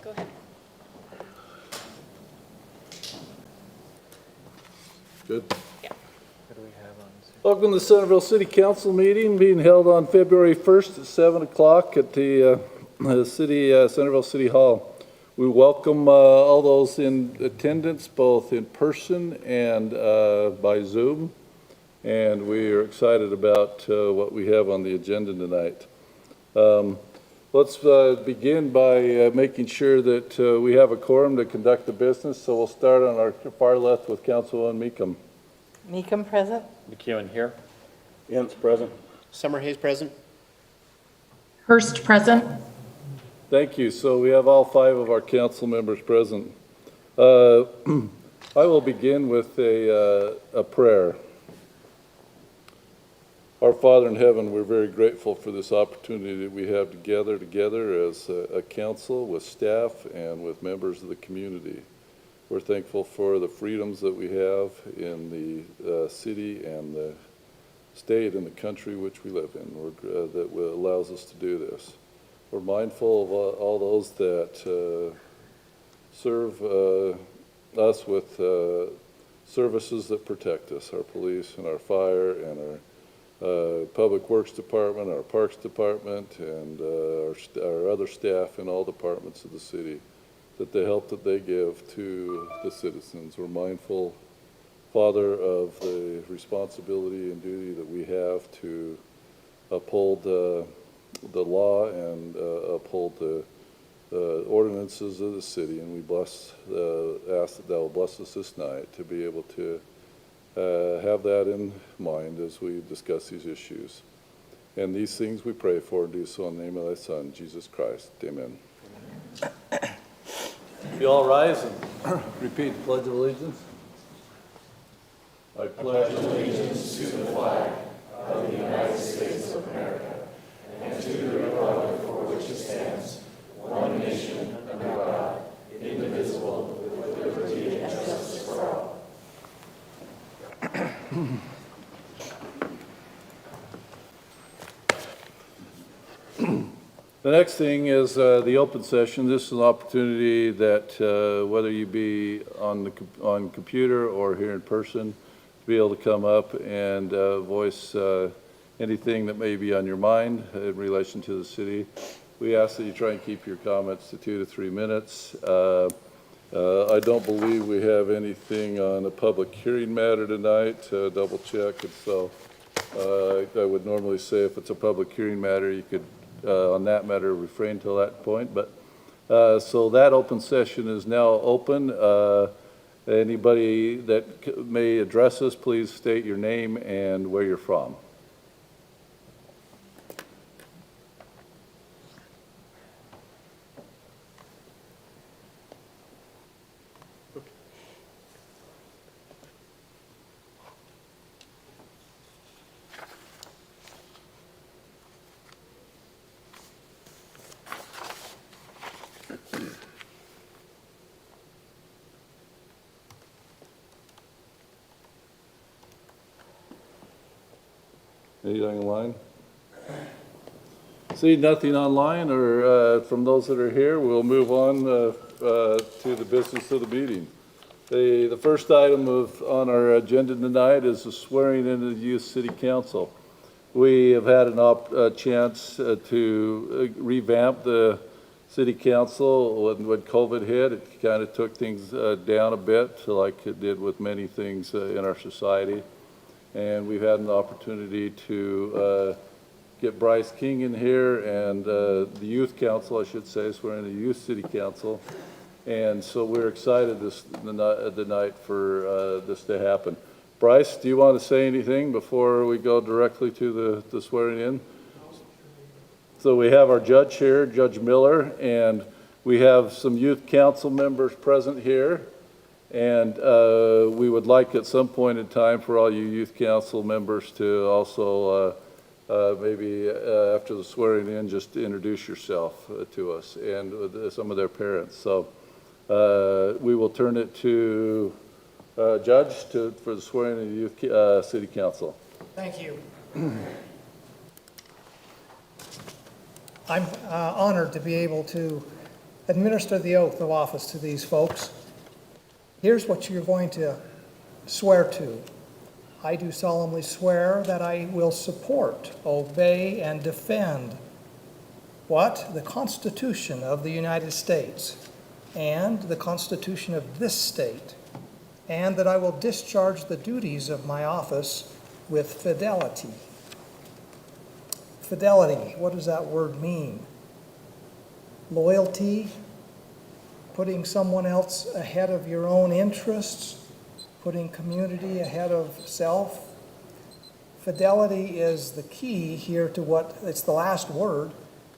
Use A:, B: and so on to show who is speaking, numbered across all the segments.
A: go ahead.
B: Good.
A: Yeah.
B: Welcome to the Centerville City Council meeting being held on February 1st at 7 o'clock at the Centerville City Hall. We welcome all those in attendance, both in person and by Zoom. And we are excited about what we have on the agenda tonight. Let's begin by making sure that we have a quorum to conduct the business. So we'll start on our far left with Councilwoman Meekum.
C: Meekum present.
D: McEwen here.
E: Yance present.
D: Summerhays present.
F: Hurst present.
B: Thank you. So we have all 5 of our council members present. I will begin with a prayer. Our Father in heaven, we're very grateful for this opportunity that we have to gather together as a council with staff and with members of the community. We're thankful for the freedoms that we have in the city and the state and the country which we live in that allows us to do this. We're mindful of all those that serve us with services that protect us, our police and our fire and our Public Works Department, our Parks Department, and our other staff in all departments of the city, that the help that they give to the citizens. We're mindful, Father, of the responsibility and duty that we have to uphold the law and uphold the ordinances of the city, and we ask that thou will bless us this night to be able to have that in mind as we discuss these issues. And these things we pray for and do so in the name of thy Son, Jesus Christ. Amen. You all rise and repeat the Pledge of Allegiance. I pledge allegiance to the flag of the United States of America and to the republic for which it stands, one nation under God, indivisible, with liberty and justice for all. The next thing is the open session. This is an opportunity that whether you be on computer or here in person, to be able to come up and voice anything that may be on your mind in relation to the city. We ask that you try and keep your comments to 2 to 3 minutes. I don't believe we have anything on a public hearing matter tonight. Double check. And so I would normally say if it's a public hearing matter, you could on that matter refrain till that point. But so that open session is now open. Anybody that may address us, please state your name and where you're from. Anything online? See nothing online or from those that are here, we'll move on to the business of the meeting. The first item on our agenda tonight is the swearing in of the Youth City Council. We have had a chance to revamp the City Council. When COVID hit, it kind of took things down a bit, like it did with many things in our society. And we've had an opportunity to get Bryce King in here and the Youth Council, I should say, swearing in the Youth City Council. And so we're excited the night for this to happen. Bryce, do you want to say anything before we go directly to the swearing in? So we have our judge here, Judge Miller, and we have some Youth Council members present here. And we would like at some point in time for all you Youth Council members to also maybe after the swearing in, just introduce yourself to us and some of their parents. So we will turn it to Judge for the swearing in the Youth City Council.
G: Thank you. I'm honored to be able to
A: administer the oath of office to these folks, here's what you're going to swear to. I do solemnly swear that I will support, obey, and defend what? The Constitution of the United States and the Constitution of this state, and that I will discharge the duties of my office with fidelity. Fidelity, what does that word mean? Loyalty, putting someone else ahead of your own interests, putting community ahead of self. Fidelity is the key here to what, it's the last word,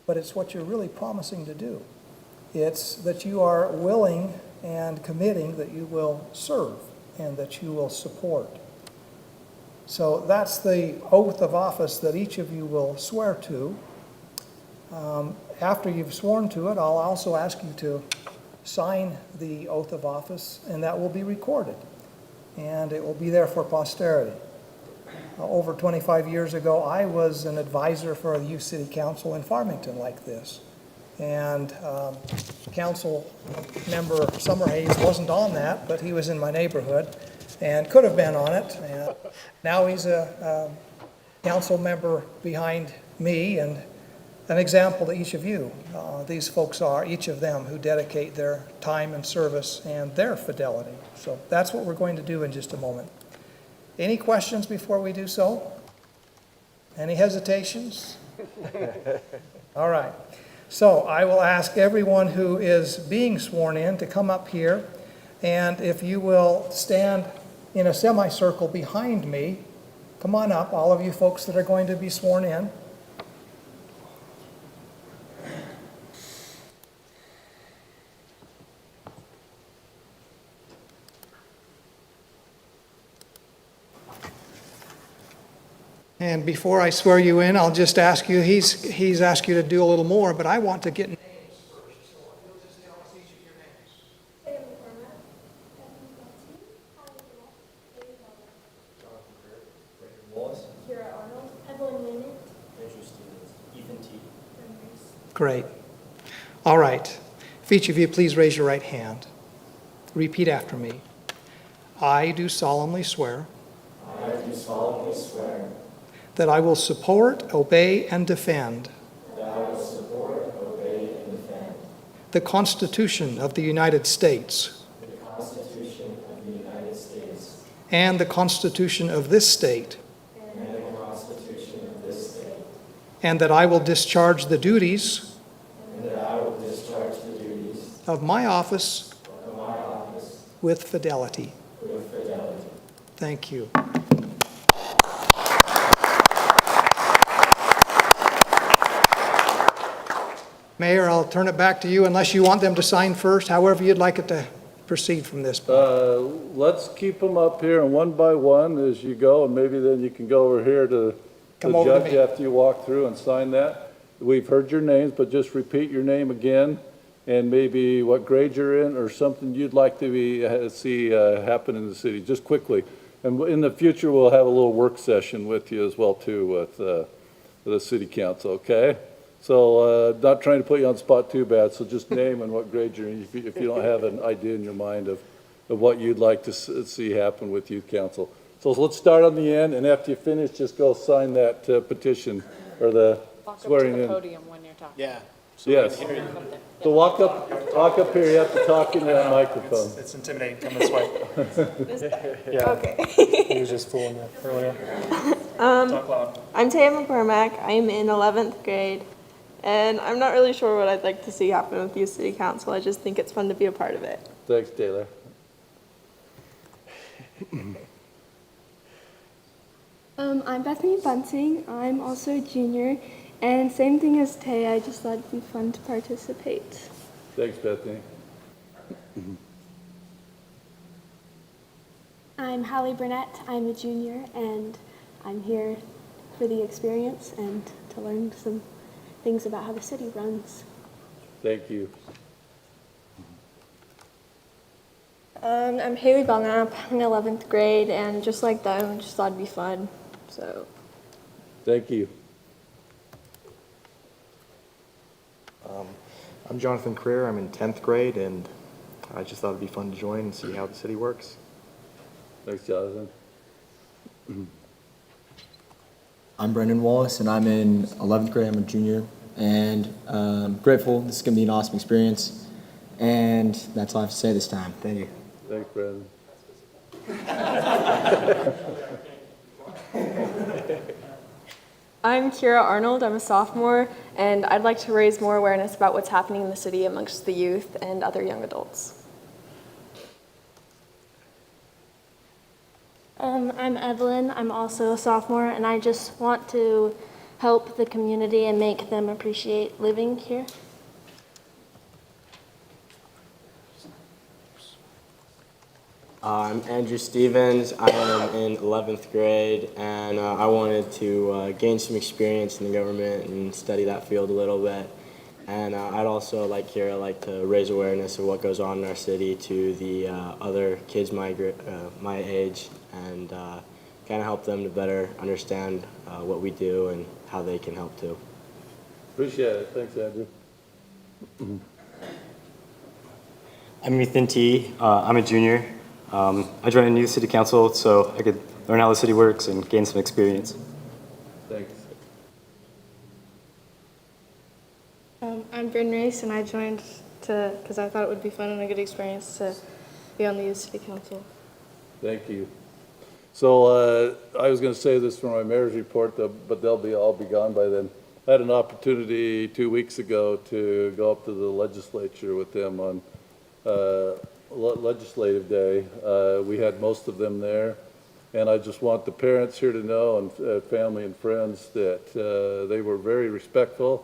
A: but it's what you're really promising to do. It's that you are willing and committing that you will serve and that you will support. So that's the oath of office that each of you will swear to. After you've sworn to it, I'll also ask you to sign the oath of office, and that will be recorded, and it will be there for posterity. Over 25 years ago, I was an advisor for the youth city council in Farmington like this, and council member Summerhays wasn't on that, but he was in my neighborhood and could have been on it. And now he's a council member behind me and an example to each of you. These folks are, each of them, who dedicate their time and service and their fidelity. So that's what we're going to do in just a moment. Any questions before we do so? Any hesitations? All right. So I will ask everyone who is being sworn in to come up here, and if you will stand in a semicircle behind me, come on up, all of you folks that are going to be sworn in. And before I swear you in, I'll just ask you, he's asked you to do a little more, but I want to get names first. So you'll just tell us each of your names. Great. All right. If each of you please raise your right hand. Repeat after me. I do solemnly swear.
E: I do solemnly swear
A: that I will support, obey, and defend
E: that I will support, obey, and defend
A: the Constitution of the United States
E: the Constitution of the United States
A: and the Constitution of this state,
E: and the Constitution of this state,
A: and that I will discharge the duties
E: and that I will discharge the duties
A: of my office
E: of my office
A: with fidelity.
E: with fidelity.
A: Thank you. Mayor, I'll turn it back to you unless you want them to sign first, however you'd like it to proceed from this point.
B: Let's keep them up here and one by one as you go, and maybe then you can go over here to the
A: Come over to
B: judge
A: me.
B: after you walk through and sign that. We've heard your names, but just repeat your name again and maybe what grade you're in or something you'd like to see happen in the city, just quickly. And in the future, we'll have a little work session with you as well too with the city council, okay? So not trying to put you on the spot too bad, so just name and what grade you're in if you don't have an idea in your mind of what you'd like to see happen with youth council. So let's start on the end, and after you finish, just go sign that petition or the swearing in.
G: Walk up to the podium when you're talking.
D: Yeah.
B: Yes. So walk up here, you have to talk into that microphone.
H: It's intimidating. Come this way.
G: Okay.
H: He was just fooling you earlier. Talk loud.
I: I'm Taya McCormack. I'm in 11th grade, and I'm not really sure what I'd like to see happen with Youth City Council. I just think it's fun to be a part of it.
B: Thanks, Taylor.
J: I'm Bethany Bunting. I'm also a junior, and same thing as Tay, I just thought it'd be fun to participate.
B: Thanks, Bethany.
J: I'm Hallie Burnett. I'm a junior, and I'm here for the experience and to learn some things about how the city runs.
B: Thank you.
I: I'm Haley Belknap. I'm in 11th grade, and just like them, just thought it'd be fun. So,
B: Thank you.
K: I'm Jonathan Creer. I'm in 10th grade, and I just thought it'd be fun to join and see how the city works.
B: Thanks, Jonathan.
L: I'm Brendan Wallace, and I'm in 11th grade. I'm a junior, and grateful. This is going to be an awesome experience, and that's all I have to say this time. Thank you.
B: Thanks, Brendan.
I: I'm Kira Arnold. I'm a sophomore, and I'd like to raise more awareness about what's happening in the city amongst the youth and other young adults.
J: I'm Evelyn. I'm also a sophomore, and I just want to help the community and make them appreciate living here.
M: I'm Andrew Stevens. I am in 11th grade, and I wanted to gain some experience in the government and study that field a little bit. And I'd also, like Kira, like to raise awareness of what goes on in our city to the other kids my age, and kind of help them to better understand what we do and how they can help too.
B: Appreciate it. Thanks, Andrew.
H: I'm Ethan T. I'm a junior. I joined a new city council so I could learn how the city works and gain some experience.
B: Thanks.
I: I'm Bryn Race, and I joined because I thought it would be fun and a good experience to be on the youth city council.
B: Thank you. So I was going to say this for my mayor's report, but they'll all be gone by then. I had an opportunity 2 weeks ago to go up to the legislature with them on legislative day. We had most of them there, and I just want the parents here to know, and family and friends, that they were very respectful.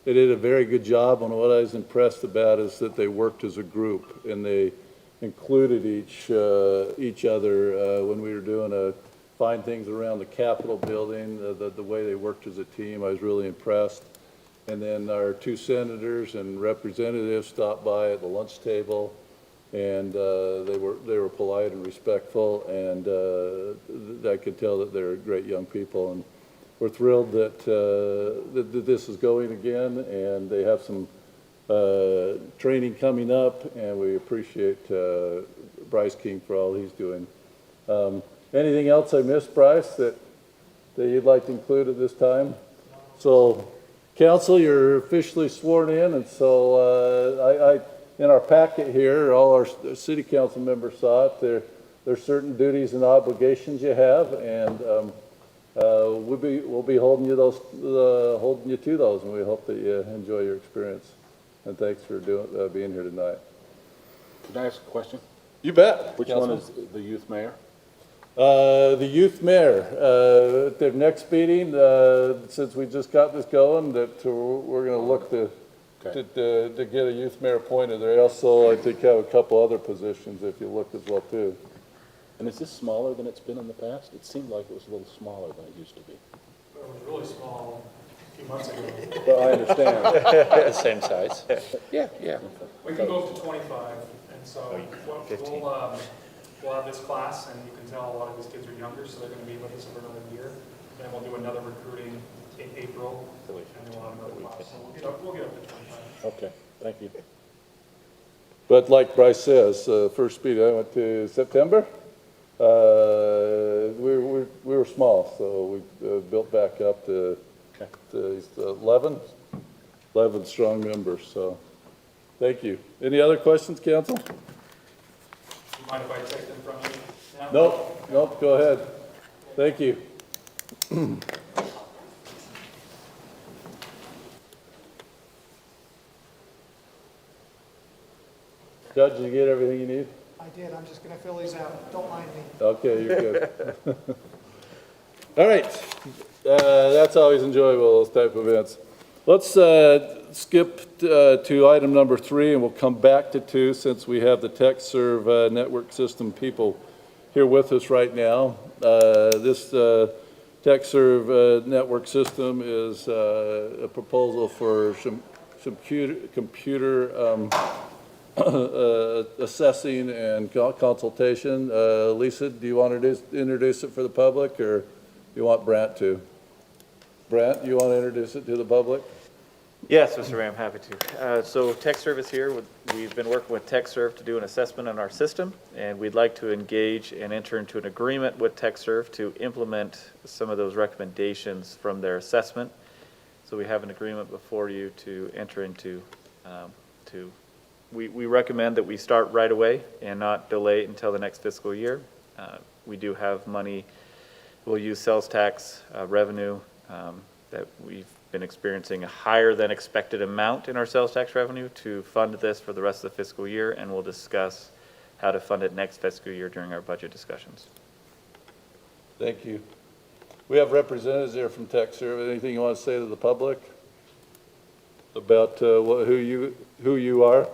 B: They did a very good job, and what I was impressed about is that they worked as a group, and they included each other when we were doing find things around the Capitol building. The way they worked as a team, I was really impressed. And then our 2 senators and representatives stopped by at the lunch table, and they were polite and respectful, and I could tell that they're great young people, and we're thrilled that that this is going again, and they have some training coming up, and we appreciate Bryce King for all he's doing. Anything else I missed, Bryce, that you'd like to include at this time? So, council, you're officially sworn in, and so in our packet here, all our city council members saw it. There's certain duties and obligations you have, and we'll be holding you to those, and we hope that you enjoy your experience. And thanks for being here tonight.
N: Can I ask a question?
B: You bet.
N: Which one is the youth mayor?
B: The youth mayor, at their next meeting, since we just got this going, that we're going to look to get a youth mayor appointed. They also, I think, have a couple other positions if you look as well too.
N: And is this smaller than it's been in the past? It seemed like it was a little smaller than it used to be.
H: It was really small a few months ago.
B: Well, I understand.
D: The same size.
N: Yeah.
H: We can go up to 25, and so we'll have this class, and you can tell a lot of these kids are younger, so they're going to be with us for another year. Then we'll do another recruiting in April, and then we'll have another class. So we'll get up to 25.
N: Okay, thank you.
B: But like Bryce says, first meeting I went to September. We were small, so we built back up to 11 strong members. So, thank you. Any other questions, council?
H: Do you mind if I take them from you now?
B: Nope. Go ahead. Thank you. Judge, did you get everything you need?
A: I did. I'm just going to fill these out. Don't mind me.
B: Okay, you're good. All right. That's always enjoyable, those type of events. Let's skip to item number 3, and we'll come back to 2 since we have the TechServe network system people here with us right now. This TechServe network system is a proposal for some computer assessing and consultation. Lisa, do you want to introduce it for the public, or do you want Brant to? Brant, you want to introduce it to the public?
O: Yes, Mr. Ray, I'm happy to. So TechServe is here. We've been working with TechServe to do an assessment on our system, and we'd like to engage and enter into an agreement with TechServe to implement some of those recommendations from their assessment. So we have an agreement before you to enter into. We recommend that we start right away and not delay it until the next fiscal year. We do have money. We'll use sales tax revenue that we've been experiencing a higher than expected amount in our sales tax revenue to fund this for the rest of the fiscal year, and we'll discuss how to fund it next fiscal year during our budget discussions.
B: Thank you. We have representatives here from TechServe. Anything you want to say to the public about who you are?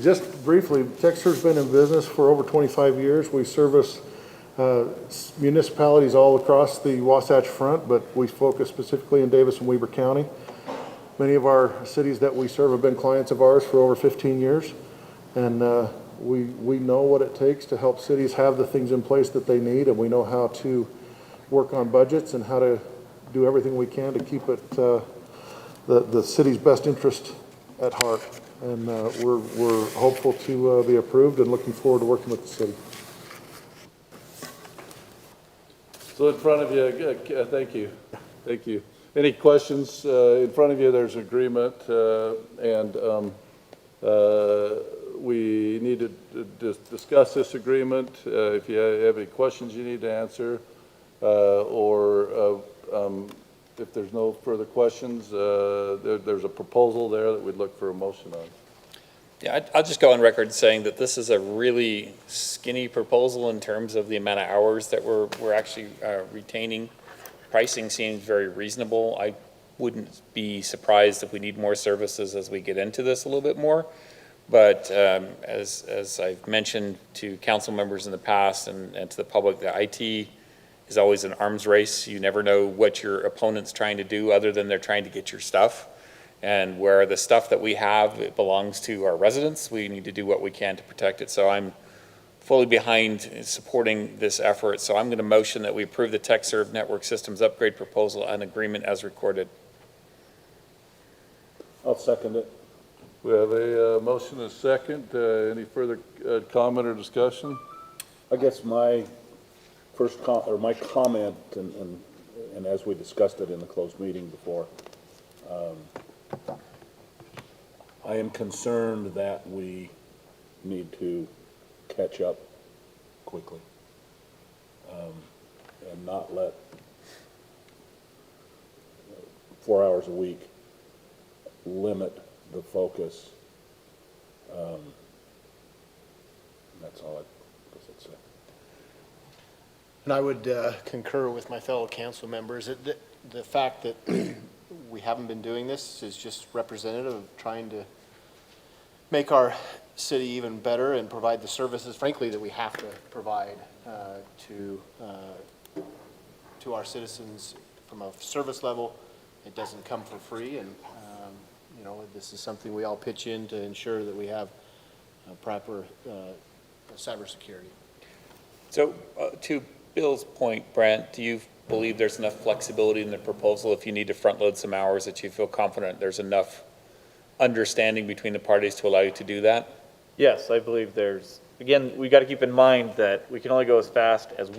P: Just briefly, TechServe's been in business for over 25 years. We service municipalities all across the Wasatch Front, but we focus specifically in Davis and Weber County. Many of our cities that we serve have been clients of ours for over 15 years, and we know what it takes to help cities have the things in place that they need, and we know how to work on budgets and how to do everything we can to keep it the city's best interest at heart. And we're hopeful to be approved and looking forward to working with the city.
B: So in front of you, thank you. Thank you. Any questions? In front of you, there's an agreement, and we need to discuss this agreement. If you have any questions you need to answer, or if there's no further questions, there's a proposal there that we'd look for a motion on.
Q: Yeah, I'll just go on record saying that this is a really skinny proposal in terms of the amount of hours that we're actually retaining. Pricing seems very reasonable. I wouldn't be surprised if we need more services as we get into this a little bit more. But as I've mentioned to council members in the past and to the public, the IT is always an arms race. You never know what your opponent's trying to do other than they're trying to get your stuff. And where the stuff that we have, it belongs to our residents, we need to do what we can to protect it. So I'm fully behind supporting this effort. So I'm going to motion that we approve the TechServe Network Systems Upgrade Proposal and Agreement as recorded.
N: I'll second it.
B: We have a motion and a second. Any further comment or discussion?
N: I guess my first comment, and as we discussed it in the closed meeting before, I am concerned that we need to catch up quickly and not let 4 hours a week limit the focus. That's all I guess I'd say.
D: And I would concur with my fellow council members that the fact that we haven't been doing this is just representative of trying to make our city even better and provide the services, frankly, that we have to provide to our citizens from a service level. It doesn't come for free, and you know, this is something we all pitch in to ensure that we have proper cybersecurity.
Q: So to Bill's point, Brent, do you believe there's enough flexibility in the proposal if you need to front load some hours that you feel confident there's enough understanding between the parties to allow you to do that?
O: Yes, I believe there's, again, we got to keep in mind that we can only go as fast as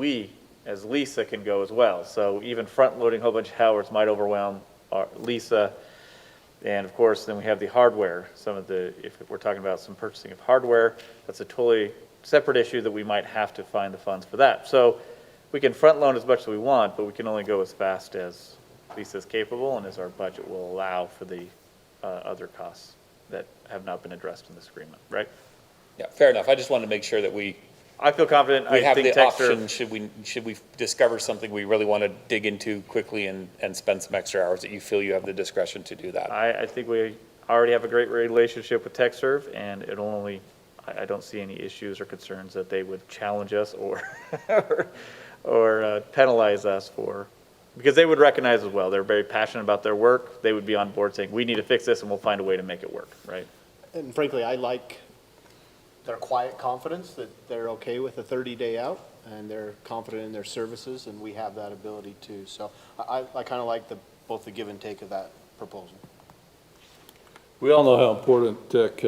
O: Lisa can go as well. So even front loading a whole bunch of hours might overwhelm Lisa. And of course, then we have the hardware. If we're talking about some purchasing of hardware, that's a totally separate issue that we might have to find the funds for that. So we can front load as much as we want, but we can only go as fast as Lisa's capable and as our budget will allow for the other costs that have not been addressed in this agreement, right?
Q: Yeah, fair enough. I just wanted to make sure that
O: I feel confident.
Q: We have the option, should we discover something we really want to dig into quickly and spend some extra hours, that you feel you have the discretion to do that.
O: I think we already have a great relationship with TechServe, and I don't see any issues or concerns that they would challenge us or penalize us for, because they would recognize as well, they're very passionate about their work. They would be on board saying, we need to fix this and we'll find a way to make it work, right?
D: And frankly, I like their quiet confidence that they're okay with a 30-day out, and they're confident in their services, and we have that ability too. So I kind of like both the give and take of that proposal.
B: We all know how important tech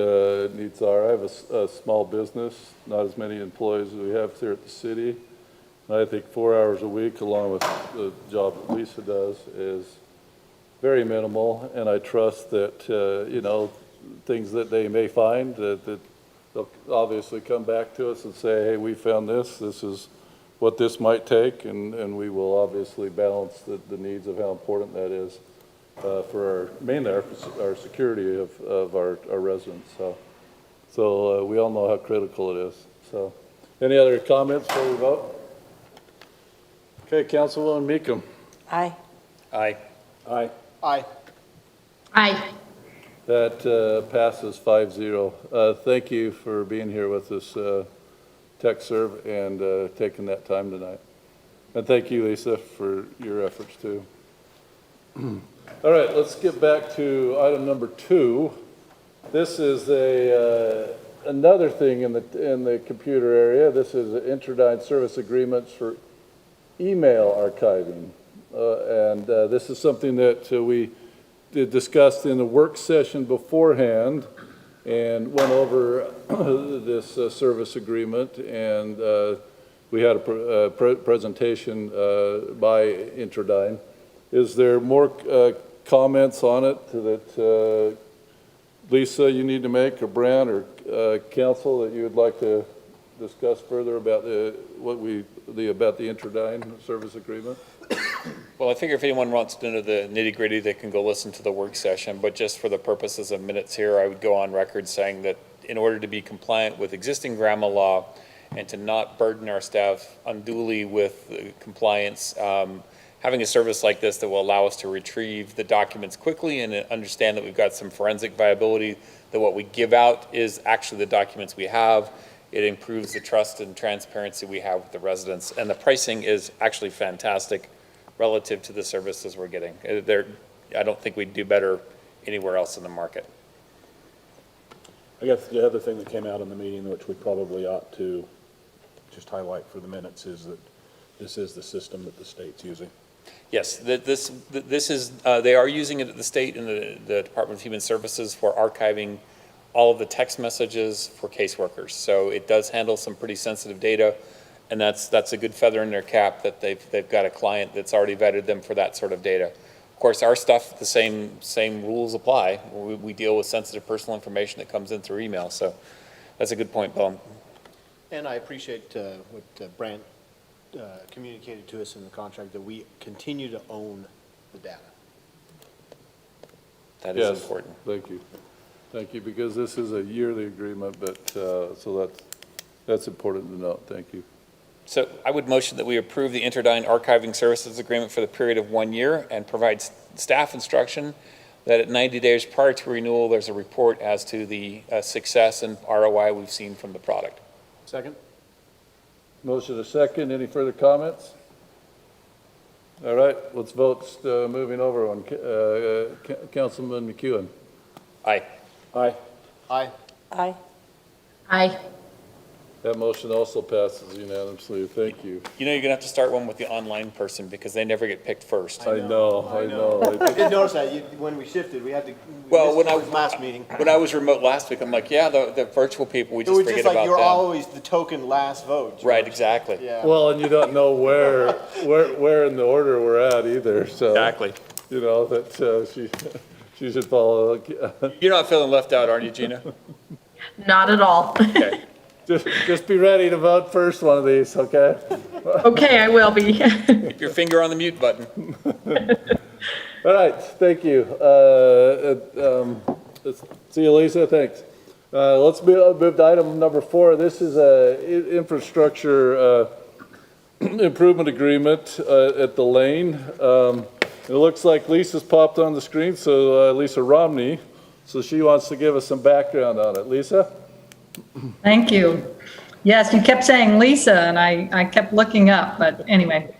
B: needs are. I have a small business, not as many employees as we have here at the city. And I think 4 hours a week, along with the job that Lisa does, is very minimal. And I trust that, you know, things that they may find, that they'll obviously come back to us and say, hey, we found this. This is what this might take. And we will obviously balance the needs of how important that is. For mainly our security of our residents. So we all know how critical it is. So any other comments before we vote? Okay, Councilwoman Meekum.
C: Aye.
Q: Aye.
N: Aye.
D: Aye.
F: Aye.
B: That passes 5-0. Thank you for being here with us, Tech Serve, and taking that time tonight. And thank you, Lisa, for your efforts too. All right, let's get back to item number 2. This is another thing in the computer area. This is Interdyne service agreements for email archiving. This is something that we discussed in the work session beforehand and went over this service agreement, and we had a presentation by Interdyne. Is there more comments on it that Lisa, you need to make, or Brant, or council, that you would like to discuss further about about the Interdyne service agreement?
Q: Well, I figure if anyone wants to know the nitty-gritty, they can go listen to the work session, but just for the purposes of minutes here, I would go on record saying that in order to be compliant with existing grandma law and to not burden our staff unduly with compliance, having a service like this that will allow us to retrieve the documents quickly and understand that we've got some forensic viability, that what we give out is actually the documents we have. It improves the trust and transparency we have with the residents. And the pricing is actually fantastic relative to the services we're getting. I don't think we'd do better anywhere else in the market.
N: I guess the other thing that came out in the meeting, which we probably ought to just highlight for the minutes, is that this is the system that the state's using.
Q: Yes, this is, they are using it at the state and the Department of Human Services for archiving all of the text messages for caseworkers. So it does handle some pretty sensitive data, and that's a good feather in their cap that they've got a client that's already vetted them for that sort of data. Of course, our stuff, the same rules apply. We deal with sensitive personal information that comes in through email. So that's a good point, Bill.
D: And I appreciate what Brant communicated to us in the contract, that we continue to own the data.
Q: That is important.
B: Thank you. Thank you, because this is a yearly agreement, but so that's important to note. Thank you.
Q: So I would motion that we approve the Interdyne Archiving Services Agreement for the period of 1 year and provide staff instruction that at 90 days prior to renewal, there's a report as to the success and ROI we've seen from the product.
D: Second?
B: Motion a second. Any further comments? All right, let's vote. Moving over on Councilman McEwen.
Q: Aye.
N: Aye.
D: Aye.
C: Aye.
F: Aye.
B: That motion also passes unanimously. Thank you.
Q: You know, you're gonna have to start one with the online person because they never get picked first.
B: I know.
D: I did notice that when we shifted, we had to.
Q: Well, when
D: last meeting.
Q: When I was remote last week, I'm like, yeah, the virtual people, we just
D: It was
Q: forget
D: just like
Q: about
D: you're
Q: them.
D: always the token last vote. George.
Q: Right, exactly.
D: Yeah.
B: Well, and you don't know where in the order we're at either. So
Q: Exactly.
B: you know that she should follow.
Q: You're not feeling left out, aren't you, Gina?
F: Not at all.
Q: Okay.
B: Just be ready to vote first one of these, okay?
F: Okay, I will be.
Q: Keep your finger on the mute button.
B: All right, thank you. See you, Lisa. Thanks. Let's move to item number 4. This is a infrastructure improvement agreement at the lane. It looks like Lisa's popped on the screen, so Lisa Romney. So she wants to give us some background on it. Lisa?
F: Thank you. Yes, you kept saying Lisa, and I kept looking up, but anyway,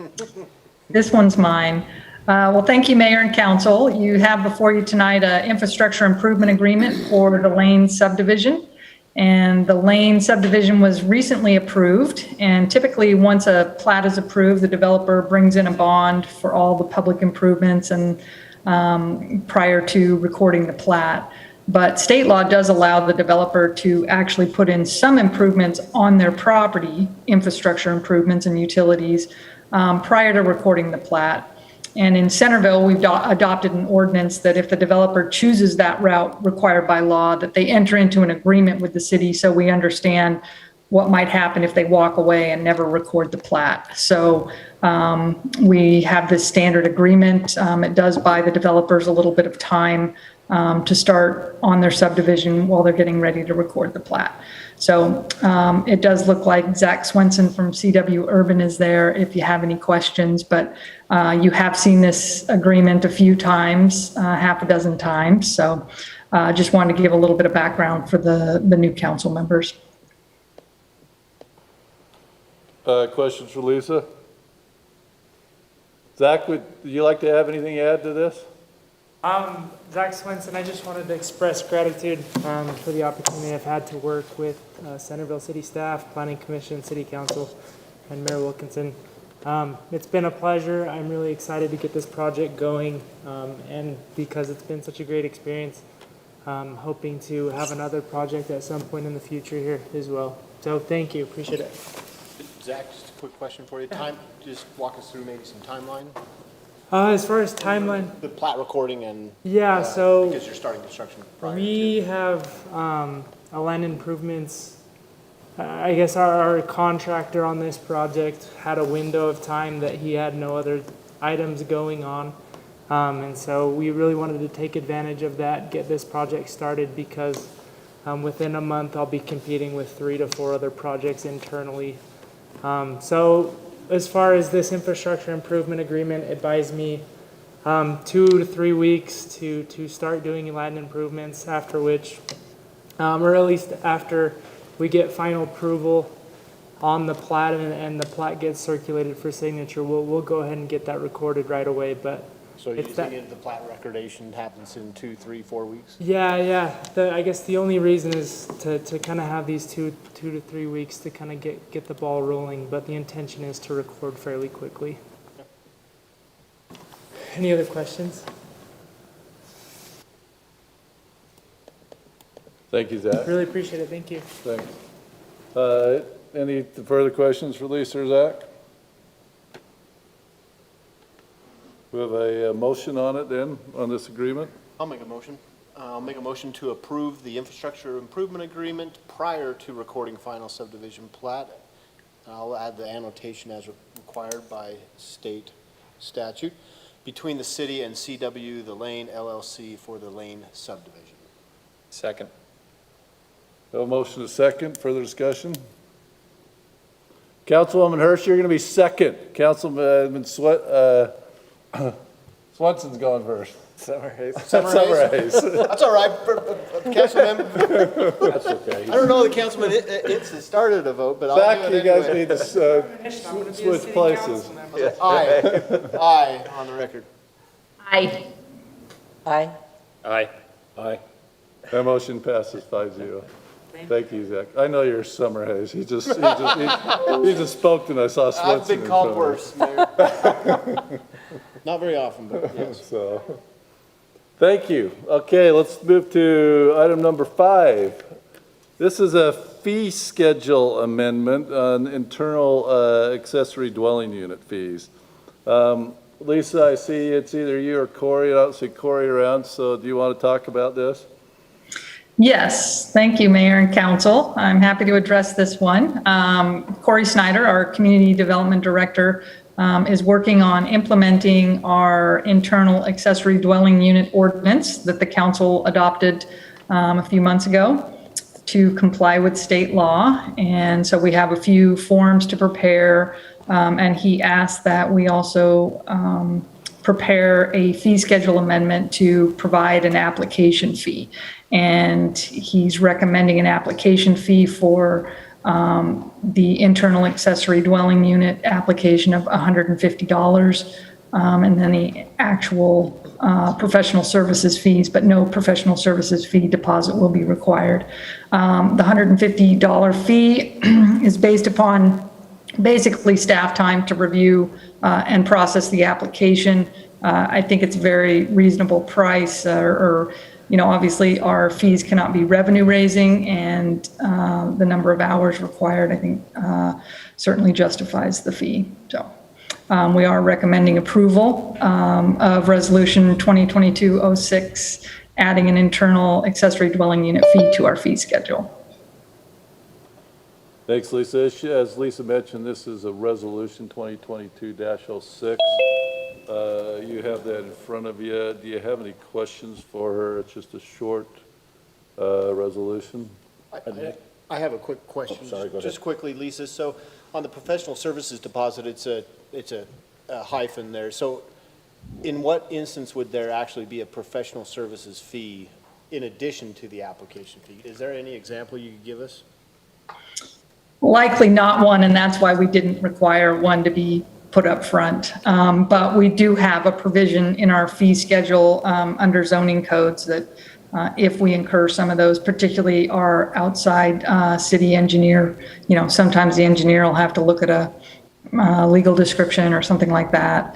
F: this one's mine. Well, thank you, Mayor and Council. You have before you tonight an infrastructure improvement agreement for the Lane subdivision. And the Lane subdivision was recently approved. And typically, once a plat is approved, the developer brings in a bond for all the public improvements and prior to recording the plat. But state law does allow the developer to actually put in some improvements on their property, infrastructure improvements and utilities, prior to recording the plat. And in Centerville, we've adopted an ordinance that if the developer chooses that route required by law, that they enter into an agreement with the city so we understand what might happen if they walk away and never record the plat. So we have this standard agreement. It does buy the developers a little bit of time to start on their subdivision while they're getting ready to record the plat. So it does look like Zach Swenson from CW Urban is there if you have any questions, but you have seen this agreement a few times, half a dozen times. So just wanted to give a little bit of background for the new council members.
B: Questions for Lisa? Zach, would you like to have anything to add to this?
R: Zach Swenson, I just wanted to express gratitude for the opportunity I've had to work with Centerville City staff, Planning Commission, City Council, and Mayor Wilkinson. It's been a pleasure. I'm really excited to get this project going, and because it's been such a great experience, hoping to have another project at some point in the future here as well. So thank you, appreciate it.
D: Zach, just a quick question for you. Just walk us through maybe some timeline.
R: As far as timeline,
D: The plat recording and.
R: yeah, so
D: Because you're starting construction prior
R: we have a land improvements. I guess our contractor on this project had a window of time that he had no other items going on. And so we really wanted to take advantage of that, get this project started because within a month I'll be competing with 3 to 4 other projects internally. So as far as this infrastructure improvement agreement, it buys me 2 to 3 weeks to start doing land improvements, after which, or at least after we get final approval on the plat and the plat gets circulated for signature, we'll go ahead and get that recorded right away. But
D: So you're thinking the plat recordation happens in 2, 3, 4 weeks?
R: yeah. I guess the only reason is to kind of have these 2 to 3 weeks to kind of get the ball rolling, but the intention is to record fairly quickly. Any other questions?
B: Thank you, Zach.
R: Really appreciate it. Thank you.
B: Thanks. Any further questions for Lisa or Zach? We have a motion on it then, on this agreement?
D: I'll make a motion. I'll make a motion to approve the infrastructure improvement agreement prior to recording final subdivision plat. I'll add the annotation as required by state statute between the city and CW, the Lane LLC for the Lane subdivision.
Q: Second.
B: A motion is second. Further discussion? Councilwoman Hirsch, you're going to be second. Councilman Swenson's going first.
D: Summarize.
B: That's
D: all right, Councilman.
N: That's okay.
D: I don't know the councilman it's started a vote, but I'll
B: Zach,
D: do it
B: you guys
D: anyway.
B: need to switch places.
D: Aye on the record.
C: Aye. Aye.
Q: Aye.
N: Aye.
B: That motion passes 5-0. Thank you, Zach. I know you're Summer Hayes. He just spoke and I saw Swenson.
D: I've been called worse, Mayor. Not very often, but yes.
B: So, thank you. Okay, let's move to item number 5. This is a fee schedule amendment on internal accessory dwelling unit fees. Lisa, I see it's either you or Corey. I don't see Corey around, so do you want to talk about this?
F: Yes, thank you, Mayor and Council. I'm happy to address this one. Corey Snyder, our Community Development Director, is working on implementing our internal accessory dwelling unit ordinance that the council adopted a few months ago to comply with state law. And so we have a few forms to prepare, and he asked that we also prepare a fee schedule amendment to provide an application fee. And he's recommending an application fee for the internal accessory dwelling unit application of $150, and then the actual professional services fees, but no professional services fee deposit will be required. The $150 fee is based upon basically staff time to review and process the application. I think it's a very reasonable price, or Obviously, our fees cannot be revenue raising, and the number of hours required, I think, certainly justifies the fee. So we are recommending approval of Resolution 2022-06, adding an internal accessory dwelling unit fee to our fee schedule.
B: Thanks, Lisa. As Lisa mentioned, this is a resolution 2022-06. You have that in front of you. Do you have any questions for her? It's just a short resolution.
D: I have a quick question.
N: Sorry, go ahead.
D: Just quickly, Lisa. So on the professional services deposit, it's a hyphen there. So in what instance would there actually be a professional services fee in addition to the application fee? Is there any example you could give us?
F: Likely not one, and that's why we didn't require one to be put up front. But we do have a provision in our fee schedule under zoning codes that if we incur some of those, particularly our outside city engineer, sometimes the engineer will have to look at a legal description or something like that,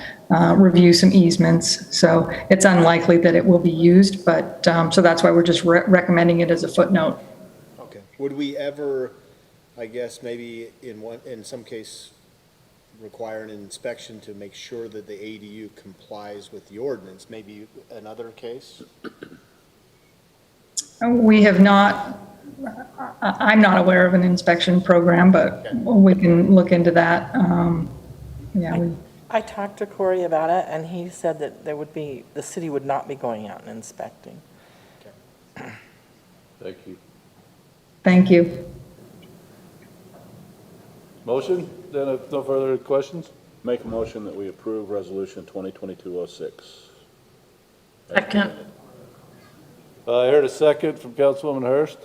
F: review some easements. So it's unlikely that it will be used, but so that's why we're just recommending it as a footnote.
D: Okay. Would we ever, I guess, maybe in some case, require an inspection to make sure that the ADU complies with the ordinance? Maybe another case?
F: We have not, I'm not aware of an inspection program, but we can look into that.
C: I talked to Corey about it, and he said that the city would not be going out and inspecting.
B: Thank you.
F: Thank you.
B: Motion? Then if no further questions?
N: Make a motion that we approve resolution 2022-06.
C: Second.
B: I heard a second from Councilwoman Hurst.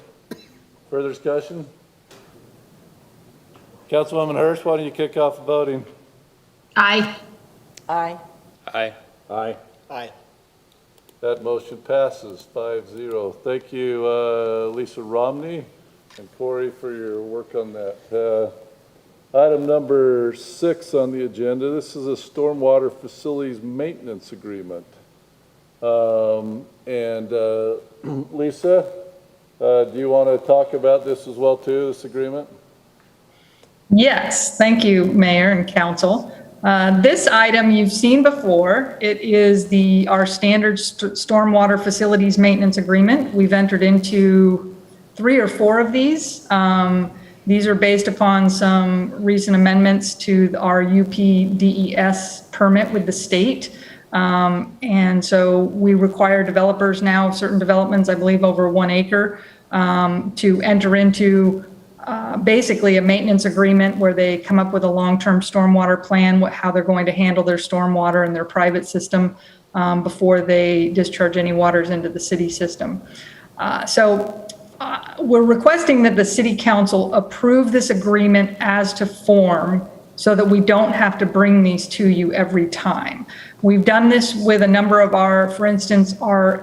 B: Further discussion? Councilwoman Hurst, why don't you kick off the voting?
C: Aye. Aye.
Q: Aye.
N: Aye.
D: Aye.
B: That motion passes 5-0. Thank you, Lisa Romney and Corey, for your work on that. Item number 6 on the agenda, this is a stormwater facilities maintenance agreement. Lisa, do you want to talk about this as well too, this agreement?
F: Yes, thank you, Mayor and Council. This item you've seen before. It is our standard stormwater facilities maintenance agreement. We've entered into 3 or 4 of these. These are based upon some recent amendments to our UPDES permit with the state. And so we require developers now, certain developments, I believe over 1 acre, to enter into basically a maintenance agreement where they come up with a long-term stormwater plan, how they're going to handle their stormwater and their private system before they discharge any waters into the city system. We're requesting that the City Council approve this agreement as to form so that we don't have to bring these to you every time. We've done this with a number of for instance, our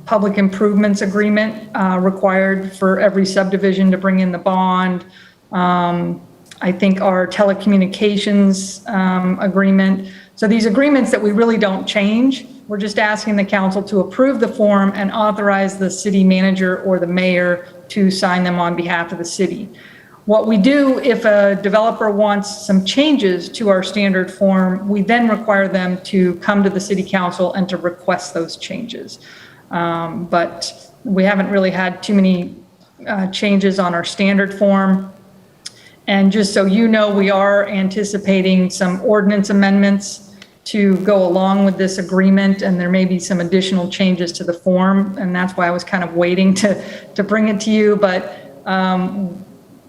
F: public improvements agreement required for every subdivision to bring in the bond. I think our telecommunications agreement. So these agreements that we really don't change, we're just asking the council to approve the form and authorize the city manager or the mayor to sign them on behalf of the city. What we do if a developer wants some changes to our standard form, we then require them to come to the city council and to request those changes. But we haven't really had too many changes on our standard form. And just so you know, we are anticipating some ordinance amendments to go along with this agreement, and there may be some additional changes to the form, and that's why I was kind of waiting to bring it to you. But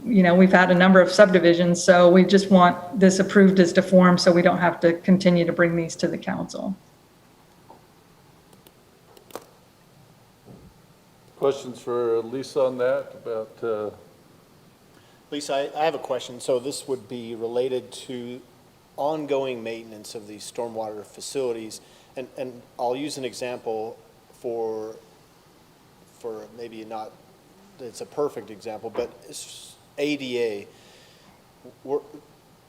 F: we've had a number of subdivisions, so we just want this approved as to form so we don't have to continue to bring these to the council.
B: Questions for Lisa on that about?
D: Lisa, I have a question. So this would be related to ongoing maintenance of these stormwater facilities. And I'll use an example for maybe not, it's a perfect example, but it's ADA.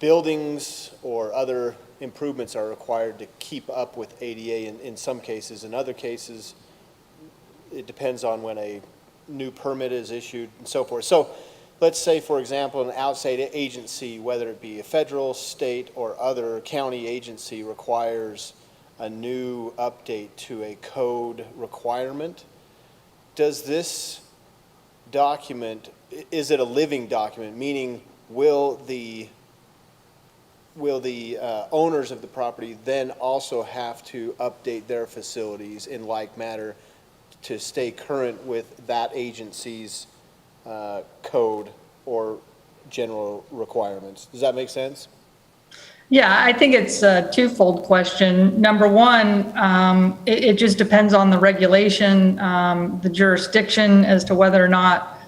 D: Buildings or other improvements are required to keep up with ADA in some cases. In other cases, it depends on when a new permit is issued and so forth. So let's say, for example, an outside agency, whether it be a federal, state, or other county agency, requires a new update to a code requirement. Does this document, is it a living document? Meaning, will the owners of the property then also have to update their facilities in like manner to stay current with that agency's code or general requirements? Does that make sense?
F: Yeah, I think it's a twofold question. Number one, it just depends on the regulation, the jurisdiction as to whether or not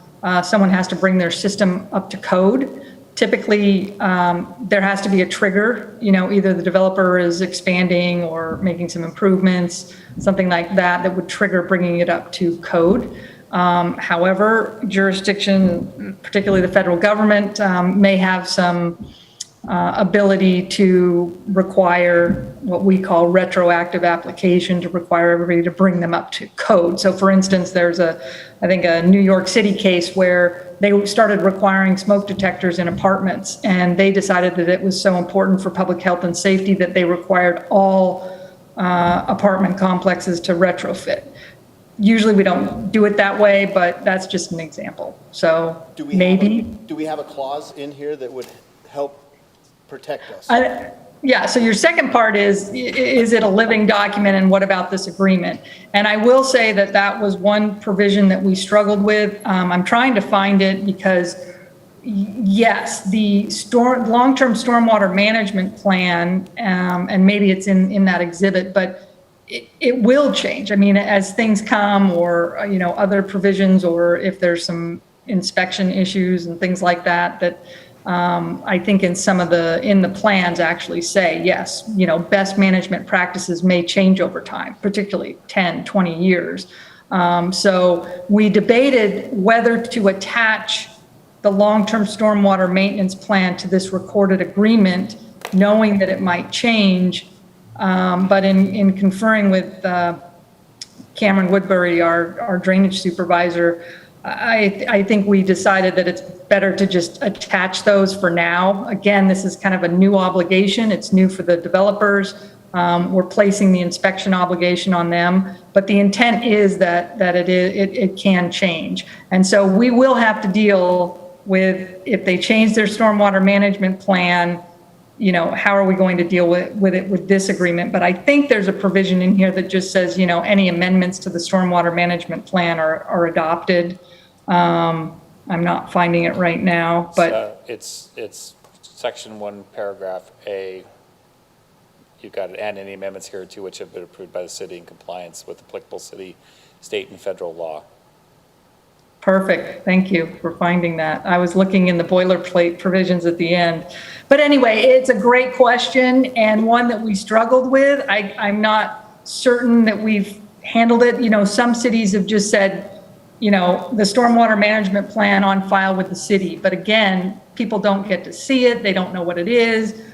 F: someone has to bring their system up to code. Typically, there has to be a trigger, either the developer is expanding or making some improvements, something like that, that would trigger bringing it up to code. However, jurisdiction, particularly the federal government, may have some ability to require what we call retroactive application, to require everybody to bring them up to code. So for instance, there's I think a New York City case where they started requiring smoke detectors in apartments, and they decided that it was so important for public health and safety that they required all apartment complexes to retrofit. Usually we don't do it that way, but that's just an example. So
D: Do we have a clause in here that would help protect us?
F: Yeah, so your second part is it a living document, and what about this agreement? And I will say that that was one provision that we struggled with. I'm trying to find it because, yes, the long-term stormwater management plan, and maybe it's in that exhibit, but it will change. I mean, as things come, or, other provisions, or if there's some inspection issues and things like that, I think in the plans actually say, yes, best management practices may change over time, particularly 10, 20 years. So we debated whether to attach the long-term stormwater maintenance plan to this recorded agreement, knowing that it might change. But in conferring with Cameron Woodbury, our drainage supervisor, I think we decided that it's better to just attach those for now. Again, this is kind of a new obligation. It's new for the developers. We're placing the inspection obligation on them, but the intent is that it can change. And so we will have to deal with, if they change their stormwater management plan, how are we going to deal with it with this agreement? But I think there's a provision in here that just says, any amendments to the stormwater management plan are adopted. I'm not finding it right now, but
Q: it's section 1, paragraph A. You've got it, and any amendments here to which have been approved by the city in compliance with applicable city, state, and federal law.
F: perfect. Thank you for finding that. I was looking in the boilerplate provisions at the end. But anyway, it's a great question, and one that we struggled with. I'm not certain that we've handled it. Some cities have just said, the stormwater management plan on file with the city. But again, people don't get to see it. They don't know what it is.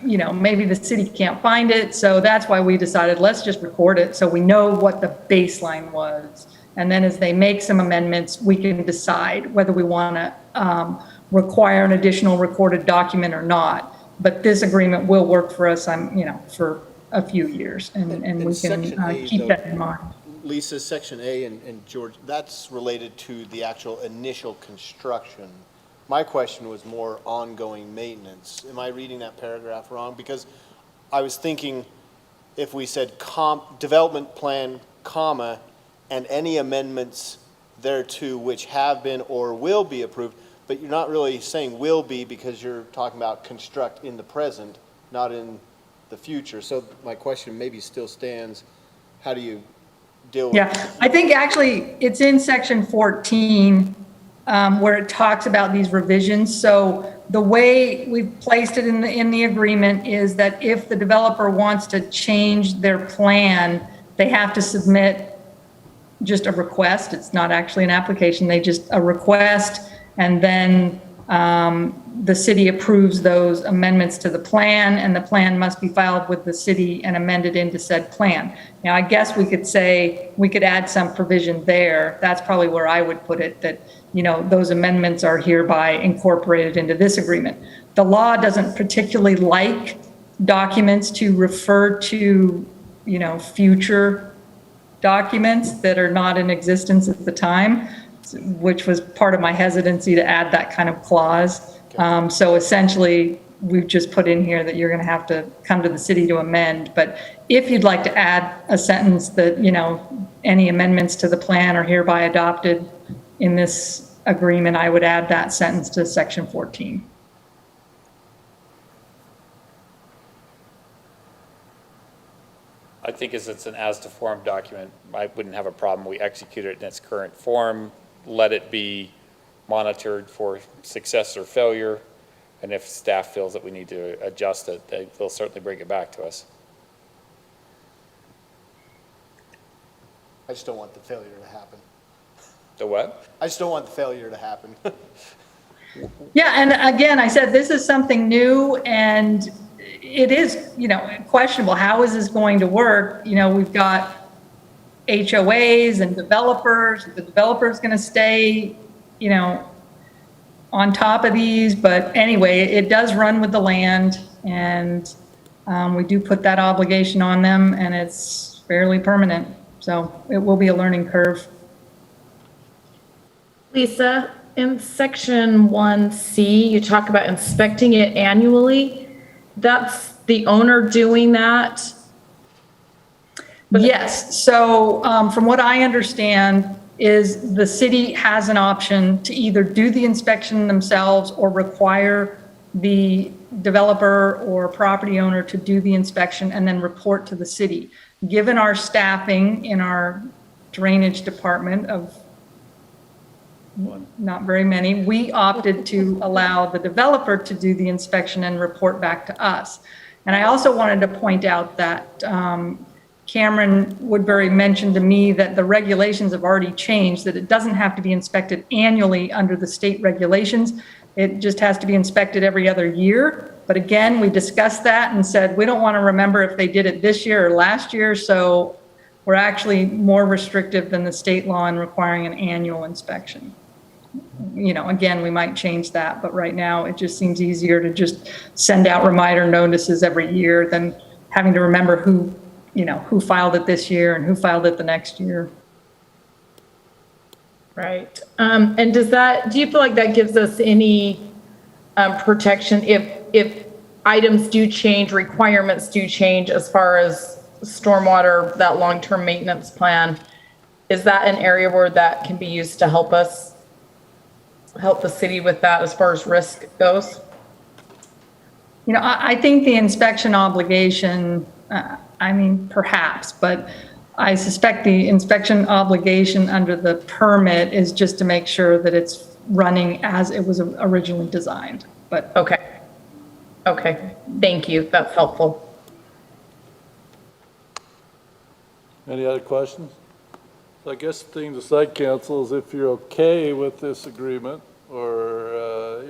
F: Maybe the city can't find it. So that's why we decided, let's just record it so we know what the baseline was. And then as they make some amendments, we can decide whether we want to require an additional recorded document or not. But this agreement will work for us, for a few years, and we can keep that in mind.
D: Lisa, Section A and George, that's related to the actual initial construction. My question was more ongoing maintenance. Am I reading that paragraph wrong? Because I was thinking if we said development plan, comma, and any amendments thereto which have been or will be approved, but you're not really saying will be because you're talking about construct in the present, not in the future. So my question maybe still stands. How do you deal with
F: Yeah, I think actually it's in section 14 where it talks about these revisions. So the way we've placed it in the agreement is that if the developer wants to change their plan, they have to submit just a request. It's not actually an application. They just a request, and then the city approves those amendments to the plan, and the plan must be filed with the city and amended into said plan. Now, I guess we could say, we could add some provision there. That's probably where I would put it, that, those amendments are hereby incorporated into this agreement. The law doesn't particularly like documents to refer to, future documents that are not in existence at the time, which was part of my hesitancy to add that kind of clause. So essentially, we've just put in here that you're going to have to come to the city to amend. But if you'd like to add a sentence that, any amendments to the plan are hereby adopted in this agreement, I would add that sentence to section 14.
Q: I think as it's an as-to-form document, I wouldn't have a problem. We execute it in its current form, let it be monitored for success or failure, and if staff feels that we need to adjust it, they'll certainly bring it back to us.
D: I just don't want the failure to happen.
Q: The what?
D: I just don't want the failure to happen.
F: Yeah, and again, I said this is something new, and it is, questionable. How is this going to work? We've got HOAs and developers. The developer's going to stay, on top of these. But anyway, it does run with the land, and we do put that obligation on them, and it's fairly permanent. So it will be a learning curve.
G: Lisa, in section 1C, you talk about inspecting it annually. That's the owner doing that?
F: Yes. So from what I understand is the city has an option to either do the inspection themselves or require the developer or property owner to do the inspection and then report to the city. Given our staffing in our drainage department of not very many, we opted to allow the developer to do the inspection and report back to us. And I also wanted to point out that Cameron Woodbury mentioned to me that the regulations have already changed, that it doesn't have to be inspected annually under the state regulations. It just has to be inspected every other year. But again, we discussed that and said, we don't want to remember if they did it this year or last year. So we're actually more restrictive than the state law in requiring an annual inspection. Again, we might change that, but right now it just seems easier to just send out reminder notices every year than having to remember who filed it this year and who filed it the next year.
G: Right. And do you feel like that gives us any protection if items do change, requirements do change as far as stormwater, that long-term maintenance plan? Is that an area where that can be used to help the city with that as far as risk goes?
F: I think the inspection obligation, perhaps, but I suspect the inspection obligation under the permit is just to make sure that it's running as it was originally designed. But
G: okay, thank you. That's helpful.
B: Any other questions? So I guess the thing to site council is if you're okay with this agreement, or,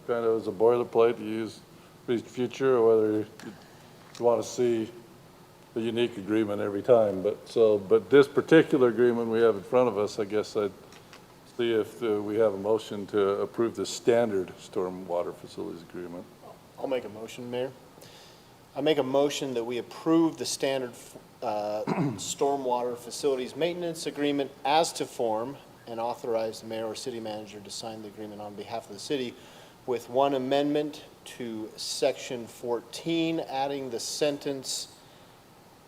B: kind of as a boilerplate to use for the future, or whether you want to see a unique agreement every time. But this particular agreement we have in front of us, I guess I'd see if we have a motion to approve the standard stormwater facilities agreement.
D: I'll make a motion, Mayor. I make a motion that we approve the standard stormwater facilities maintenance agreement as to form and authorize the mayor or city manager to sign the agreement on behalf of the city with one amendment to section 14, adding the sentence,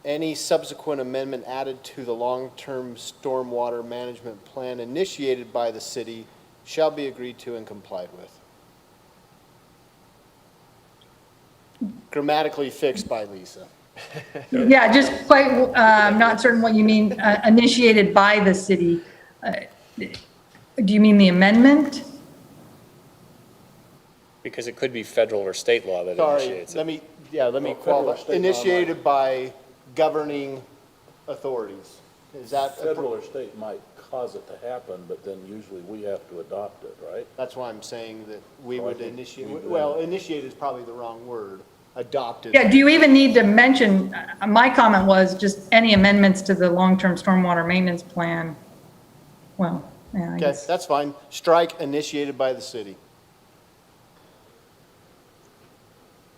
D: any subsequent amendment added to the long-term stormwater management plan initiated by the city shall be agreed to and complied with. Grammatically fixed by Lisa.
F: yeah, just quite, I'm not certain what you mean, initiated by the city. Do you mean the amendment?
Q: Because it could be federal or state law that initiates it.
D: Let me qualify. Initiated by governing authorities. Is that
N: federal or state might cause it to happen, but then usually we have to adopt it, right?
D: That's why I'm saying that we
N: So I
D: would
N: think
D: initiate,
N: we-
D: well, initiate is probably the wrong word. Adopt is.
F: Yeah, do you even need to mention, my comment was just any amendments to the long-term stormwater maintenance plan? Well, yeah, I
D: Okay,
F: guess.
D: that's fine. Strike initiated by the city.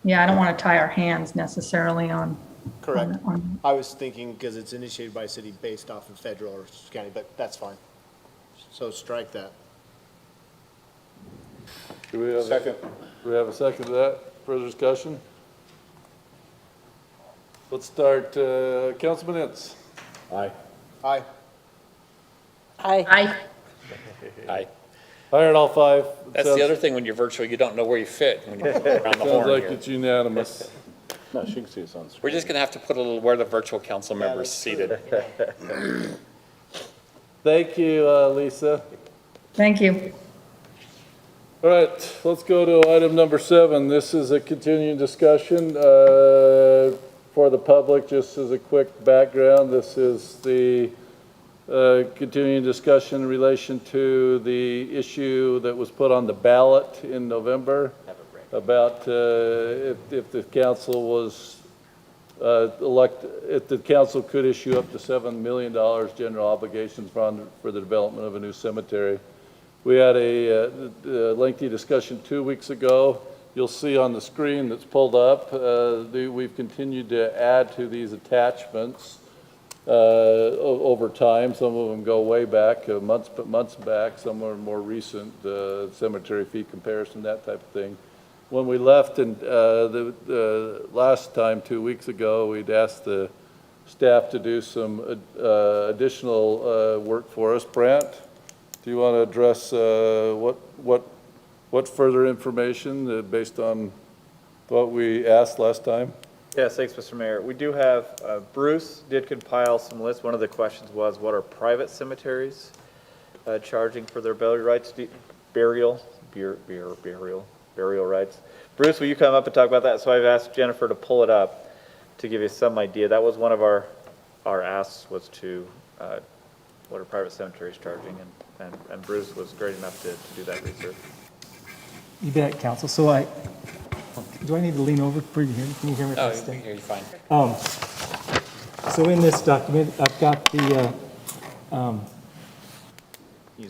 F: Yeah, I don't want to tie our hands necessarily on.
D: Correct.
F: on-
D: I was thinking because it's initiated by city based off of federal or county, but that's fine. So strike that.
B: Do we have?
N: Second.
B: Do we have a second to that? Further discussion? Let's start, Councilman Ince.
N: Aye.
D: Aye.
G: Aye.
Q: Aye.
B: I heard all five.
Q: That's the other thing when you're virtual, you don't know where you fit when you go around the
B: Sounds
Q: horn
B: like
Q: here.
B: it's unanimous.
N: No, she can see us on screen.
Q: We're just gonna have to put a little where the virtual council members seated.
B: Thank you, Lisa.
F: Thank you.
B: All right, let's go to item number 7. This is a continuing discussion for the public. Just as a quick background, this is the continuing discussion in relation to the issue that was put on the ballot in November about if the council was if the council could issue up to $7 million general obligations bond for the development of a new cemetery. We had a lengthy discussion 2 weeks ago. You'll see on the screen that's pulled up, we've continued to add to these attachments over time. Some of them go way back, months back. Some are more recent, cemetery fee comparison, that type of thing. When we left and the last time 2 weeks ago, we'd asked the staff to do some additional work for us. Brant, do you want to address what further information based on what we asked last time?
O: Yes, thanks, Mr. Mayor. We do have, Bruce did compile some lists. One of the questions was, what are private cemeteries charging for their burial rights, burial rights? Bruce, will you come up and talk about that? So I've asked Jennifer to pull it up to give you some idea. That was one of our asks, was to, what are private cemeteries charging? And Bruce was great enough to do that research.
S: You bet, Council. So do I need to lean over for you to hear me? Can you hear me?
Q: Oh, you can hear you fine.
S: So in this document, I've got the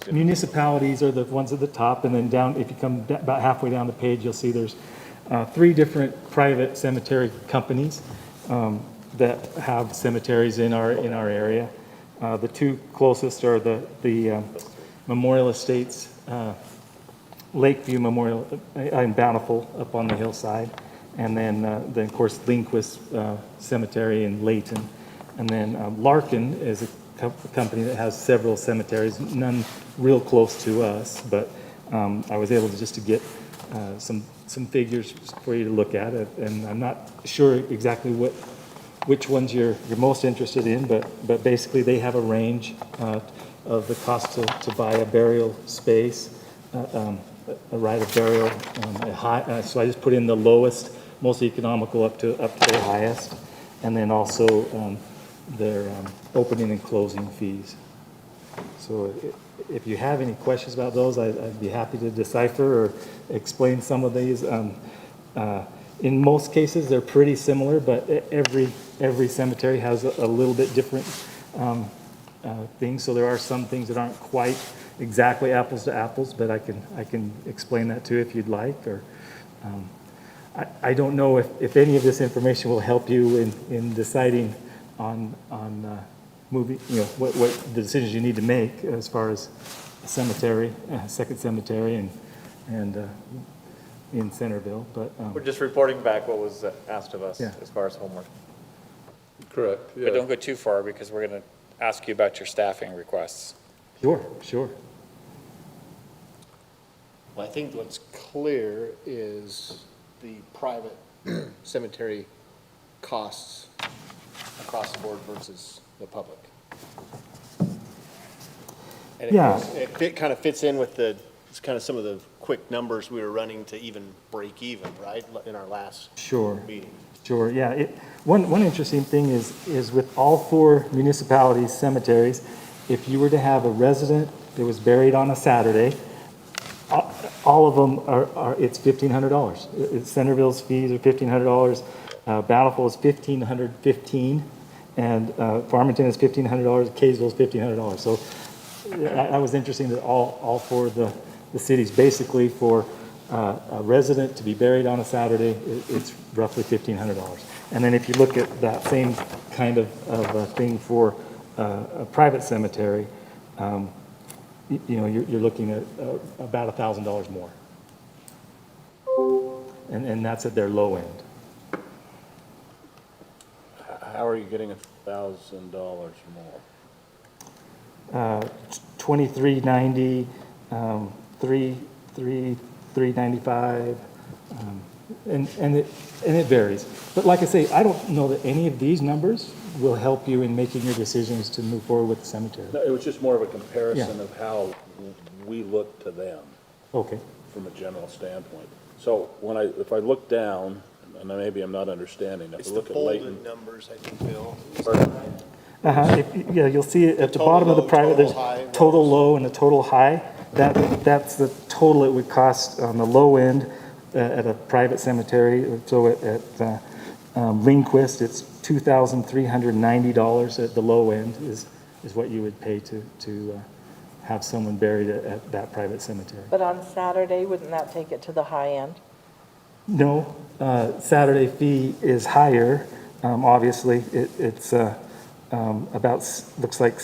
S: municipalities are the ones at the top, and then down, if you come about halfway down the page, you'll see there's 3 different private cemetery companies that have cemeteries in our area. The 2 closest are the Memorial Estates, Lakeview Memorial in Bountiful up on the hillside, and then of course Lindquist Cemetery in Layton, and then Larkin is a company that has several cemeteries, none real close to us, but I was able to get some figures for you to look at it, and I'm not sure exactly which ones you're most interested in, but basically they have a range of the cost to buy a burial space, a right of burial, so I just put in the lowest, most economical up to the highest, and then also their opening and closing fees. So if you have any questions about those, I'd be happy to decipher or explain some of these. In most cases, they're pretty similar, but every cemetery has a little bit different things. So there are some things that aren't quite exactly apples to apples, but I can explain that too if you'd like. Or I don't know if any of this information will help you in deciding on moving, what the decisions you need to make as far as a cemetery, second cemetery, and in Centerville. But
O: We're just reporting back what was asked of us
S: Yeah.
O: as far as homework.
B: Correct. Yeah.
Q: But don't go too far because we're gonna ask you about your staffing requests.
S: Sure.
D: Well, I think what's clear is the private cemetery costs across the board versus the public. And
S: Yeah.
D: it kind of fits in with it's kind of some of the quick numbers we were running to even break even, right, in our last meeting.
S: Sure, yeah. One interesting thing is with all 4 municipalities, cemeteries, if you were to have a resident that was buried on a Saturday, all of them it's $1,500. Centerville's fees are $1,500. Bountiful is $1,515, and Farmington is $1,500. Kaysville is $1,500. So that was interesting that all four of the cities, basically for a resident to be buried on a Saturday, it's roughly $1,500. And then if you look at that same kind of thing for a private cemetery, you're looking at about $1,000 more. And that's at their low end.
N: How are you getting $1,000 more?
S: $2,390, $395, and it varies. But like I say, I don't know that any of these numbers will help you in making your decisions to move forward with the cemetery.
N: No, it was just more of a comparison of how we look to them.
S: Okay.
N: From a general standpoint. So if I look down, and maybe I'm not understanding, if
D: It's
N: I
D: the
N: look at Layton.
D: bolded numbers, I think, Bill.
S: Yeah, you'll see at the bottom of the private, there's total low and a total high. That's the total it would cost on the low end at a private cemetery. So at Lindquist, it's $2,390 at the low end is what you would pay to have someone buried at that private cemetery.
C: But on Saturday, wouldn't that take it to the high end?
S: No, Saturday fee is higher. Obviously, it's about, looks like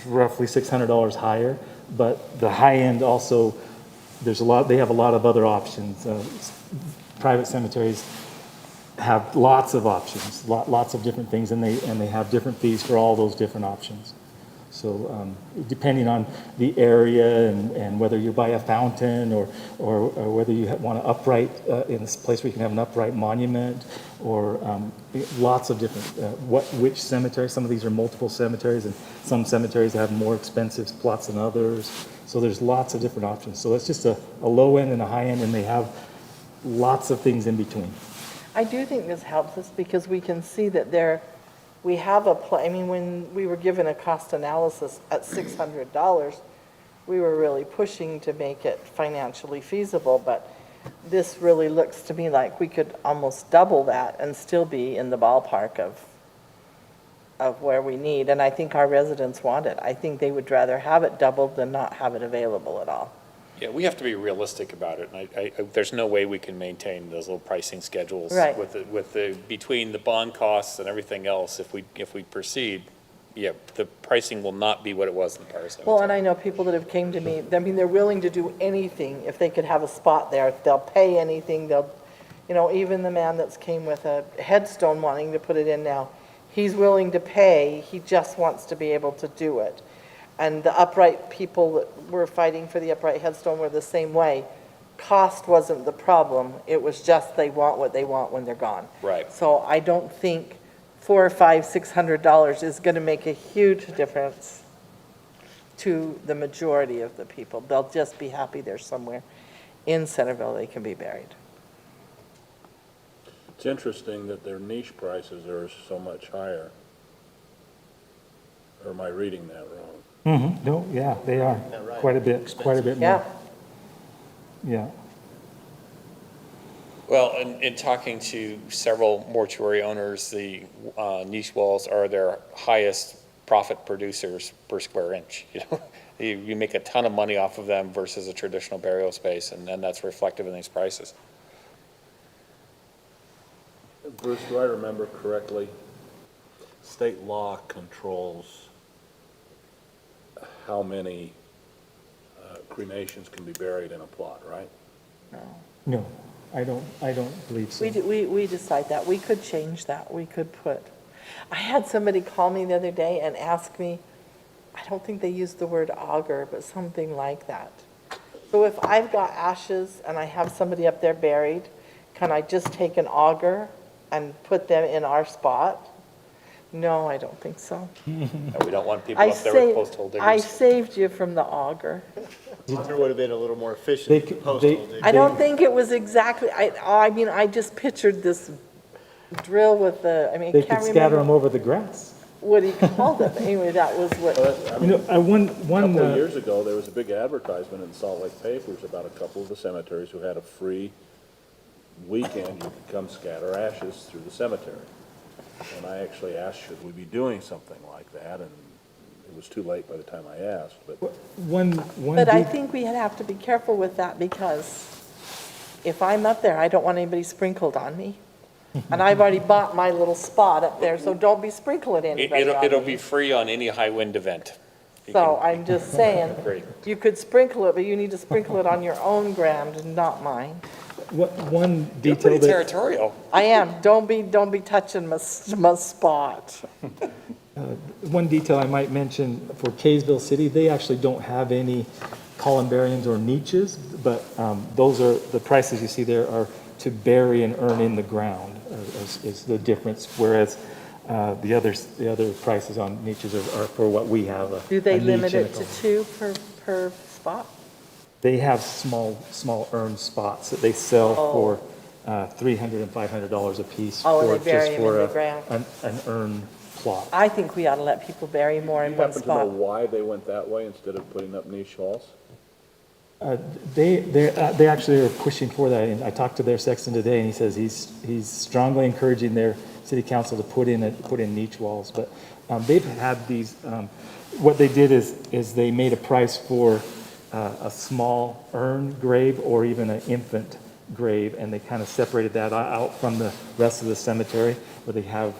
S: roughly $600 higher, but the high end also, they have a lot of other options. Private cemeteries have lots of options, lots of different things, and they have different fees for all those different options. So depending on the area and whether you buy a fountain or whether you want an upright, in this place where you can have an upright monument, or lots of different, which cemetery. Some of these are multiple cemeteries, and some cemeteries have more expensive plots than others. So there's lots of different options. So it's just a low end and a high end, and they have lots of things in between.
C: I do think this helps us because we can see that we have when we were given a cost analysis at $600, we were really pushing to make it financially feasible, but this really looks to me like we could almost double that and still be in the ballpark of where we need, and I think our residents want it. I think they would rather have it doubled than not have it available at all.
Q: Yeah, we have to be realistic about it, and there's no way we can maintain those little pricing schedules
C: Right.
Q: between the bond costs and everything else. If we proceed, yeah, the pricing will not be what it was in the prior cemetery.
C: Well, and I know people that have came to me, they're willing to do anything if they could have a spot there. They'll pay anything. Even the man that's came with a headstone wanting to put it in now, he's willing to pay. He just wants to be able to do it. And the upright people that were fighting for the upright headstone were the same way. Cost wasn't the problem. It was just they want what they want when they're gone.
Q: Right.
C: So I don't think $400 or $600 is going to make a huge difference to the majority of the people. They'll just be happy there's somewhere in Centerville they can be buried.
N: It's interesting that their niche prices are so much higher. Or am I reading that wrong?
S: Mm-hmm. No, yeah, they are quite a bit more. Yeah.
Q: Well, in talking to several mortuary owners, the niche walls are their highest profit producers per square inch. You make a ton of money off of them versus a traditional burial space, and that's reflective in these prices.
N: Bruce, do I remember correctly? State law controls how many cremations can be buried in a plot, right?
S: No, I don't believe so.
C: We decide that. We could change that. We could put. I had somebody call me the other day and ask me, I don't think they used the word auger, but something like that. So if I've got ashes and I have somebody up there buried, can I just take an auger and put them in our spot? No, I don't think so.
Q: We don't want people up there with post hole diggers.
C: I saved you from the auger.
D: Auger would have been a little more efficient than post hole digging.
C: I don't think it was exactly, I just pictured this drill with the,
S: They could scatter them over the grass.
C: what he called it. But anyway, that was what,
S: You know,
N: A couple of years ago, there was a big advertisement in Salt Lake papers about a couple of the cemeteries who had a free weekend. You could come scatter ashes through the cemetery. And I actually asked, should we be doing something like that? And it was too late by the time I asked, but.
C: but I think we have to be careful with that, because if I'm up there, I don't want anybody sprinkled on me. And I've already bought my little spot up there, so don't be sprinkling anybody on
Q: It'll
C: me.
Q: be free on any high wind event.
C: So I'm just saying,
Q: Great.
C: you could sprinkle it, but you need to sprinkle it on your own ground, not mine.
S: One
Q: You're
S: detail
Q: pretty
S: that,
Q: territorial.
C: I am. Don't be touching my spot.
S: one detail I might mention for Kaysville City, they actually don't have any columbariums or niches, but those are, the prices you see there are to bury and urn in the ground is the difference, whereas the other prices on niches are for what we have.
C: Do they
S: a niche
C: limit
S: and a
C: it to 2 per spot?
S: They have small urn spots that they sell for $300 and $500 a piece.
C: Oh, and
S: for
C: they bury
S: just
C: them in
S: for
C: the ground.
S: an urn plot.
C: I think we ought to let people bury more in
N: You
C: one
N: happen to know
C: spot.
N: why they went that way instead of putting up niche halls?
S: They actually are pushing for that, and I talked to their sexton today, and he says he's strongly encouraging their city council to put in niche walls. But they've had these. What they did is they made a price for a small urn grave or even an infant grave, and they kind of separated that out from the rest of the cemetery, where they have.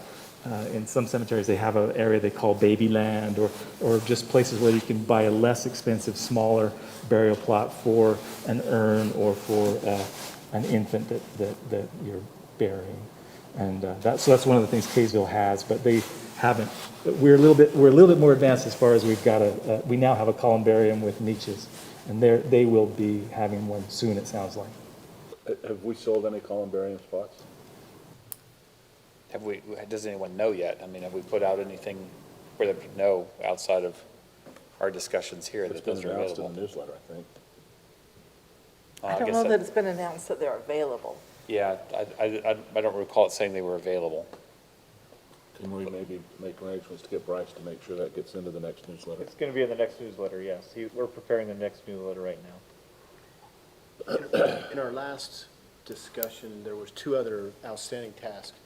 S: In some cemeteries, they have an area they call baby land, or just places where you can buy a less expensive, smaller burial plot for an urn or for an infant that you're burying. And so that's one of the things Kaysville has, but they haven't. We're a little bit more advanced as far as we now have a columbarium with niches, and they will be having one soon, it sounds like.
N: Have we sold any columbarium spots?
Q: Does anyone know yet? I mean, have we put out anything for them to know outside of our discussions here
N: It's
Q: that
N: been
Q: those are
N: announced in
Q: available?
N: the newsletter, I think.
C: I don't know that it's been announced that they're available.
Q: Yeah, I don't recall it saying they were available.
N: Can we maybe make arrangements to get Bryce to make sure that gets into the next newsletter?
O: It's going to be in the next newsletter, yes. We're preparing the next newsletter right now.
D: In our last discussion, there was 2 other outstanding tasks.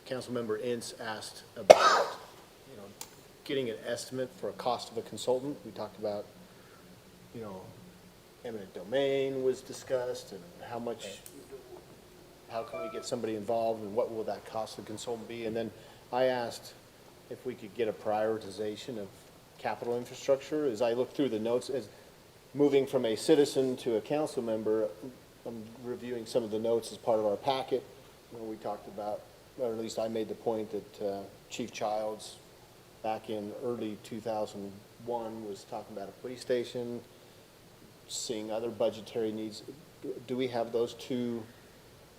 D: Councilmember Ince asked about, getting an estimate for a cost of a consultant. We talked about, eminent domain was discussed, and how can we get somebody involved, and what will that cost the consultant be? And then I asked if we could get a prioritization of capital infrastructure. As I look through the notes, as moving from a citizen to a council member, I'm reviewing some of the notes as part of our packet, where we talked about, or at least I made the point that Chief Childs, back in early 2001, was talking about a police station, seeing other budgetary needs. Do we have those 2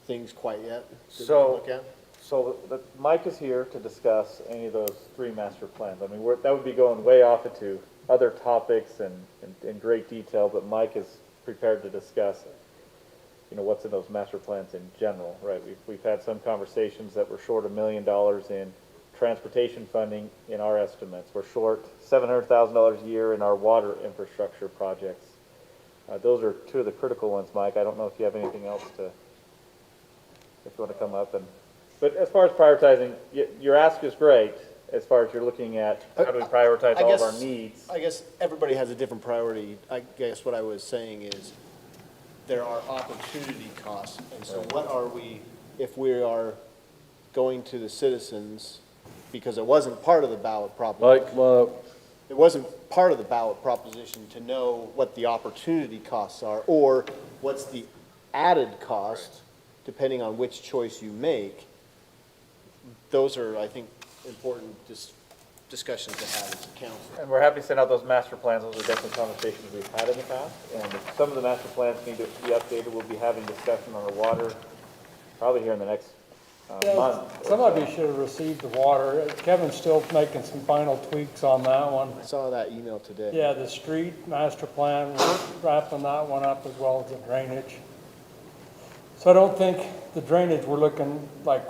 D: things quite yet that we can look at?
O: So Mike is here to discuss any of those 3 master plans. I mean, that would be going way off into other topics and in great detail, but Mike is prepared to discuss what's in those master plans in general, right? We've had some conversations that we're short $1 million in transportation funding in our estimates. We're short $700,000 a year in our water infrastructure projects. Those are 2 of the critical ones, Mike. I don't know if you have anything else if you want to come up. But as far as prioritizing, your ask is great, as far as you're looking at how do we prioritize all of our needs.
D: I guess everybody has a different priority. I guess what I was saying is, there are opportunity costs, and so what are we, if we are going to the citizens, because it wasn't part of the ballot proposition. It wasn't part of the ballot proposition to know what the opportunity costs are, or what's the added cost, depending on which choice you make. Those are, I think, important discussions to have as a council.
O: And we're happy to send out those master plans. Those are definitely conversations we've had in the past. And if some of the master plans need to be updated, we'll be having discussion on the water probably here in the next month.
T: Somebody should have received the water. Kevin's still making some final tweaks on that one.
D: I saw that email today.
T: Yeah, the street master plan, we're wrapping that one up as well as the drainage. So I don't think the drainage, we're looking like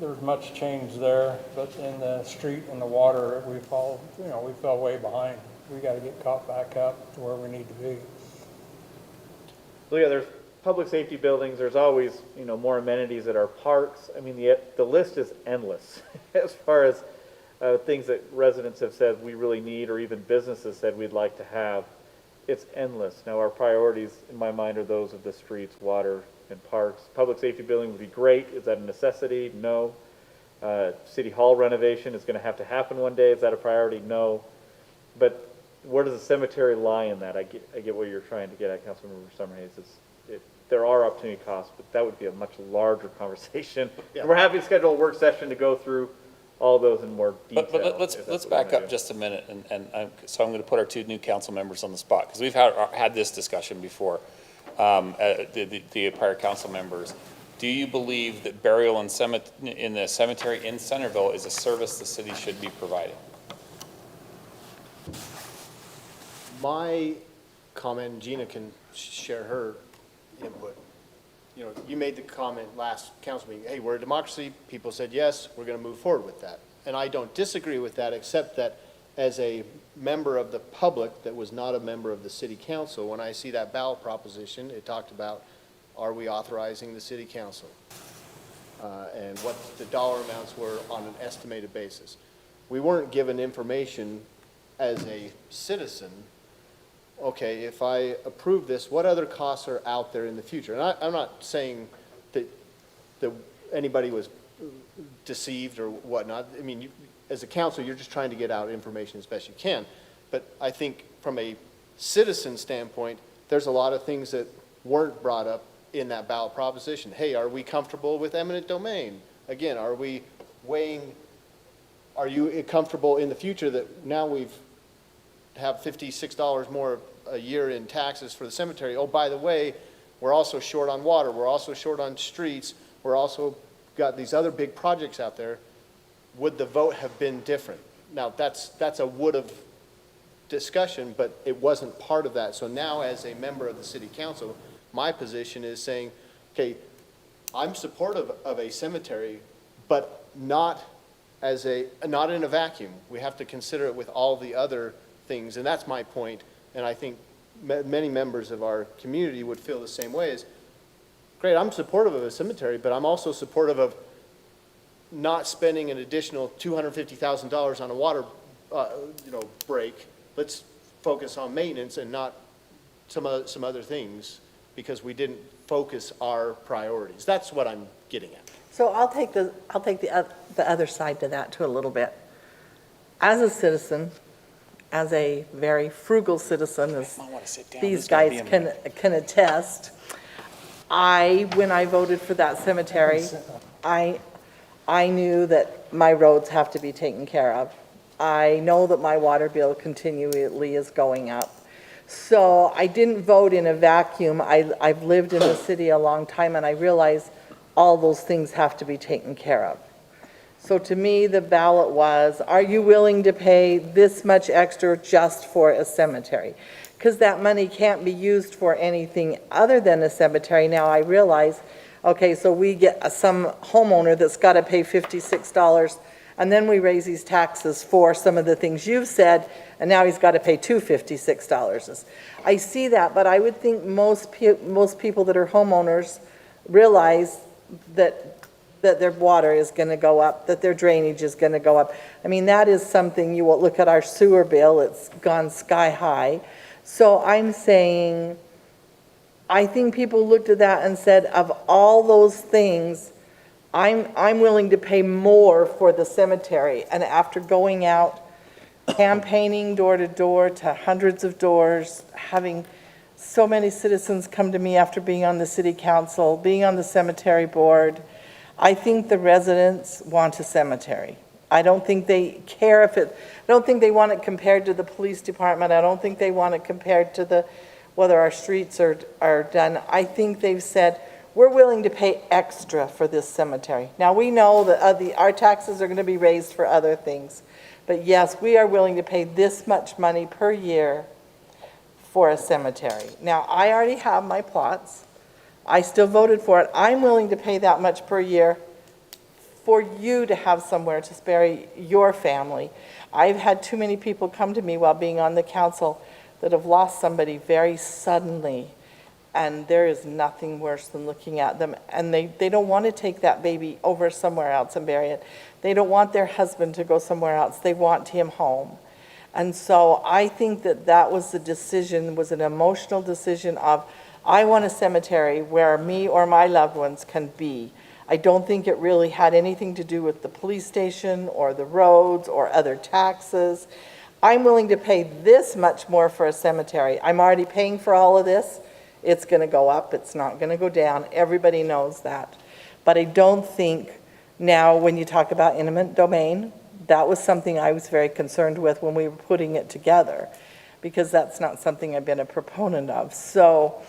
T: there's much change there, but in the street and the water, we fell way behind. We got to get caught back up to where we need to be.
O: So yeah, there's public safety buildings, there's always, more amenities at our parks. I mean, the list is endless as far as things that residents have said we really need, or even businesses said we'd like to have. It's endless. Now, our priorities, in my mind, are those of the streets, water, and parks. Public safety building would be great. Is that a necessity? No. City Hall renovation is going to have to happen one day. Is that a priority? No. But where does the cemetery lie in that? I get what you're trying to get at, Councilmember Summerhays. There are opportunity costs, but that would be a much larger conversation.
D: Yeah.
O: We're happy to schedule a work session to go through all those in more detail.
Q: But let's back up just a minute, so I'm going to put our two new council members on the spot, because we've had this discussion before, the prior council members. Do you believe that burial in the cemetery in Centerville is a service the city should be providing?
D: My comment, Gina can share her input. You made the comment last council meeting, hey, we're a democracy. People said, yes, we're going to move forward with that. And I don't disagree with that, except that as a member of the public that was not a member of the city council, when I see that ballot proposition, it talked about, are we authorizing the city council? And what the dollar amounts were on an estimated basis. We weren't given information as a citizen. Okay, if I approve this, what other costs are out there in the future? And I'm not saying that anybody was deceived or whatnot. I mean, as a council, you're just trying to get out information as best you can. But I think from a citizen standpoint, there's a lot of things that weren't brought up in that ballot proposition. Hey, are we comfortable with eminent domain? Again, are you comfortable in the future that now we've have $56 more a year in taxes for the cemetery? Oh, by the way, we're also short on water. We're also short on streets. We're also got these other big projects out there. Would the vote have been different? Now, that's a would-have discussion, but it wasn't part of that. So now, as a member of the city council, my position is saying, okay, I'm supportive of a cemetery, but not in a vacuum. We have to consider it with all the other things, and that's my point. And I think many members of our community would feel the same way. Is great, I'm supportive of a cemetery, but I'm also supportive of not spending an additional $250,000 on a water break. Let's focus on maintenance and not some other things, because we didn't focus our priorities. That's what I'm getting at.
C: So I'll take the other side to that too a little bit. As a citizen, as a very frugal citizen, as these guys can attest, when I voted for that cemetery, I knew that my roads have to be taken care of. I know that my water bill continually is going up. So I didn't vote in a vacuum. I've lived in the city a long time, and I realize all those things have to be taken care of. So to me, the ballot was, are you willing to pay this much extra just for a cemetery? Because that money can't be used for anything other than a cemetery. Now I realize, okay, so we get some homeowner that's got to pay $56, and then we raise these taxes for some of the things you've said, and now he's got to pay $256. I see that, but I would think most people that are homeowners realize that their water is going to go up, that their drainage is going to go up. I mean, that is something. You will look at our sewer bill, it's gone sky high. So I'm saying, I think people looked at that and said, of all those things, I'm willing to pay more for the cemetery. And after going out, campaigning door to door to hundreds of doors, having so many citizens come to me after being on the city council, being on the cemetery board, I think the residents want a cemetery. I don't think they care I don't think they want it compared to the police department. I don't think they want it compared to whether our streets are done. I think they've said, we're willing to pay extra for this cemetery. Now, we know that our taxes are going to be raised for other things. But yes, we are willing to pay this much money per year for a cemetery. Now, I already have my plots. I still voted for it. I'm willing to pay that much per year for you to have somewhere to bury your family. I've had too many people come to me while being on the council that have lost somebody very suddenly, and there is nothing worse than looking at them, and they don't want to take that baby over somewhere else and bury it. They don't want their husband to go somewhere else. They want him home. And so I think that that was the decision, was an emotional decision of, I want a cemetery where me or my loved ones can be. I don't think it really had anything to do with the police station or the roads or other taxes. I'm willing to pay this much more for a cemetery. I'm already paying for all of this. It's going to go up. It's not going to go down. Everybody knows that. But I don't think now when you talk about eminent domain, that was something I was very concerned with when we were putting it together, because that's not something I've been a proponent of. So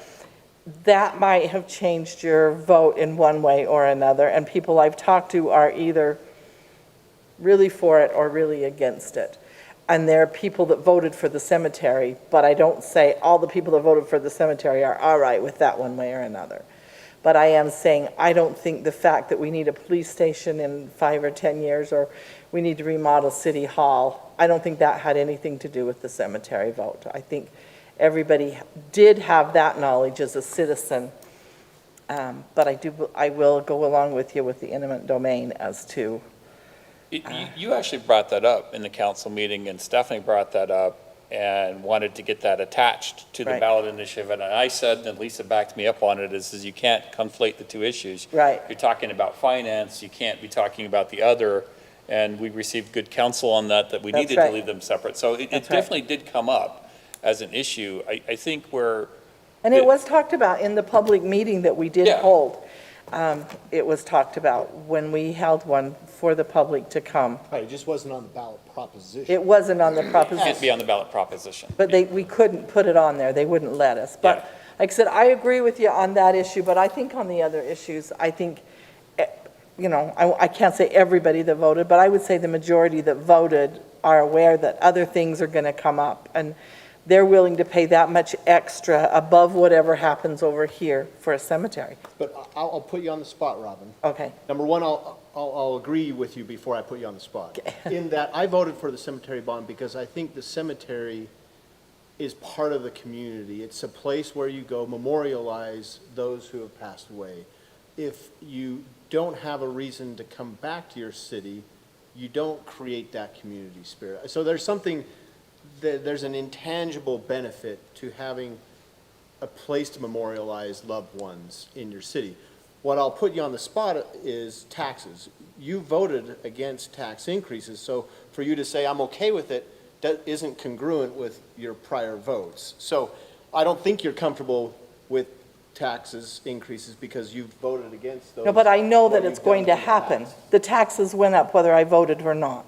C: that might have changed your vote in one way or another, and people I've talked to are either really for it or really against it. And there are people that voted for the cemetery, but I don't say all the people that voted for the cemetery are all right with that one way or another. But I am saying I don't think the fact that we need a police station in 5 or 10 years, or we need to remodel City Hall, I don't think that had anything to do with the cemetery vote. I think everybody did have that knowledge as a citizen, but I will go along with you with the eminent domain as to.
Q: You actually brought that up in the council meeting, and Stephanie brought that up and wanted to get that attached to the
C: Right.
Q: ballot initiative. And I said, and Lisa backed me up on it, is you can't conflate the two issues.
C: Right.
Q: You're talking about finance, you can't be talking about the other. And we received good counsel on that we
C: That's
Q: needed
C: right.
Q: to leave them separate. So it
C: That's right.
Q: definitely did come up as an issue. I think where.
C: And it was talked about in the public meeting that we did
Q: Yeah.
C: hold. It was talked about when we held one for the public to come.
D: Right, it just wasn't on the ballot proposition.
C: It wasn't on the
Q: It
C: proposition.
Q: can't be on the ballot proposition.
C: But we couldn't put it on there, they wouldn't let us. But like I said, I agree with you on that issue, but I think on the other issues, I think, I can't say everybody that voted, but I would say the majority that voted are aware that other things are gonna come up, and they're willing to pay that much extra above whatever happens over here for a cemetery.
D: But I'll put you on the spot, Robin.
C: Okay.
D: Number one, I'll agree with you before I put you on the spot. In that I voted for the cemetery bond because I think the cemetery is part of the community. It's a place where you go memorialize those who have passed away. If you don't have a reason to come back to your city, you don't create that community spirit. So there's an intangible benefit to having a place to memorialize loved ones in your city. What I'll put you on the spot is taxes. You voted against tax increases, so for you to say, I'm okay with it, that isn't congruent with your prior votes. So I don't think you're comfortable with taxes increases because you voted against those.
C: No, but I know that
D: what
C: it's
D: you've
C: going to
D: done in the
C: happen.
D: past.
C: The taxes went up whether I voted or not.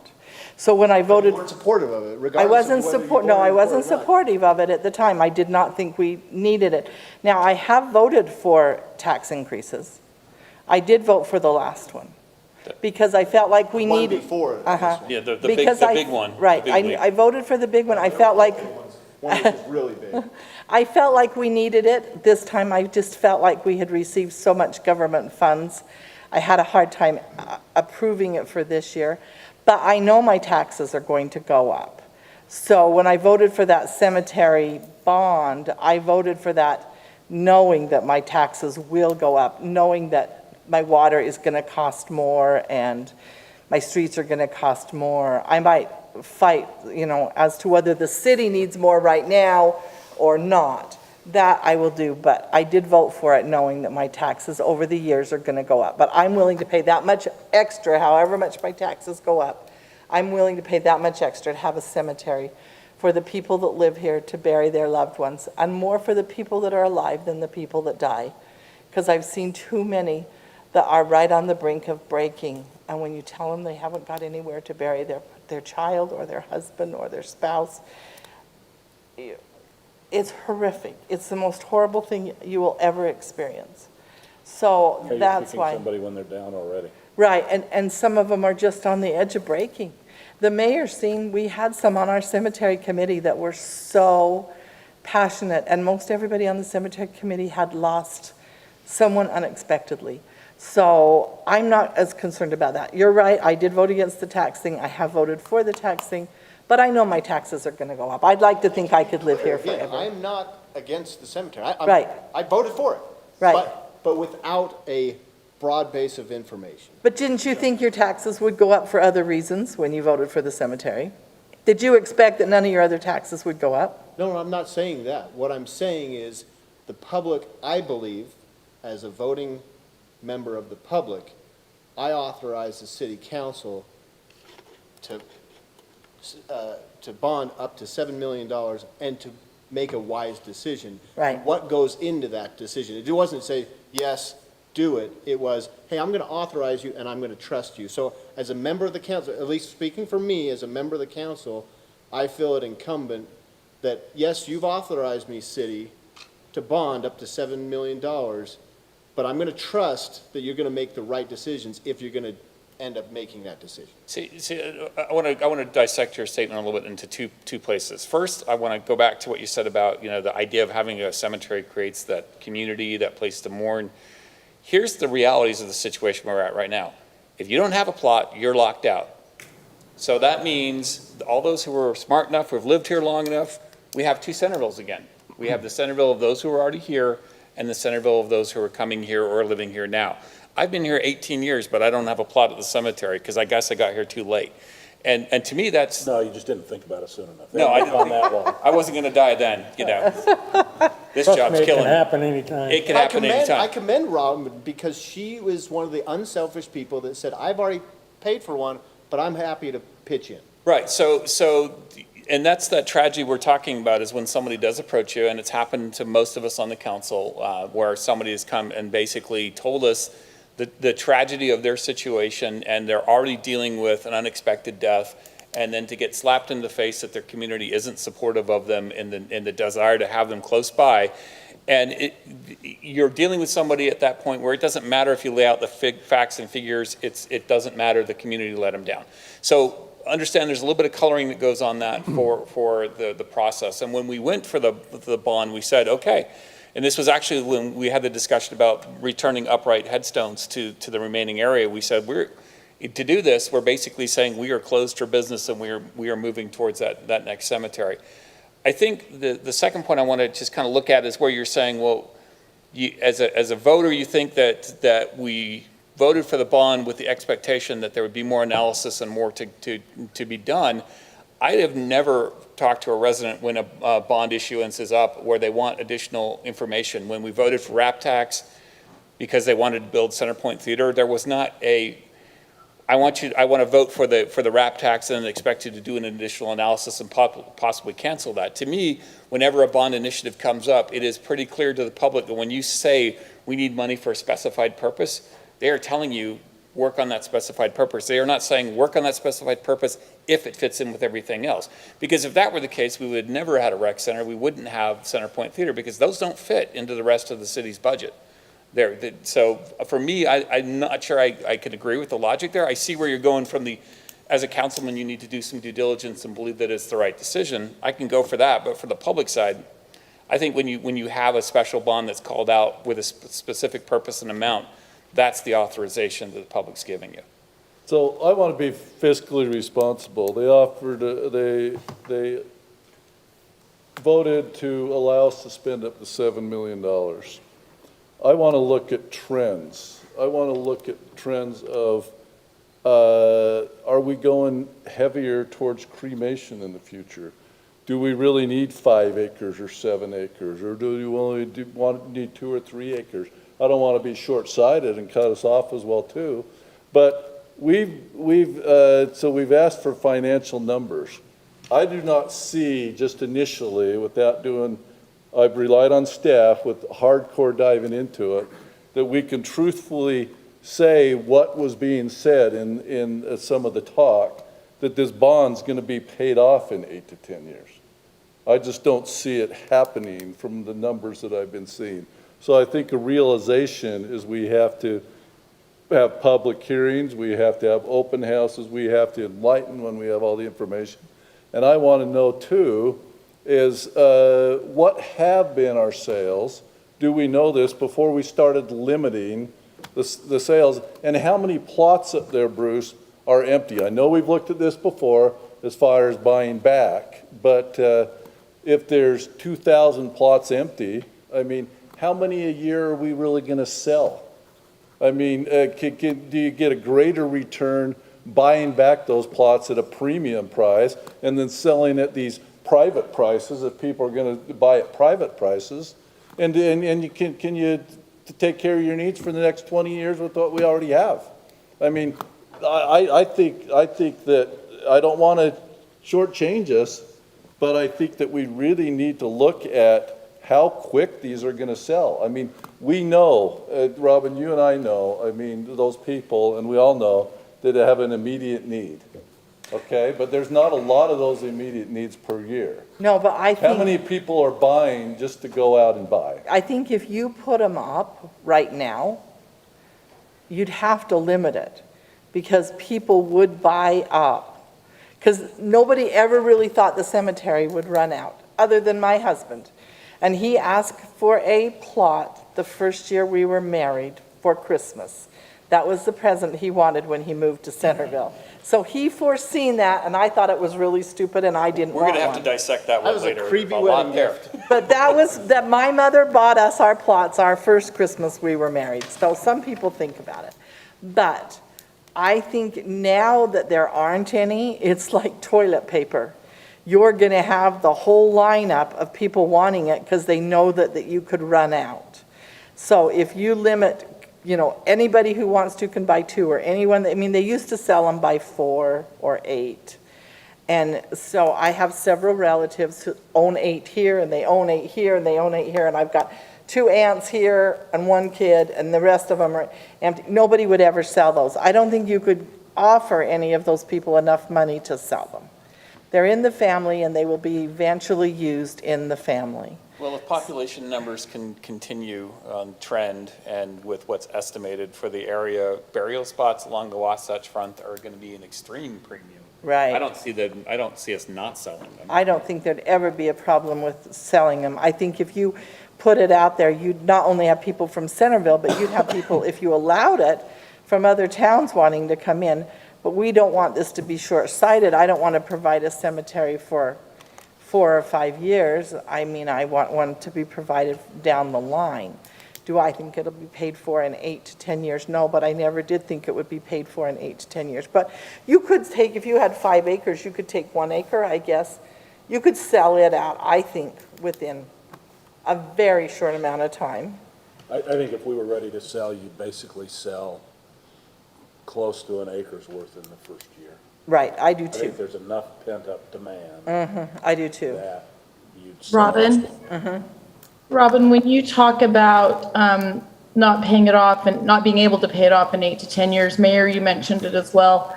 C: So when I voted.
D: You weren't supportive of it,
C: I
D: regardless
C: wasn't
D: of whether you
C: wasn't
D: voted for it or not.
C: supportive of it at the time. I did not think we needed it. Now, I have voted for tax increases. I did vote for the last one, because I felt like we
D: One
C: needed.
D: before this
C: Uh-huh.
D: one.
Q: Yeah, the
C: Because
Q: big one.
C: Right,
Q: the big league.
C: I voted for the big one. I felt like,
D: One was really big.
C: I felt like we needed it. This time, I just felt like we had received so much government funds. I had a hard time approving it for this year, but I know my taxes are going to go up. So when I voted for that cemetery bond, I voted for that knowing that my taxes will go up, knowing that my water is going to cost more and my streets are going to cost more. I might fight, as to whether the city needs more right now or not. That I will do, but I did vote for it knowing that my taxes over the years are going to go up. But I'm willing to pay that much extra, however much my taxes go up. I'm willing to pay that much extra to have a cemetery for the people that live here to bury their loved ones, and more for the people that are alive than the people that die. Because I've seen too many that are right on the brink of breaking, and when you tell them they haven't got anywhere to bury their child or their husband or their spouse, it's horrific. It's the most horrible thing you will ever experience. So
N: Yeah, you're
C: that's
N: kicking
C: why.
N: somebody when they're down already.
C: Right, and some of them are just on the edge of breaking. The mayor's seen, we had some on our cemetery committee that were so passionate, and most everybody on the cemetery committee had lost someone unexpectedly. So I'm not as concerned about that. You're right, I did vote against the taxing, I have voted for the taxing, but I know my taxes are gonna go up. I'd like to think I could live here
D: Again,
C: forever.
D: I'm not against the cemetery.
C: Right.
D: I voted for it.
C: Right.
D: But without a broad base of information.
C: But didn't you think your taxes would go up for other reasons when you voted for the cemetery? Did you expect that none of your other taxes would go up?
D: No, I'm not saying that. What I'm saying is the public, I believe, as a voting member of the public, I authorize the city council to bond up to $7 million and to make a wise decision.
C: Right.
D: What goes into that decision? It wasn't say, yes, do it. It was, hey, I'm going to authorize you and I'm going to trust you. So as a member of the council, at least speaking for me as a member of the council, I feel it incumbent that, yes, you've authorized me, city, to bond up to $7 million, but I'm going to trust that you're going to make the right decisions if you're going to end up making that decision.
Q: See, I want to dissect your statement a little bit into two places. First, I want to go back to what you said about, the idea of having a cemetery creates that community, that place to mourn. Here's the realities of the situation we're at right now. If you don't have a plot, you're locked out. So that means all those who are smart enough, who have lived here long enough, we have two Centervilles again. We have the Centerville of those who are already here and the Centerville of those who are coming here or living here now. I've been here 18 years, but I don't have a plot at the cemetery because I guess I got here too late. And to me, that's...
N: No, you just didn't think about it soon enough.
Q: No, I didn't.
N: On that long.
Q: I wasn't going to die then, This job's killing me.
T: It can happen anytime.
Q: It can happen anytime.
D: I commend Robin because she was one of the unselfish people that said, I've already paid for one, but I'm happy to pitch in.
Q: Right, and that's that tragedy we're talking about is when somebody does approach you, and it's happened to most of us on the council, where somebody has come and basically told us the tragedy of their situation, and they're already dealing with an unexpected death, and then to get slapped in the face that their community isn't supportive of them in the desire to have them close by. And you're dealing with somebody at that point where it doesn't matter if you lay out the facts and figures, it doesn't matter, the community let them down. So understand there's a little bit of coloring that goes on that for the process. And when we went for the bond, we said, okay, and this was actually when we had the discussion about returning upright headstones to the remaining area, we said to do this, we're basically saying we are closed for business and we are moving towards that next cemetery. I think the second point I want to just kind of look at is where you're saying, well, as a voter, you think that we voted for the bond with the expectation that there would be more analysis and more to be done. I have never talked to a resident when a bond issuance is up where they want additional information. When we voted for RAP tax because they wanted to build Centerpoint Theater, there was not I want to vote for the RAP tax and expect you to do an additional analysis and possibly cancel that. To me, whenever a bond initiative comes up, it is pretty clear to the public that when you say we need money for a specified purpose, they are telling you work on that specified purpose. They are not saying work on that specified purpose if it fits in with everything else. Because if that were the case, we would never have had a rec center. We wouldn't have Centerpoint Theater because those don't fit into the rest of the city's budget. So for me, I'm not sure I could agree with the logic there. I see where you're going from as a councilman, you need to do some due diligence and believe that it's the right decision. I can go for that, but for the public side, I think when you have a special bond that's called out with a specific purpose and amount, that's the authorization that the public's giving you.
B: So I want to be fiscally responsible. They voted to allow us to spend up to $7 million. I want to look at trends. I want to look at trends of, are we going heavier towards cremation in the future? Do we really need 5 acres or 7 acres? Or do you only need 2 or 3 acres? I don't want to be short-sighted and cut us off as well too. But we've asked for financial numbers. I do not see just initially without I've relied on staff with hardcore diving into it, that we can truthfully say what was being said in some of the talk, that this bond's going to be paid off in 8 to 10 years. I just don't see it happening from the numbers that I've been seeing. So I think a realization is we have to have public hearings, we have to have open houses, we have to enlighten when we have all the information. And I want to know too, is what have been our sales? Do we know this before we started limiting the sales, and how many plots up there, Bruce, are empty? I know we've looked at this before as far as buying back, but if there's 2,000 plots empty, I mean, how many a year are we really going to sell? I mean, do you get a greater return buying back those plots at a premium price and then selling at these private prices if people are going to buy at private prices? And you can you take care of your needs for the next 20 years with what we already have? I mean, I think that I don't want to shortchange us, but I think that we really need to look at how quick these are going to sell. I mean, we know, Robin, you and I know, I mean, those people, and we all know that they have an immediate need. Okay, but there's not a lot of those immediate needs per year.
C: No, but I think...
B: How many people are buying just to go out and buy?
C: I think if you put them up right now, you'd have to limit it because people would buy up. Because nobody ever really thought the cemetery would run out, other than my husband. And he asked for a plot the first year we were married for Christmas. That was the present he wanted when he moved to Centerville. So he foreseen that, and I thought it was really stupid, and I didn't want one.
Q: We're going to have to dissect that one later.
D: That was a creepy wedding gift.
C: But that my mother bought us our plots our first Christmas we were married. So some people think about it. But I think now that there aren't any, it's like toilet paper. You're going to have the whole lineup of people wanting it because they know that you could run out. So if you limit, anybody who wants to can buy 2, or anyone, they used to sell them by 4 or 8. And so I have several relatives who own 8 here, and they own 8 here, and they own 8 here, and I've got 2 aunts here and 1 kid, and the rest of them are empty. Nobody would ever sell those. I don't think you could offer any of those people enough money to sell them. They're in the family, and they will be eventually used in the family.
Q: Well, if population numbers can continue on trend, and with what's estimated for the area, burial spots along the Wasatch Front are going to be an extreme premium.
C: Right.
Q: I don't see us not selling them.
C: I don't think there'd ever be a problem with selling them. I think if you put it out there, you'd not only have people from Centerville, but you'd have people, if you allowed it, from other towns wanting to come in. But we don't want this to be short-sighted. I don't want to provide a cemetery for 4 or 5 years. I want one to be provided down the line. Do I think it'll be paid for in 8 to 10 years? No, but I never did think it would be paid for in 8 to 10 years. But you could take, if you had 5 acres, you could take 1 acre, I guess. You could sell it out, I think, within a very short amount of time.
N: I think if we were ready to sell, you'd basically sell close to an acre's worth in the first year.
C: Right, I do
N: I
C: too.
N: think there's enough pent-up demand.
C: I do too.
N: That you'd sell.
G: Robin? Robin, when you talk about not paying it off and not being able to pay it off in 8 to 10 years, Mayor, you mentioned it as well.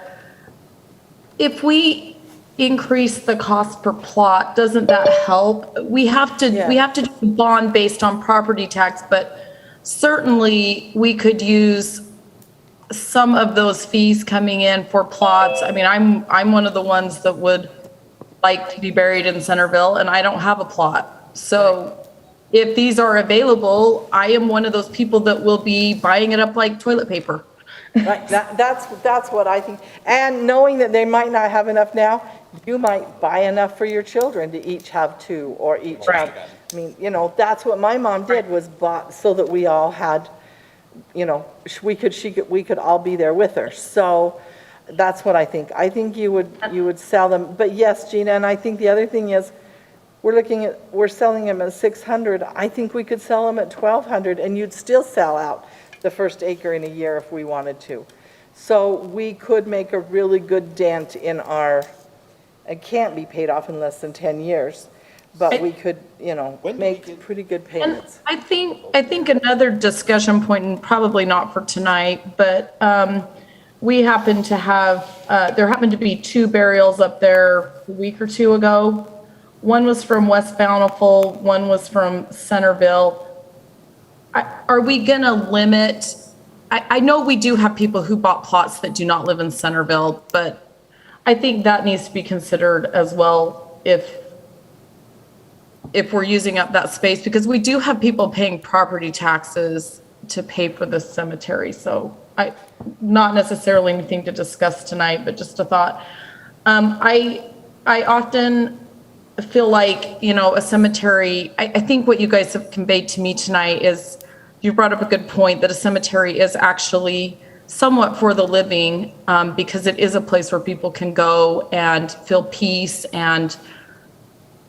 G: If we increase the cost per plot, doesn't that help? We have to do a bond based on property tax, but certainly we could use some of those fees coming in for plots. I'm one of the ones that would like to be buried in Centerville, and I don't have a plot. So if these are available, I am one of those people that will be buying it up like toilet paper.
C: Right, that's what I think. And knowing that they might not have enough now, you might buy enough for your children to each have 2 or each have. That's what my mom did, was bought so that we all had, we could all be there with her. So that's what I think. I think you would sell them. But yes, Gina, and I think the other thing is, we're selling them at 600. I think we could sell them at 1,200, and you'd still sell out the first acre in a year if we wanted to. So we could make a really good dent in our, it can't be paid off in less than 10 years, but we could, make pretty good payments.
G: And I think another discussion point, and probably not for tonight, but we happen to have, there happened to be 2 burials up there a week or 2 ago. One was from West Bountiful, one was from Centerville. Are we going to limit? I know we do have people who bought plots that do not live in Centerville, but I think that needs to be considered as well if we're using up that space, because we do have people paying property taxes to pay for the cemetery. So not necessarily anything to discuss tonight, but just a thought. I often feel like, a cemetery, I think what you guys have conveyed to me tonight is, you brought up a good point, that a cemetery is actually somewhat for the living, because it is a place where people can go and feel peace and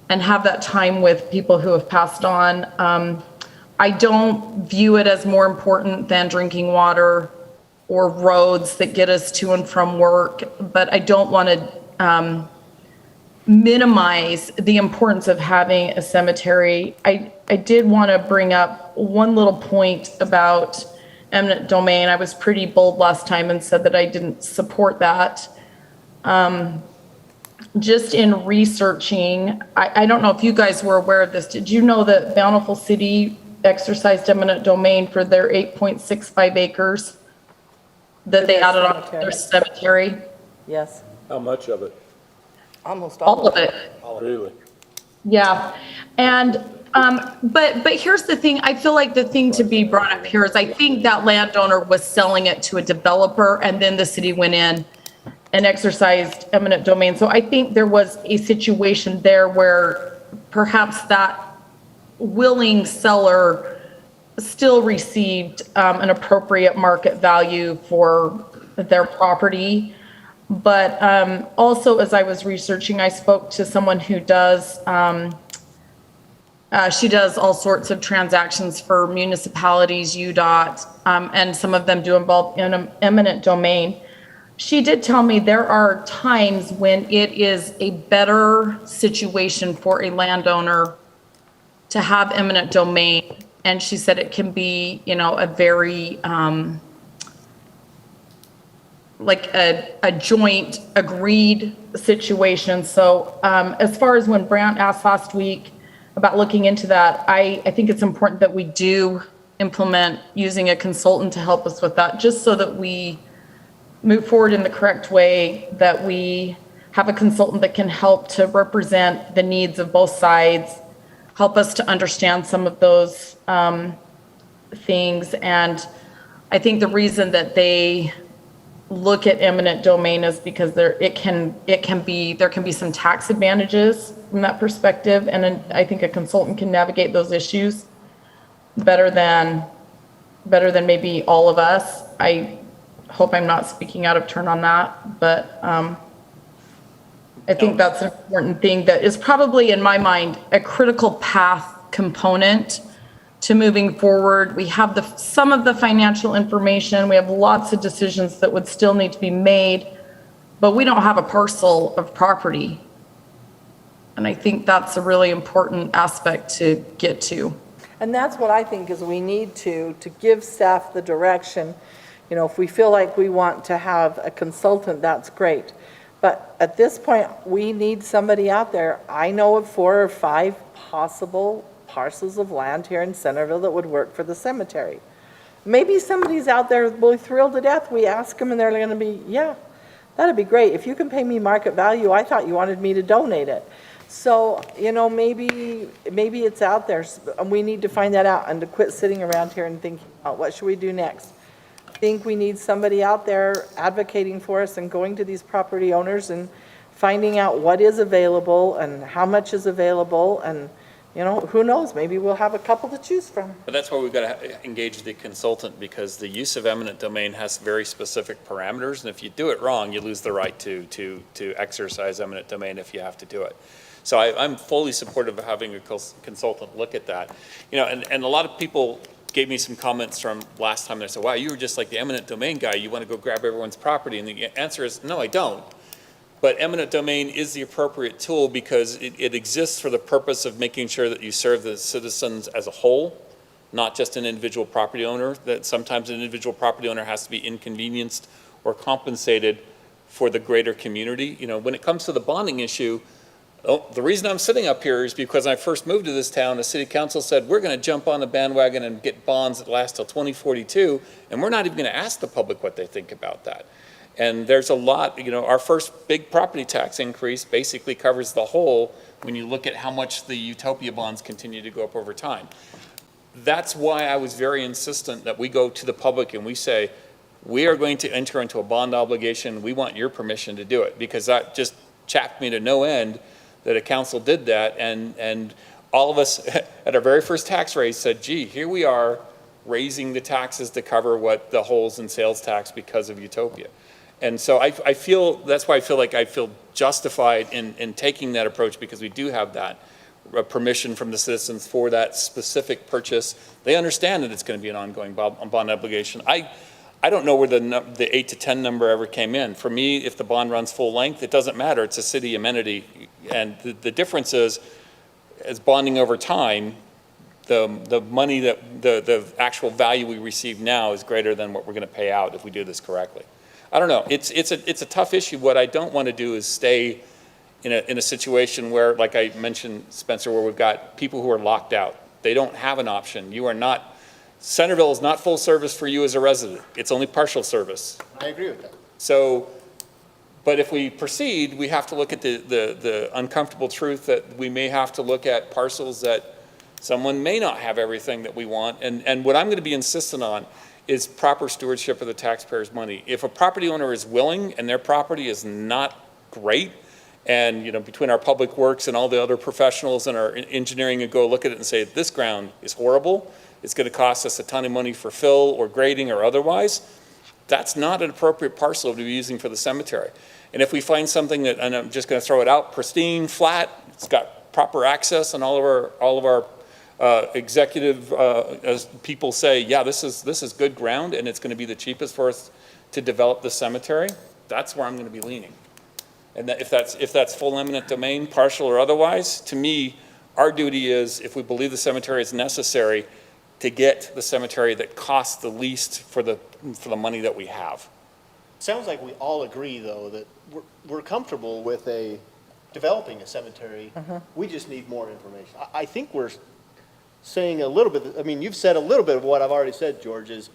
G: have that time with people who have passed on. I don't view it as more important than drinking water or roads that get us to and from work, but I don't want to minimize the importance of having a cemetery. I did want to bring up one little point about eminent domain. I was pretty bold last time and said that I didn't support that. Just in researching, I don't know if you guys were aware of this. Did you know that Bountiful City exercised eminent domain for their 8.65 acres that they added on to their cemetery?
C: Yes,
N: How much of it?
C: almost
G: All of it.
N: Really?
G: Yeah, and, but here's the thing, I feel like the thing to be brought up here is I think that landowner was selling it to a developer, and then the city went in and exercised eminent domain. So I think there was a situation there where perhaps that willing seller still received an appropriate market value for their property. But also, as I was researching, I spoke to someone who does, she does all sorts of transactions for municipalities, UDOT, and some of them do involve eminent domain. She did tell me there are times when it is a better situation for a landowner to have eminent domain. And she said it can be, a very, like a joint agreed situation. So as far as when Brant asked last week about looking into that, I think it's important that we do implement using a consultant to help us with that, just so that we move forward in the correct way, that we have a consultant that can help to represent the needs of both sides, help us to understand some of those things. And I think the reason that they look at eminent domain is because there can be some tax advantages from that perspective, and then I think a consultant can navigate those issues better than maybe all of us. I hope I'm not speaking out of turn on that, but I think that's an important thing that is probably, in my mind, a critical path component to moving forward. We have some of the financial information, we have lots of decisions that would still need to be made, but we don't have a parcel of property. And I think that's a really important aspect to get to.
C: and that's what I think is we need to give staff the direction. If we feel like we want to have a consultant, that's great. But at this point, we need somebody out there. I know of 4 or 5 possible parcels of land here in Centerville that would work for the cemetery. Maybe somebody's out there really thrilled to death. We ask them and they're going to be, yeah, that'd be great. If you can pay me market value, I thought you wanted me to donate it. So, maybe it's out there, and we need to find that out and to quit sitting around here and thinking, oh, what should we do next? I think we need somebody out there advocating for us and going to these property owners and finding out what is available and how much is available, and who knows, maybe we'll have a couple to choose from.
Q: But that's why we've got to engage the consultant, because the use of eminent domain has very specific parameters, and if you do it wrong, you lose the right to exercise eminent domain if you have to do it. So I'm fully supportive of having a consultant look at that. And a lot of people gave me some comments from last time. They said, wow, you were just like the eminent domain guy. You want to go grab everyone's property. And the answer is, no, I don't. But eminent domain is the appropriate tool because it exists for the purpose of making sure that you serve the citizens as a whole, not just an individual property owner. That sometimes an individual property owner has to be inconvenienced or compensated for the greater community. When it comes to the bonding issue, the reason I'm sitting up here is because when I first moved to this town, the city council said, we're going to jump on the bandwagon and get bonds that last till 2042, and we're not even going to ask the public what they think about that. And there's a lot, our first big property tax increase basically covers the whole when you look at how much the Utopia bonds continue to go up over time. that's why I was very insistent that we go to the public and we say, we are going to enter into a bond obligation. We want your permission to do it, because that just chapped me to no end that a council did that. And all of us at our very first tax raise said, gee, here we are raising the taxes to cover what the holes in sales tax because of Utopia. And so I feel, that's why I feel like I feel justified in taking that approach, because we do have that permission from the citizens for that specific purchase. They understand that it's going to be an ongoing bond obligation. I don't know where the 8 to 10 number ever came in. For me, if the bond runs full length, it doesn't matter. It's a city amenity. And the difference is, as bonding over time, the money that the actual value we receive now is greater than what we're going to pay out if we do this correctly. I don't know. It's a tough issue. What I don't want to do is stay in a situation where, like I mentioned, Spencer, where we've got people who are locked out. They don't have an option. You are not, Centerville is not full service for you as a resident. It's only partial service.
D: I agree with that.
Q: So, but if we proceed, we have to look at the uncomfortable truth that we may have to look at parcels that someone may not have everything that we want. And what I'm going to be insistent on is proper stewardship of the taxpayers' money. If a property owner is willing and their property is not great, and between our public works and all the other professionals and our engineering and go look at it and say, this ground is horrible, it's going to cost us a ton of money for fill or grading or otherwise, that's not an appropriate parcel to be using for the cemetery. And if we find something that, and I'm just going to throw it out, pristine, flat, it's got proper access, and all of our executive as people say, yeah, this is good ground and it's going to be the cheapest for us to develop the cemetery, that's where I'm going to be leaning. And that if that's full eminent domain, partial or otherwise, to me, our duty is, if we believe the cemetery is necessary, to get the cemetery that costs the least for the money that we have.
D: Sounds like we all agree, though, that we're comfortable with developing a cemetery. We just need more information. I think we're saying a little bit, I mean, you've said a little bit of what I've already said, George, is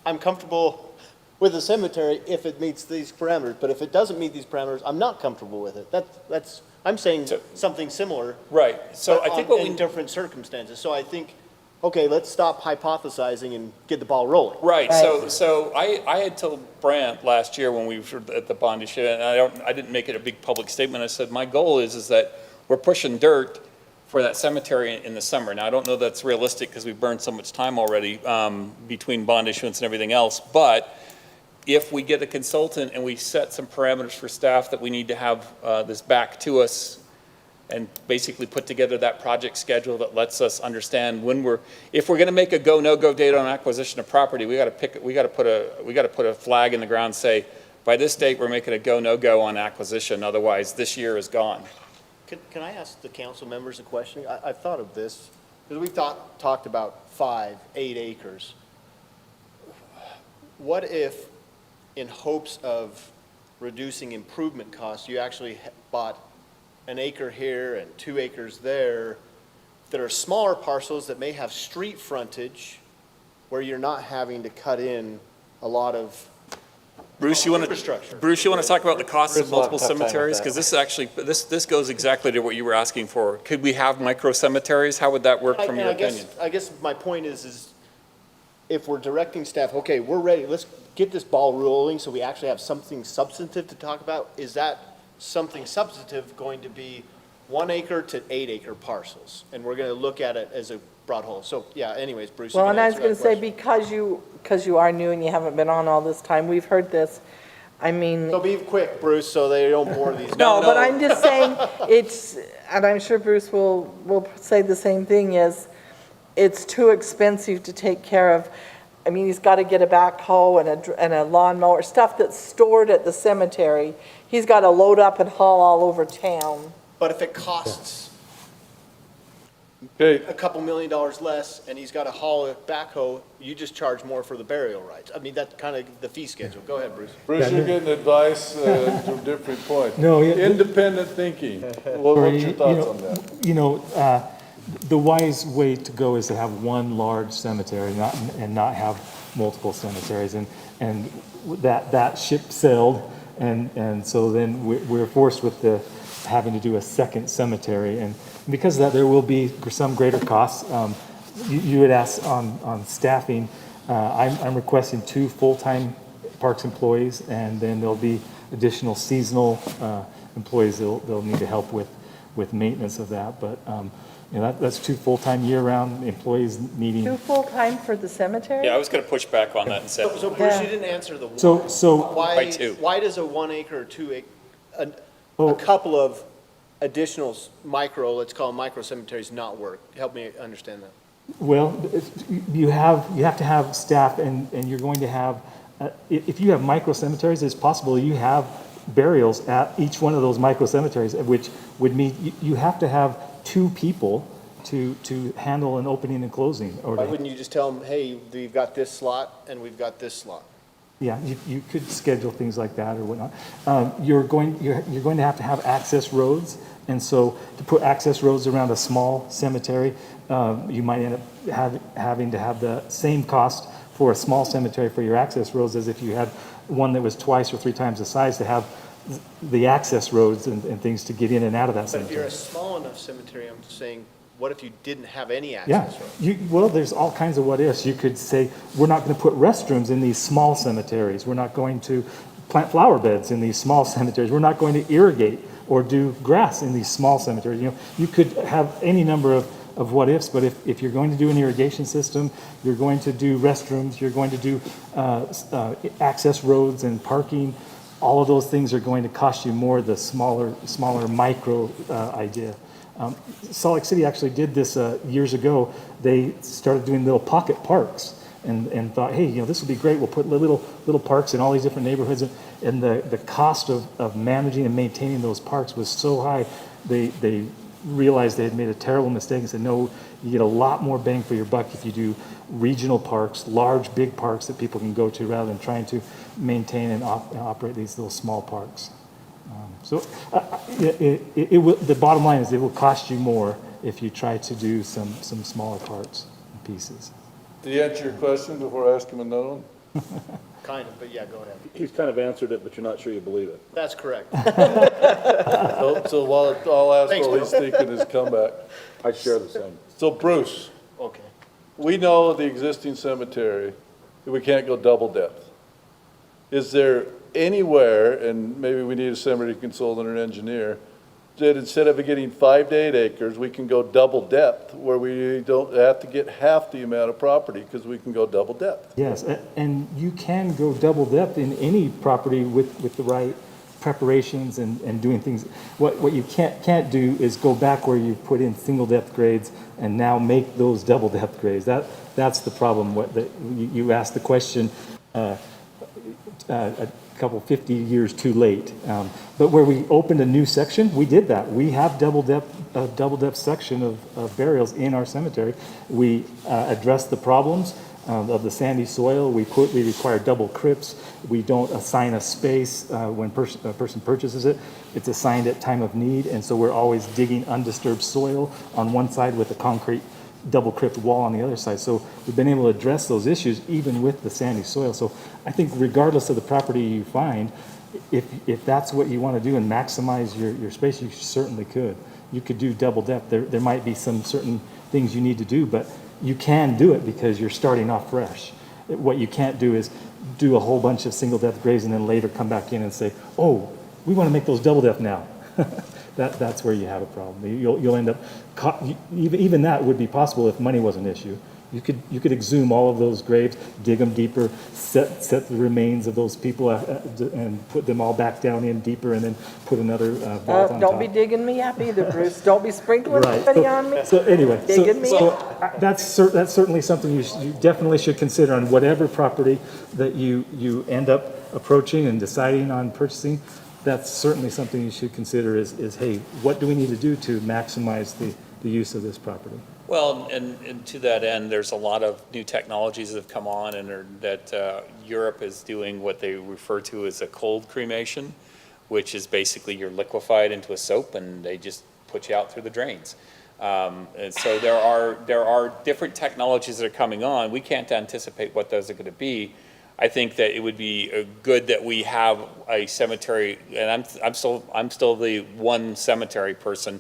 D: I'm comfortable with the cemetery if it meets these parameters, but if it doesn't meet these parameters, I'm not comfortable with it. That's I'm saying something similar.
Q: Right. So I think
D: in different circumstances. So I think, okay, let's stop hypothesizing and get the ball rolling.
Q: Right. So I had told Brant last year when we were at the bond issue, and I didn't make it a big public statement. I said my goal is that we're pushing dirt for that cemetery in the summer. Now I don't know that's realistic because we've burned so much time already between bond issuance and everything else. But if we get a consultant and we set some parameters for staff that we need to have this back to us and basically put together that project schedule that lets us understand if we're going to make a go no go date on acquisition of property, we got to put a flag in the ground, say by this date we're making a go no go on acquisition, otherwise this year is gone.
D: Can I ask the council members a question? I've thought of this because we've talked about 5, 8 acres. What if, in hopes of reducing improvement costs, you actually bought an acre here and 2 acres there that are smaller parcels that may have street frontage where you're not having to cut in a lot of infrastructure?
Q: Bruce, you want to talk about the costs of multiple cemeteries? Because this actually, this goes exactly to what you were asking for. Could we have micro cemeteries? How would that work from your opinion?
D: I guess my point is if we're directing staff, okay, we're ready, let's get this ball rolling so we actually have something substantive to talk about. Is that something substantive going to be 1 acre to 8 acre parcels? And we're going to look at it as a broad whole. So yeah, anyways, Bruce.
C: Well, and I was going to say, because you are new and you haven't been on all this time, we've heard this. I mean.
D: So be quick, Bruce, so they don't bore these.
C: No, but I'm just saying and I'm sure Bruce will say the same thing, is it's too expensive to take care of. I mean, he's got to get a backhoe and a lawnmower, stuff that's stored at the cemetery. He's got to load up and haul all over town.
D: But if it costs
B: a
D: couple $1 million less and he's got to haul a backhoe, you just charge more for the burial rights. I mean, that's kind of the fee schedule. Go ahead, Bruce.
B: Bruce, you're getting advice from different points.
S: No,
B: independent thinking. What's your thoughts on that?
S: The wise way to go is to have one large cemetery and not have multiple cemeteries. And that ship sailed. And so then we're forced with having to do a second cemetery. And because of that, there will be some greater costs. You had asked on staffing. I'm requesting 2 full-time parks employees, and then there'll be additional seasonal employees they'll need to help with maintenance of that. But that's 2 full-time year-round employees needing.
C: 2 full-time for the cemetery?
Q: Yeah, I was going to push back on that and say.
D: So Bruce, you didn't answer the
S: So-
D: why.
S: so-
Q: By 2.
D: Why does a 1 acre or 2 acre, a couple of additional let's call them micro cemeteries not work? Help me understand that.
S: Well, you have to have staff, and you're going to have, if you have micro cemeteries, it's possible you have burials at each one of those micro cemeteries, which would mean you have to have 2 people to handle an opening and closing.
D: Why wouldn't you just tell them, hey, we've got this slot and we've got this slot?
S: Yeah, you could schedule things like that or whatnot. You're going to have access roads, and so to put access roads around a small cemetery, you might end up having to have the same cost for a small cemetery for your access roads as if you had one that was 2 or 3 times the size to have the access roads and things to get in and out of that
D: But if
S: cemetery.
D: you're a small enough cemetery, I'm saying, what if you didn't have any
S: Yeah,
D: access roads?
S: well, there's all kinds of what ifs. You could say, we're not going to put restrooms in these small cemeteries. We're not going to plant flower beds in these small cemeteries. We're not going to irrigate or do grass in these small cemeteries. You could have any number of what ifs, but if you're going to do an irrigation system, you're going to do restrooms, you're going to do access roads and parking, all of those things are going to cost you more the smaller micro idea. Salt Lake City actually did this years ago. They started doing little pocket parks and thought, hey, this would be great. We'll put little parks in all these different neighborhoods. And the cost of managing and maintaining those parks was so high, they realized they had made a terrible mistake and said, no, you get a lot more bang for your buck if you do regional parks, large, big parks that people can go to rather than trying to maintain and operate these little small parks. The bottom line is it will cost you more if you try to do some smaller parts and pieces.
B: Did he answer your question before I ask him another one?
D: Kind of, but yeah, go ahead.
N: He's kind of answered it, but you're not sure you believe it.
D: That's correct.
B: So while I'll ask
D: Thanks,
B: while he's
D: Bill.
B: thinking his comeback.
N: I share the same.
B: So Bruce,
D: Okay.
B: we know the existing cemetery, that we can't go double depth. Is there anywhere, and maybe we need a cemetery consultant or an engineer, that instead of getting 5 to 8 acres, we can go double depth, where we don't have to get half the amount of property because we can go double depth?
S: Yes, and you can go double depth in any property with the right preparations and doing things. What you can't do is go back where you put in single depth grades and now make those double depth grades. That's the problem. You asked the question a couple 50 years too late. But where we opened a new section, we did that. We have double depth section of burials in our cemetery. We addressed the problems of the sandy soil. We require double crypts. We don't assign a space when a person purchases it. It's assigned at time of need, and so we're always digging undisturbed soil on one side with a concrete double crypt wall on the other side. So we've been able to address those issues even with the sandy soil. So I think regardless of the property you find, if that's what you want to do and maximize your space, you certainly could. You could do double depth. There might be some certain things you need to do, but you can do it because you're starting off fresh. What you can't do is do a whole bunch of single depth grades and then later come back in and say, oh, we want to make those double depth now. That's where you have a problem. You'll end up, even that would be possible if money was an issue. You could exhume all of those graves, dig them deeper, set the remains of those people and put them all back down in deeper, and then put another vault on top.
C: Don't be digging me up either, Bruce. Don't be sprinkling anybody on me.
S: So anyway,
C: Digging me
S: that's certainly something you definitely should consider on whatever property that you end up approaching and deciding on purchasing. That's certainly something you should consider is hey, what do we need to do to maximize the use of this property?
Q: Well, and to that end, there's a lot of new technologies that have come on that Europe is doing what they refer to as a cold cremation, which is basically you're liquefied into a soap and they just put you out through the drains. And so there are different technologies that are coming on. We can't anticipate what those are going to be. I think that it would be good that we have a cemetery, and I'm still the one cemetery person,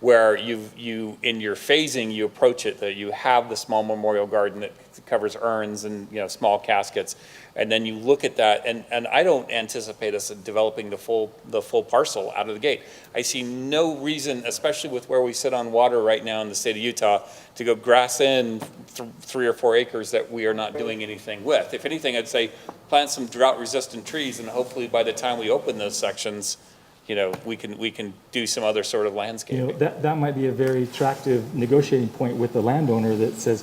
Q: where in your phasing, you approach it, that you have the small memorial garden that covers urns and, small caskets, and then you look at that, and I don't anticipate us developing the full parcel out of the gate. I see no reason, especially with where we sit on water right now in the state of Utah, to go grass in 3 or 4 acres that we are not doing anything with. If anything, I'd say plant some drought-resistant trees, and hopefully by the time we open those sections, we can do some other sort of landscaping.
S: That might be a very attractive negotiating point with the landowner that says,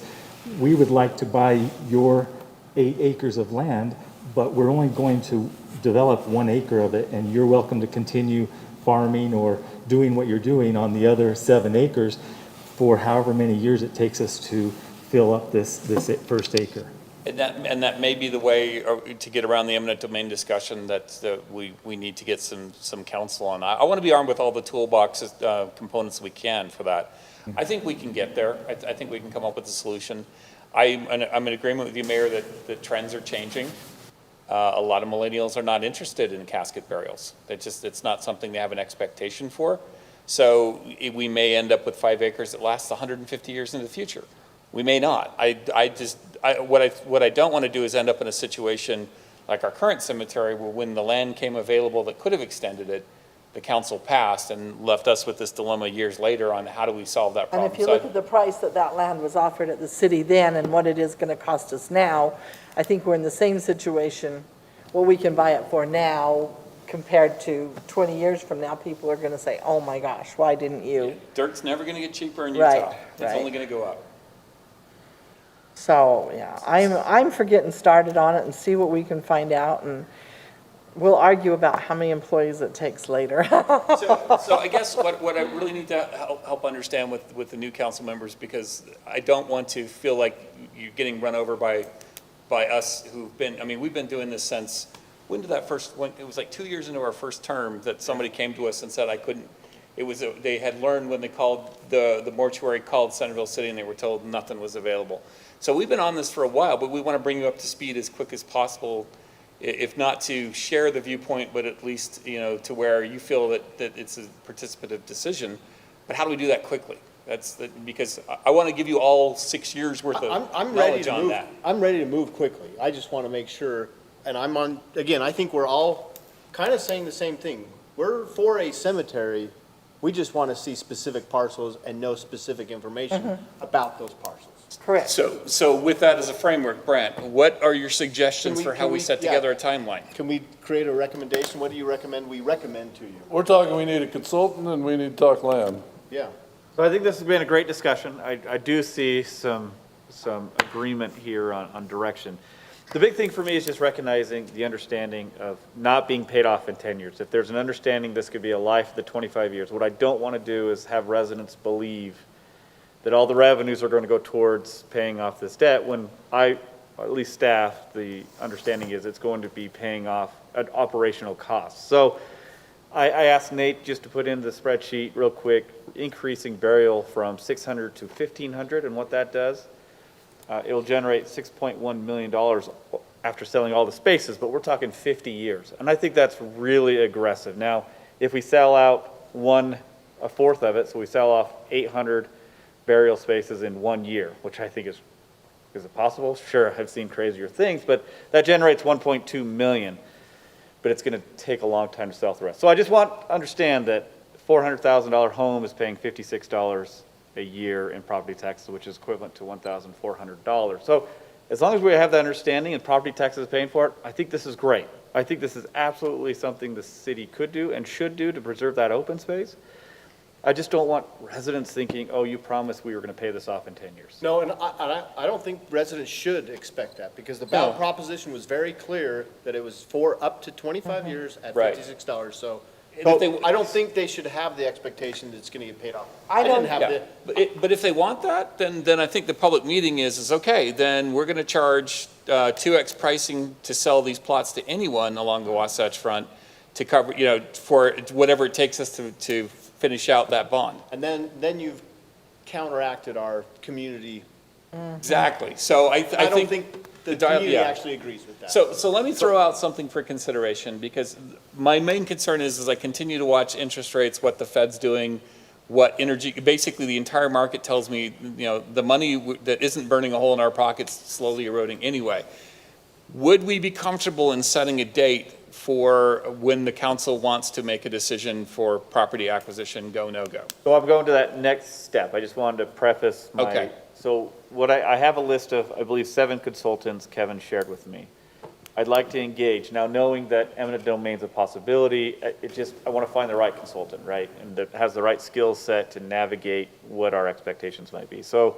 S: we would like to buy your 8 acres of land, but we're only going to develop 1 acre of it, and you're welcome to continue farming or doing what you're doing on the other 7 acres for however many years it takes us to fill up this first acre.
Q: And that may be the way to get around the eminent domain discussion that we need to get some counsel on. I want to be armed with all the toolbox components we can for that. I think we can get there. I think we can come up with a solution. I'm in agreement with you, Mayor, that the trends are changing. A lot of millennials are not interested in casket burials. It's not something they have an expectation for. So we may end up with 5 acres that lasts 150 years into the future. We may not. What I don't want to do is end up in a situation like our current cemetery, where when the land came available that could have extended it, the council passed and left us with this dilemma years later on how do we solve that problem.
C: And if you look at the price that land was offered at the city then and what it is going to cost us now, I think we're in the same situation. What we can buy it for now compared to 20 years from now, people are going to say, oh my gosh, why didn't you?
Q: Dirt's never going to get cheaper in Utah. It's only going to go up.
C: So, yeah, I'm for getting started on it and see what we can find out, and we'll argue about how many employees it takes later.
Q: So I guess what I really need to help understand with the new council members, because I don't want to feel like you're getting run over by us who've been, we've been doing this since, when did that first, it was like 2 years into our first term that somebody came to us and said I couldn't, they had learned when they called, the mortuary called Centerville City and they were told nothing was available. So we've been on this for a while, but we want to bring you up to speed as quick as possible, if not to share the viewpoint, but at least, to where you feel that it's a participative decision. But how do we do that quickly? Because I want to give you all 6 years worth of knowledge on that.
D: I'm ready to move quickly. I just want to make sure, and I think we're all kind of saying the same thing. We're for a cemetery. We just want to see specific parcels and know specific information about those parcels.
C: Correct.
Q: So with that as a framework, Brent, what are your suggestions for how we set together a timeline?
D: Can we create a recommendation? What do you recommend we recommend to you?
B: We're talking we need a consultant and we need to talk land.
D: Yeah.
O: So I think this has been a great discussion. I do see some agreement here on direction. The big thing for me is just recognizing the understanding of not being paid off in 10 years. If there's an understanding this could be a life of the 25 years, what I don't want to do is have residents believe that all the revenues are going to go towards paying off this debt when or at least staff, the understanding is it's going to be paying off at operational costs. So I asked Nate just to put in the spreadsheet real quick, increasing burial from 600 to 1,500 and what that does. It'll generate $6.1 million after selling all the spaces, but we're talking 50 years. And I think that's really aggressive. Now, if we sell out a fourth of it, so we sell off 800 burial spaces in 1 year, which I think is it possible? Sure, I've seen crazier things, but that generates 1.2 million, but it's going to take a long time to sell the rest. So I just want to understand that $400,000 home is paying $56 a year in property taxes, which is equivalent to $1,400. So as long as we have that understanding and property taxes paying for it, I think this is great. I think this is absolutely something the city could do and should do to preserve that open space. I just don't want residents thinking, oh, you promised we were going to pay this off in 10 years.
D: No, and I don't think residents should expect that, because the ballot proposition was very clear that it was for up to 25 years at $56. So I don't think they should have the expectation that it's going to get paid off.
Q: But if they want that, then I think the public meeting is okay, then we're going to charge 2x pricing to sell these plots to anyone along the Wasatch Front to cover, for whatever it takes us to finish out that bond.
D: And then you've counteracted our community.
Q: Exactly. So I
D: don't think the community actually agrees with that.
Q: So let me throw out something for consideration, because my main concern is as I continue to watch interest rates, what the Fed's doing, what energy, basically the entire market tells me, you know, the money that isn't burning a hole in our pockets slowly eroding anyway. Would we be comfortable in setting a date for when the council wants to make a decision for property acquisition, go, no go?
O: So I'm going to that next step. I just wanted to preface my.
Q: Okay.
O: So what I have a list of, I believe, 7 consultants Kevin shared with me. I'd like to engage. Now, knowing that eminent domain's a possibility, I want to find the right consultant, right? And that has the right skill set to navigate what our expectations might be. So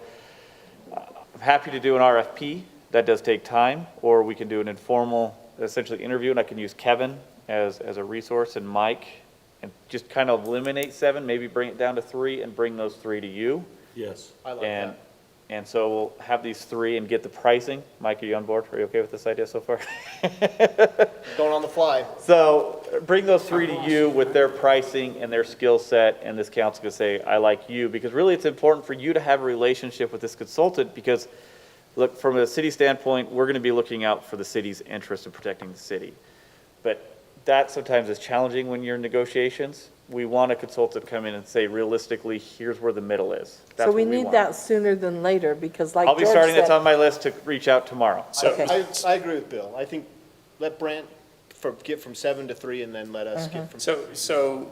O: I'm happy to do an RFP. That does take time, or we can do an informal, essentially interview, and I can use Kevin as a resource and Mike, and just kind of eliminate 7, maybe bring it down to 3 and bring those 3 to you.
N: Yes.
D: I like that.
O: And so we'll have these 3 and get the pricing. Mike, are you on board? Are you okay with this idea so far?
D: Going on the fly.
O: So bring those 3 to you with their pricing and their skill set, and this council can say, I like you, because really it's important for you to have a relationship with this consultant, because look, from a city standpoint, we're going to be looking out for the city's interest in protecting the city. But that sometimes is challenging when you're in negotiations. We want a consultant to come in and say, realistically, here's where the middle is. That's
C: So we
O: what
C: need
O: want.
C: that sooner than later, because like
O: I'll be
C: George
O: starting, that's
C: said-
O: on my list to reach out tomorrow.
D: I agree with Bill. I think let Brent get from 7 to 3 and then let us get from.
Q: So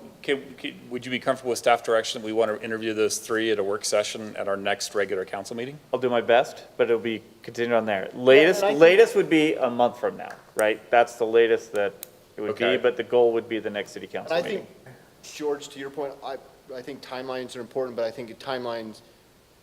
Q: would you be comfortable with staff direction that we want to interview those 3 at a work session at our next regular council meeting?
O: I'll do my best, but it'll be continued on there. Latest,
D: and I think-
O: latest would be a month from now, right? That's the latest that it would
Q: Okay.
O: be, but the goal would be the next city
D: And
O: council
D: I
O: meeting.
D: think, George, to your point, I think timelines are important, but I think timelines,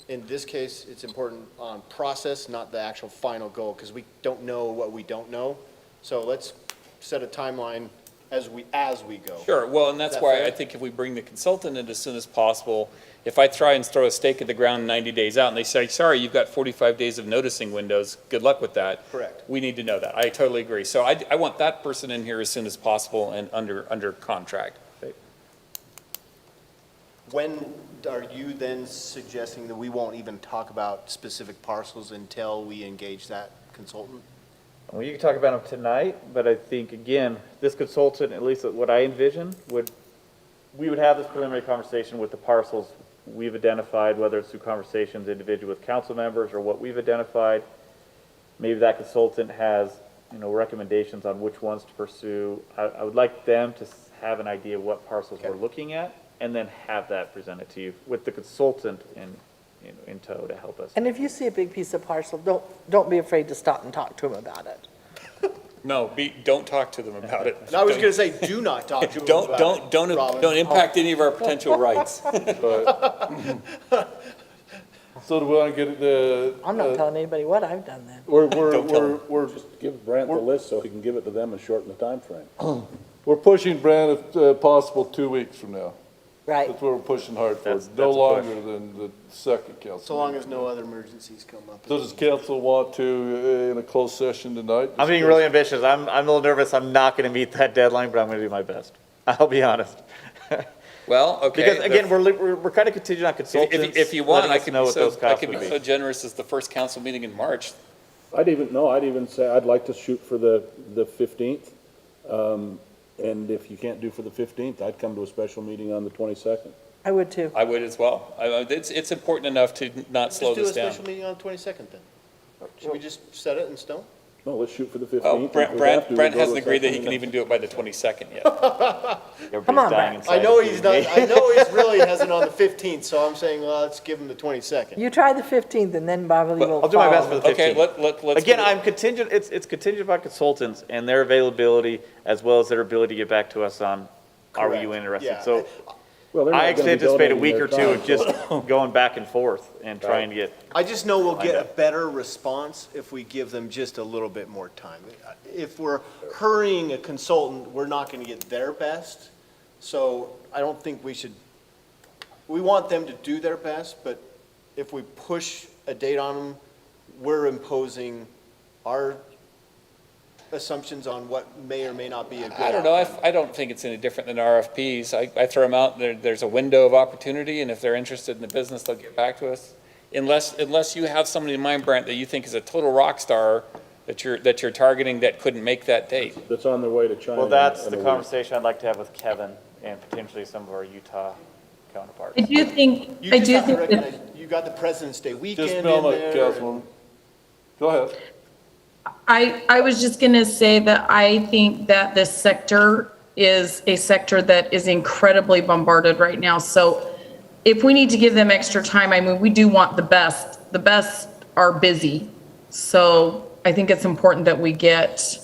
D: in this case, it's important on process, not the actual final goal, because we don't know what we don't know. So let's set a timeline as we go.
Q: Sure, well, and that's
D: Is that
Q: why
D: fair?
Q: I think if we bring the consultant in as soon as possible, if I try and throw a stake in the ground 90 days out and they say, sorry, you've got 45 days of noticing windows, good luck with that.
D: Correct.
Q: We need to know that. I totally agree. So I want that person in here as soon as possible and under contract.
D: When are you then suggesting that we won't even talk about specific parcels until we engage that consultant?
O: Well, you can talk about them tonight, but I think, again, this consultant, at least what I envision, we would have this preliminary conversation with the parcels we've identified, whether it's through conversations individual with council members or what we've identified. Maybe that consultant has, recommendations on which ones to pursue. I would like them to have an idea of what parcels we're looking at, and then have that presented to you with the consultant in tow to help us.
C: And if you see a big piece of parcel, don't be afraid to stop and talk to them about it.
Q: No, don't talk to them about it.
D: And I was going to say, do not talk to them about it, Robin.
Q: Don't impact any of our potential rights.
B: So do we want to get the?
C: I'm not telling anybody what I've done then.
B: We're
N: Just give Brent the list so he can give it to them and shorten the time frame.
B: We're pushing Brent if possible 2 weeks from now.
C: Right.
B: That's what we're pushing hard for,
O: That's
B: no
O: a push.
B: longer than the second council.
D: So long as no other emergencies come up.
B: So does council want to, in a closed session tonight?
O: I'm being really ambitious. I'm a little nervous. I'm not going to meet that deadline, but I'm going to do my best. I'll be honest.
Q: Well, okay.
O: Because again, we're kind of contingent on consultants.
Q: If you want,
O: letting
Q: I
O: us
Q: could
O: know
Q: be
O: what those
Q: so,
O: costs would be.
Q: so generous as the first council meeting in March.
N: I'd even say I'd like to shoot for the 15th. And if you can't do for the 15th, I'd come to a special meeting on the 22nd.
C: I would too.
Q: I would as well. It's important enough to not slow this
D: Just do a
Q: down.
D: special meeting on the 22nd then. Should we just set it in stone?
N: No, let's shoot for the 15th.
Q: Well,
N: If we have to,
Q: Brent
N: we'll go
Q: hasn't
N: to a
Q: agreed that he
N: second
Q: can
N: meeting.
Q: even do it by the 22nd yet.
C: Come on,
O: dying
C: Brent.
O: inside
D: I know
O: of
D: he's
O: me.
D: not, I know he's really hasn't on the 15th, so I'm saying, well, let's give him the 22nd.
C: You try the 15th and then Beverly will
O: I'll do my best for
C: follow.
O: the 15th.
Q: Okay, let's.
O: Again,
Q: put it-
O: I'm contingent, it's contingent upon consultants and their availability, as well as their ability to get back to us on, are you
D: Correct.
O: interested?
D: Yeah.
O: So
N: Well, they're
O: I
N: not
O: actually
N: gonna be
O: anticipate a
N: donating
O: week
N: their
O: or two
N: time,
O: of just going back and forth and trying to get,
D: I just know we'll get
O: I
D: a
O: know.
D: better response if we give them just a little bit more time. If we're hurrying a consultant, we're not going to get their best. So I don't think we want them to do their best, but if we push a date on them, we're imposing our assumptions on what may or may not be a good
Q: I don't know.
D: outcome.
Q: I don't think it's any different than RFPs. I throw them out. There's a window of opportunity, and if they're interested in the business, they'll get back to us. Unless you have somebody in mind, Brent, that you think is a total rock star that you're targeting that couldn't make that date.
N: That's on their way to China.
O: well, that's
N: in
O: the
N: a week.
O: conversation I'd like to have with Kevin and potentially some of our Utah counterparts.
G: I do think,
D: You
G: I
D: just
G: do
D: have to
G: think that,
D: recognize, you got the President's Day weekend
B: Just
D: in
B: a moment,
D: there.
B: Councilwoman. Go ahead.
G: I was just going to say that I think that this sector is a sector that is incredibly bombarded right now. So if we need to give them extra time, I mean, we do want the best. The best are busy. So I think it's important that we get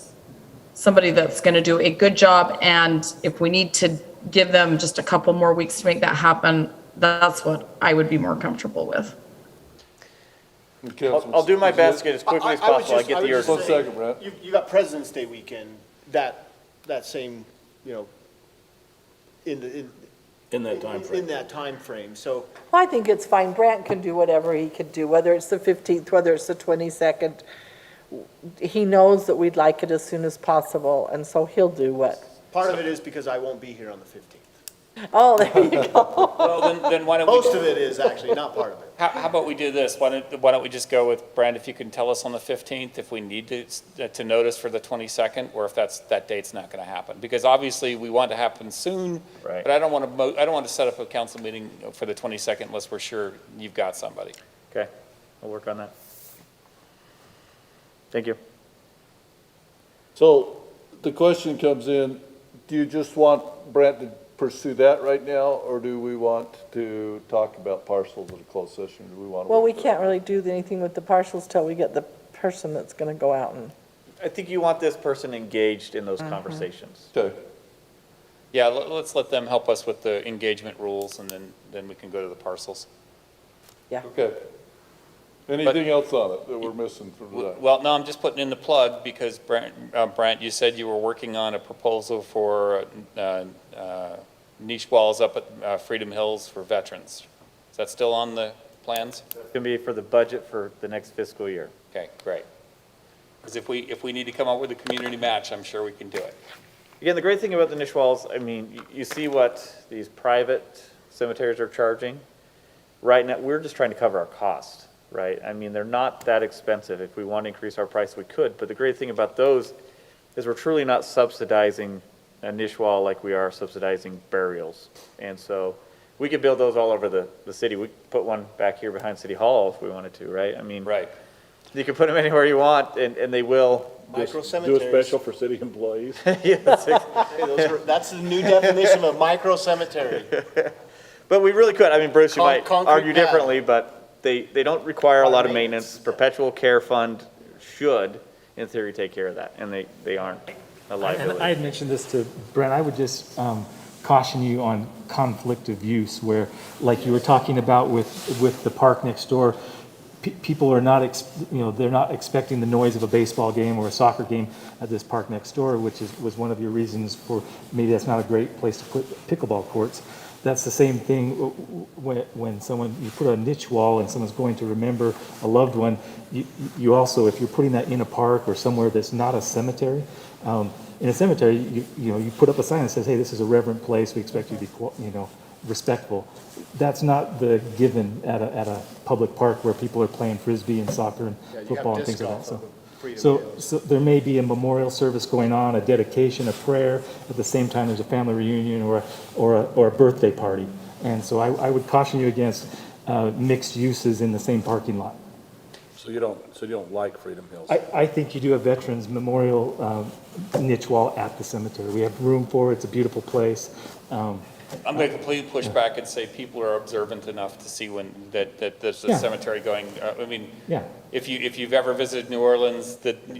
G: somebody that's going to do a good job. And if we need to give them just a couple more weeks to make that happen, that's what I would be more comfortable with.
O: I'll do my best to get as quickly as possible. I get the urgency.
B: 1 second, Brent.
D: You got President's Day weekend, that same, in
N: that time frame.
D: In that time frame, so.
C: Well, I think it's fine. Brant can do whatever he could do, whether it's the 15th, whether it's the 22nd. He knows that we'd like it as soon as possible, and so he'll do what.
D: Part of it is because I won't be here on the 15th.
C: Oh, there you go.
Q: Well, then why don't we?
D: Most of it is actually, not part of it.
Q: How about we do this? Why don't we just go with, Brand, if you can tell us on the 15th if we need to notice for the 22nd, or if that date's not going to happen? Because obviously we want it to happen soon,
O: Right.
Q: but I don't want to set up a council meeting for the 22nd unless we're sure you've got somebody.
O: Okay, I'll work on that. Thank you.
B: So the question comes in, do you just want Brent to pursue that right now, or do we want to talk about parcels at a closed session? Do we want to?
C: Well, we can't really do anything with the parcels till we get the person that's going to go out and.
O: I think you want this person engaged in those conversations.
B: Okay.
Q: Yeah, let's let them help us with the engagement rules, and then we can go to the parcels.
C: Yeah.
B: Okay. Anything else on it that we're missing from today?
Q: Well, no, I'm just putting in the plug because Brant, you said you were working on a proposal for niche walls up at Freedom Hills for veterans. Is that still on the plans?
O: It's going to be for the budget for the next fiscal year.
Q: Okay, great. Because if we need to come up with a community match, I'm sure we can do it.
O: Again, the great thing about the niche walls, I mean, you see what these private cemeteries are charging. Right now, we're just trying to cover our cost, right? I mean, they're not that expensive. If we want to increase our price, we could. But the great thing about those is we're truly not subsidizing a niche wall like we are subsidizing burials. And so we could build those all over the city. We could put one back here behind City Hall if we wanted to, right? I mean,
Q: right.
O: You can put them anywhere you want, and they will.
D: Micro
N: Do
D: cemeteries.
N: a special for city employees.
O: Yeah,
D: that's the new definition of a micro cemetery.
O: But we really could. I mean, Bruce, you might
D: Concrete
O: argue
D: pad.
O: differently, but they don't require a lot of maintenance. Perpetual care fund should, in theory, take care of that, and they aren't a liability.
S: I had mentioned this to Brent. I would just caution you on conflict of use, where, like you were talking about with the park next door, people are not, they're not expecting the noise of a baseball game or a soccer game at this park next door, which was one of your reasons for maybe that's not a great place to put pickleball courts. That's the same thing when you put a niche wall and someone's going to remember a loved one. You also, if you're putting that in a park or somewhere that's not a cemetery, in a cemetery, you put up a sign that says, "Hey, this is a reverent place. We expect you to be, respectful." That's not the given at a public park where people are playing frisbee and soccer and football and things like that. So there may be a memorial service going on, a dedication, a prayer. At the same time, there's a family reunion or a birthday party. And so I would caution you against mixed uses in the same parking lot.
N: So you don't like Freedom Hills?
S: I think you do a veterans memorial niche wall at the cemetery. We have room for it. It's a beautiful place.
Q: I'm going to completely push back and say people are observant enough to see when that there's a
S: Yeah.
Q: cemetery going. I mean,
S: Yeah.
Q: if you've ever visited New Orleans,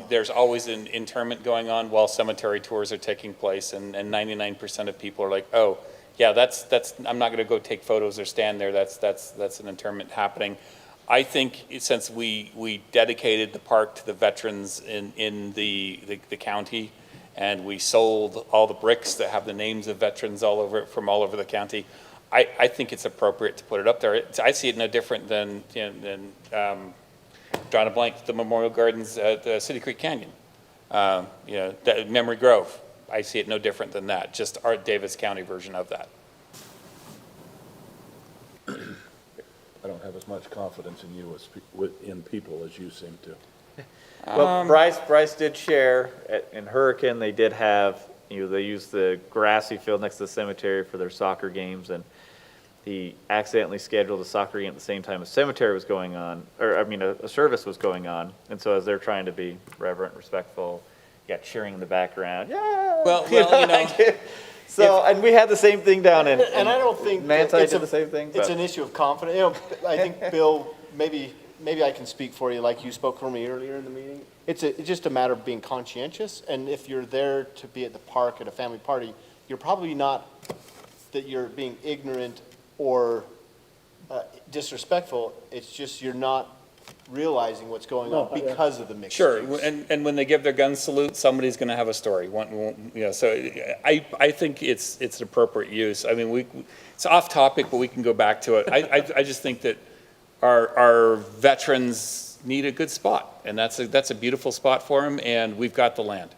Q: there's always an interment going on while cemetery tours are taking place, and 99% of people are like, oh, yeah, that's I'm not going to go take photos or stand there. That's an interment happening. I think since we dedicated the park to the veterans in the county, and we sold all the bricks that have the names of veterans all over the county, I think it's appropriate to put it up there. I see it no different than drawing a blank, the Memorial Gardens at the City Creek Canyon, Memory Grove. I see it no different than that, just our Davis County version of that.
N: I don't have as much confidence in you in people as you seem to.
O: Well, Bryce did share in Hurricane. They did have they used the grassy field next to the cemetery for their soccer games, and he accidentally scheduled a soccer game at the same time a cemetery was going on, or I mean, a service was going on. And so as they're trying to be reverent, respectful, you got cheering in the background. Yeah.
Q: Well, you know.
O: So, and we had the same thing down in.
D: And I don't think that
O: Manti
D: it's
O: did the same thing.
D: It's
O: but-
D: an issue of confidence. You know, I think, Bill, maybe I can speak for you like you spoke for me earlier in the meeting. It's just a matter of being conscientious, and if you're there to be at the park at a family party, you're probably not that you're being ignorant or disrespectful. It's just you're not realizing what's going on because of the mixed
Q: Sure,
D: use.
Q: and when they give their gun salute, somebody's going to have a story. So I think it's an appropriate use. I mean, it's off topic, but we can go back to it. I just think that our veterans need a good spot, and that's a beautiful spot for them, and we've got the land.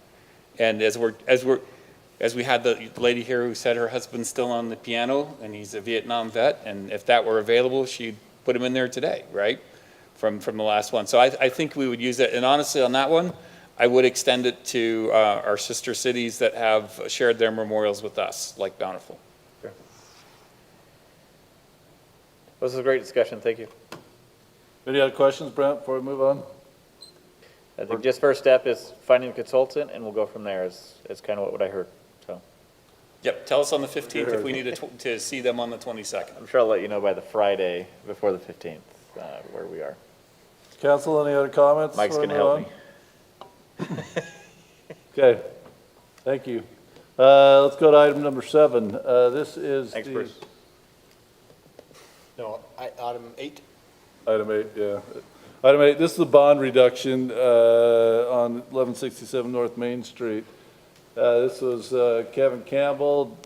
Q: And as we had the lady here who said her husband's still on the piano, and he's a Vietnam vet, and if that were available, she'd put him in there today, right? From the last one. So I think we would use it. And honestly, on that one, I would extend it to our sister cities that have shared their memorials with us, like Bountiful.
O: Sure. This is a great discussion. Thank you.
B: Any other questions, Brent, before we move on?
O: I think just first step is finding a consultant, and we'll go from there. Is kind of what I heard. So.
Q: Yep, tell us on the 15th if we need to see them on the 22nd.
O: I'm sure I'll let you know by the Friday before the 15th where we are.
B: Council, any other comments?
O: Mike's going to help me.
B: Okay, thank you. Let's go to item number 7. This is
O: Thanks, Bruce.
D: No, item 8.
B: Item 8, yeah. Item 8, this is the bond reduction on 1167 North Main Street. This was Kevin Campbell.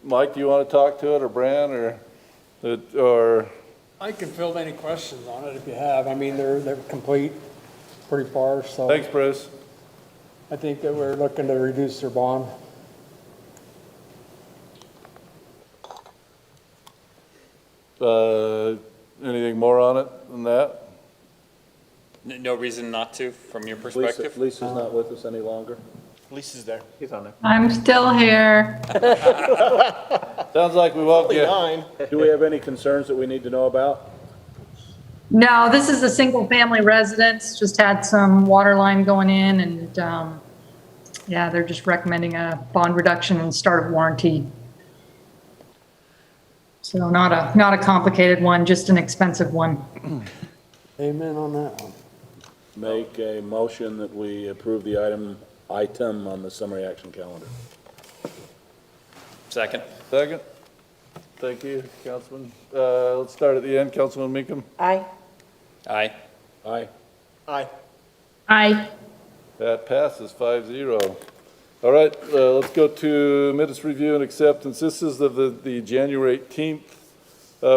B: Mike, do you want to talk to it, or Bran, or?
T: I can field any questions on it if you have. I mean, they're complete, pretty far, so.
B: Thanks, Bruce.
T: I think that we're looking to reduce their bond.
B: Anything more on it than that?
Q: No reason not to, from your perspective?
N: Lisa's not with us any longer.
D: Lisa's there.
O: He's on there.
F: I'm still here.
B: Sounds like we won't get.
N: Do we have any concerns that we need to know about?
F: No, this is a single-family residence, just had some water line going in, and, yeah, they're just recommending a bond reduction and start of warranty. So not a complicated one, just an expensive one.
T: Amen on that one.
N: Make a motion that we approve the item on the summary action calendar.
Q: Second.
B: Second. Thank you, Councilman. Let's start at the end. Councilman Meekum?
C: Aye.
Q: Aye.
N: Aye.
D: Aye.
G: Aye.
B: That passes 5-0. All right, let's go to minutes review and acceptance. This is the January 18th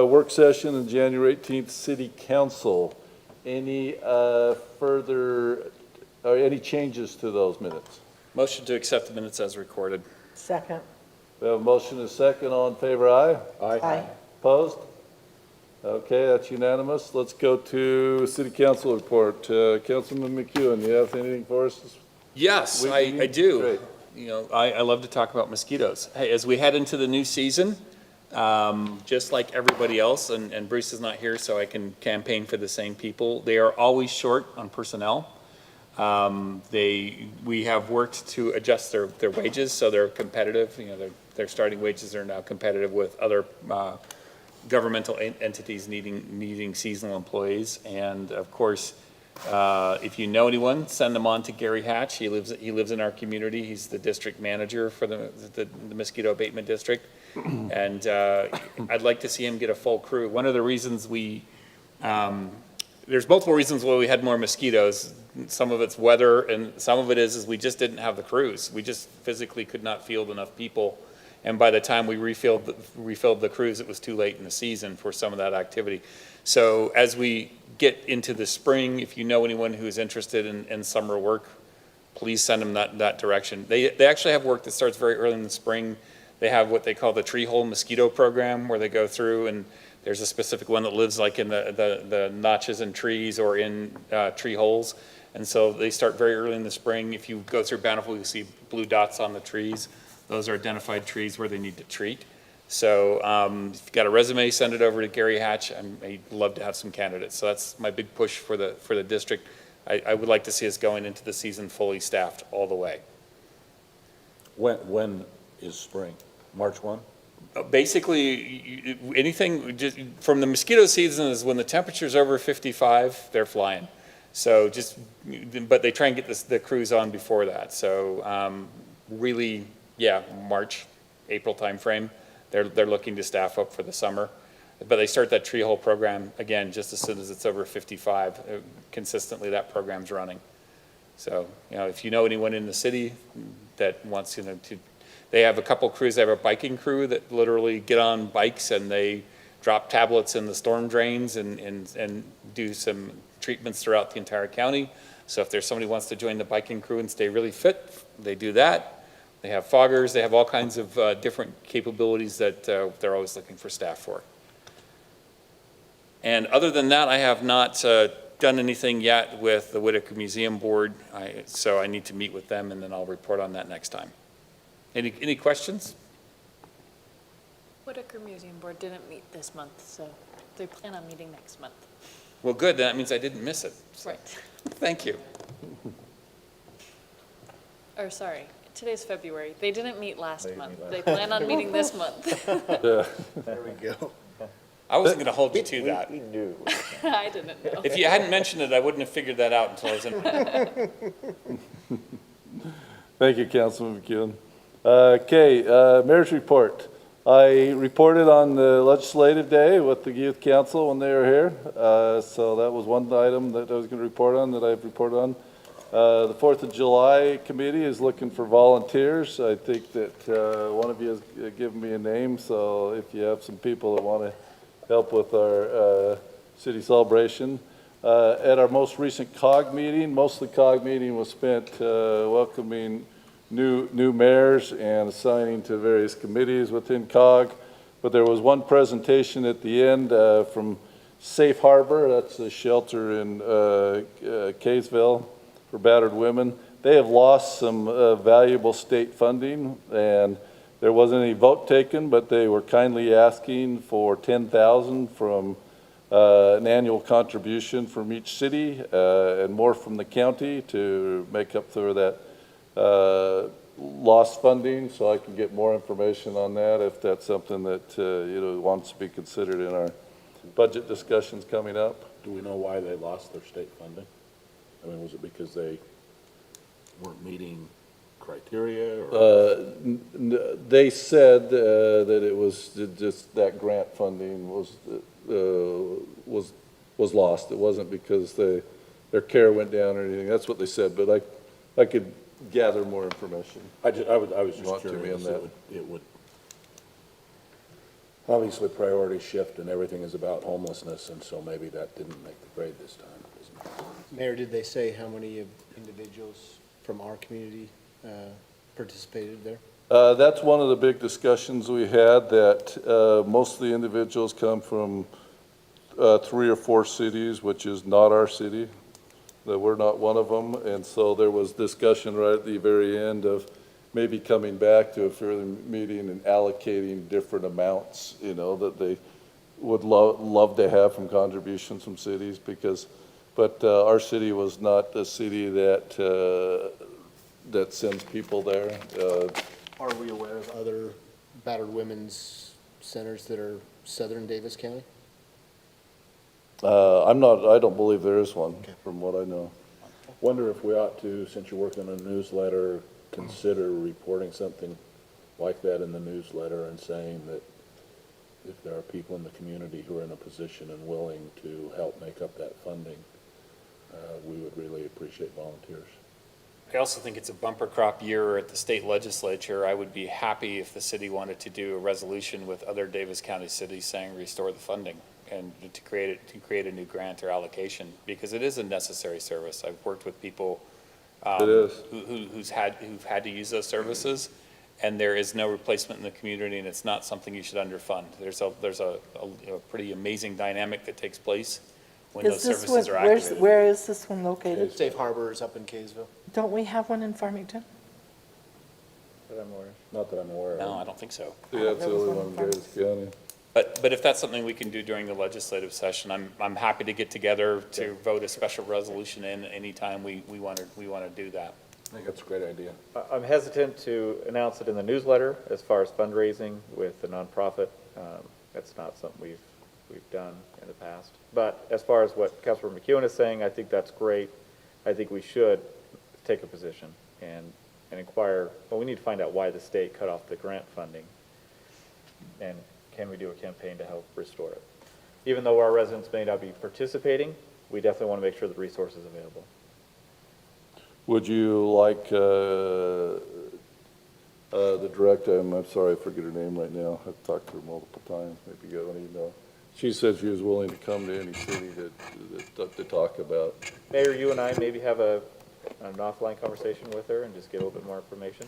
B: work session and January 18th city council. Any any changes to those minutes?
Q: Motion to accept the minutes as recorded.
C: Second.
B: We have a motion and a second. All in favor, aye?
C: Aye.
B: Opposed? Okay, that's unanimous. Let's go to city council report. Councilman McEwen, you have anything for us?
Q: Yes, I do.
B: Great.
Q: You know, I love to talk about mosquitoes. Hey, as we head into the new season, just like everybody else, and Bruce is not here, so I can campaign for the same people. They are always short on personnel. We have worked to adjust their wages so they're competitive. You know, their starting wages are now competitive with other governmental entities needing seasonal employees. And of course, if you know anyone, send them on to Gary Hatch. He lives in our community. He's the district manager for the mosquito abatement district. And I'd like to see him get a full crew. One of the reasons there's multiple reasons why we had more mosquitoes. Some of it's weather, and some of it is we just didn't have the crews. We just physically could not field enough people. And by the time we refilled the crews, it was too late in the season for some of that activity. So as we get into the spring, if you know anyone who's interested in summer work, please send them that direction. They actually have work that starts very early in the spring. They have what they call the tree hole mosquito program, where they go through, and there's a specific one that lives like in the notches in trees or in tree holes. And so they start very early in the spring. If you go through Bountiful, you'll see blue dots on the trees. Those are identified trees where they need to treat. So if you've got a resume, send it over to Gary Hatch. I'd love to have some candidates. So that's my big push for the district. I would like to see us going into the season fully staffed all the way.
N: When is spring? March 1?
Q: Basically, anything just from the mosquito season is when the temperature's over 55, they're flying. So but they try and get the crews on before that. So really, yeah, March, April timeframe, they're looking to staff up for the summer. But they start that tree hole program again just as soon as it's over 55. Consistently, that program's running. So if you know anyone in the city that wants to, they have a couple crews. They have a biking crew that literally get on bikes and they drop tablets in the storm drains and do some treatments throughout the entire county. So if there's somebody who wants to join the biking crew and stay really fit, they do that. They have foggers. They have all kinds of different capabilities that they're always looking for staff for. And other than that, I have not done anything yet with the Whitaker Museum Board, so I need to meet with them, and then I'll report on that next time. Any questions?
U: Whitaker Museum Board didn't meet this month, so they plan on meeting next month.
Q: Well, good. That means I didn't miss it. So.
U: Right.
Q: Thank you.
U: Or sorry, today's February. They didn't meet last month. They plan on meeting this month.
D: There we go.
Q: I wasn't going to hold you to that.
D: We knew.
U: I didn't know.
Q: If you hadn't mentioned it, I wouldn't have figured that out until I was in.
B: Thank you, Councilman McEwen. Okay, Mayor's report. I reported on the legislative day with the youth council when they were here. So that was one item that I was going to report on that I've reported on. The 4th of July committee is looking for volunteers. I think that one of you has given me a name, so if you have some people that want to help with our city celebration. At our most recent COG meeting, most of the COG meeting was spent welcoming new mayors and assigning to various committees within COG. But there was one presentation at the end from Safe Harbor, that's a shelter in Kaysville for battered women. They have lost some valuable state funding, and there wasn't any vote taken, but they were kindly asking for $10,000 from an annual contribution from each city and more from the county to make up for that lost funding. So I can get more information on that if that's something that wants to be considered in our budget discussions coming up.
N: Do we know why they lost their state funding? I mean, was it because they weren't meeting criteria? Or?
B: They said that it was just that grant funding was lost. It wasn't because their care went down or anything. That's what they said. But I could gather more information.
N: I was just curious. It would obviously priority shift and everything is about homelessness, and so maybe that didn't make the grade this time.
D: Mayor, did they say how many individuals from our community participated there?
B: That's one of the big discussions we had, that most of the individuals come from 3 or 4 cities, which is not our city, that we're not one of them. And so there was discussion right at the very end of maybe coming back to a further meeting and allocating different amounts, that they would love to have from contributions from cities, but our city was not a city that sends people there.
D: Are we aware of other battered women's centers that are southern Davis County?
B: I don't believe there is one, from what I know.
N: Wonder if we ought to, since you're working on a newsletter, consider reporting something like that in the newsletter and saying that if there are people in the community who are in a position and willing to help make up that funding, we would really appreciate volunteers.
Q: I also think it's a bumper crop year at the state legislature. I would be happy if the city wanted to do a resolution with other Davis County cities saying restore the funding and to create a new grant or allocation, because it is a necessary service. I've worked with people who've had to use those services, and there is no replacement in the community, and it's not something you should underfund. There's a pretty amazing dynamic that takes place when those services are activated.
C: Where is this one located?
D: Safe Harbor is up in Kaysville.
C: Don't we have one in Farmington?
O: I'm aware of.
N: Not that I'm aware of.
Q: No, I don't think so.
B: Yeah, it's the only one in Davis County.
Q: But if that's something we can do during the legislative session, I'm happy to get together to vote a special resolution in anytime we want to do that.
N: I think that's a great idea.
O: I'm hesitant to announce it in the newsletter as far as fundraising with the nonprofit. That's not something we've done in the past. But as far as what Councilor McEwen is saying, I think that's great. I think we should take a position and inquire, well, we need to find out why the state cut off the grant funding. And can we do a campaign to help restore it? Even though our residents may not be participating, we definitely want to make sure the resource is available.
B: Would you like the director, I'm sorry, I forget her name right now. I've talked to her multiple times, maybe you got an email. She said she was willing to come to any city to talk about.
O: Mayor, you and I maybe have an offline conversation with her and just get a little bit more information.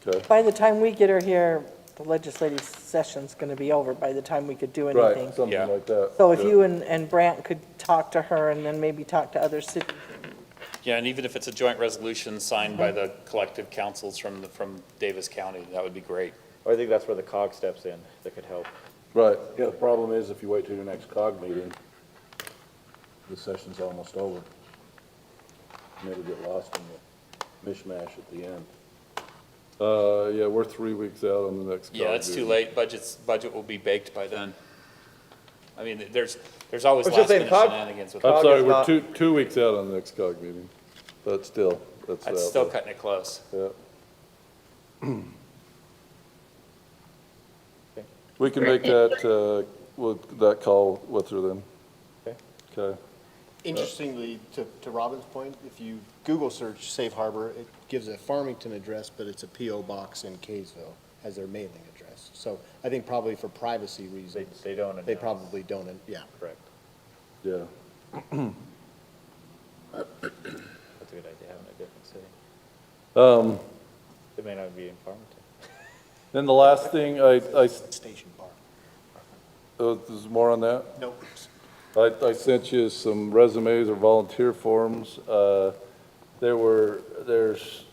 B: Okay.
C: By the time we get her here, the legislative session's going to be over by the time we could do anything.
B: Right, something like that.
C: So if
B: Yeah.
C: you and Brant could talk to her and then maybe talk to other cities.
Q: Yeah, and even if it's a joint resolution signed by the collective councils from Davis County, that would be great.
O: I think that's where the COG steps in, that could help.
B: Right.
N: Yeah, the problem is if you wait till your next COG meeting, the session's almost over. And it'll get lost in the mishmash at the end.
B: Yeah, we're 3 weeks out on the next.
Q: Yeah, it's too late. Budget will be baked by then. I mean, there's always
O: I was just
Q: last
O: saying,
Q: minute
O: COG
Q: shenanigans with
B: I'm
O: COG
B: sorry,
O: is
B: we're
O: not-
B: two weeks out on the next COG meeting, but still, that's
Q: That's
B: out
Q: still
B: there.
Q: cutting it close.
B: Yeah. We can make that, with that call with her then.
O: Okay.
B: Okay.
D: Interestingly, to Robin's point, if you Google search Safe Harbor, it gives a Farmington address, but it's a P.O. box in Kaysville as their mailing address. So I think probably for privacy reasons.
O: They don't
D: They
O: announce.
D: probably don't, yeah.
O: Correct.
B: Yeah.
O: That's a good idea, having a different city. It may not be in Farmington.
B: Then the last thing,
D: Station bar.
B: there's more on that?
D: Nope.
B: I sent you some resumes or volunteer forms. There's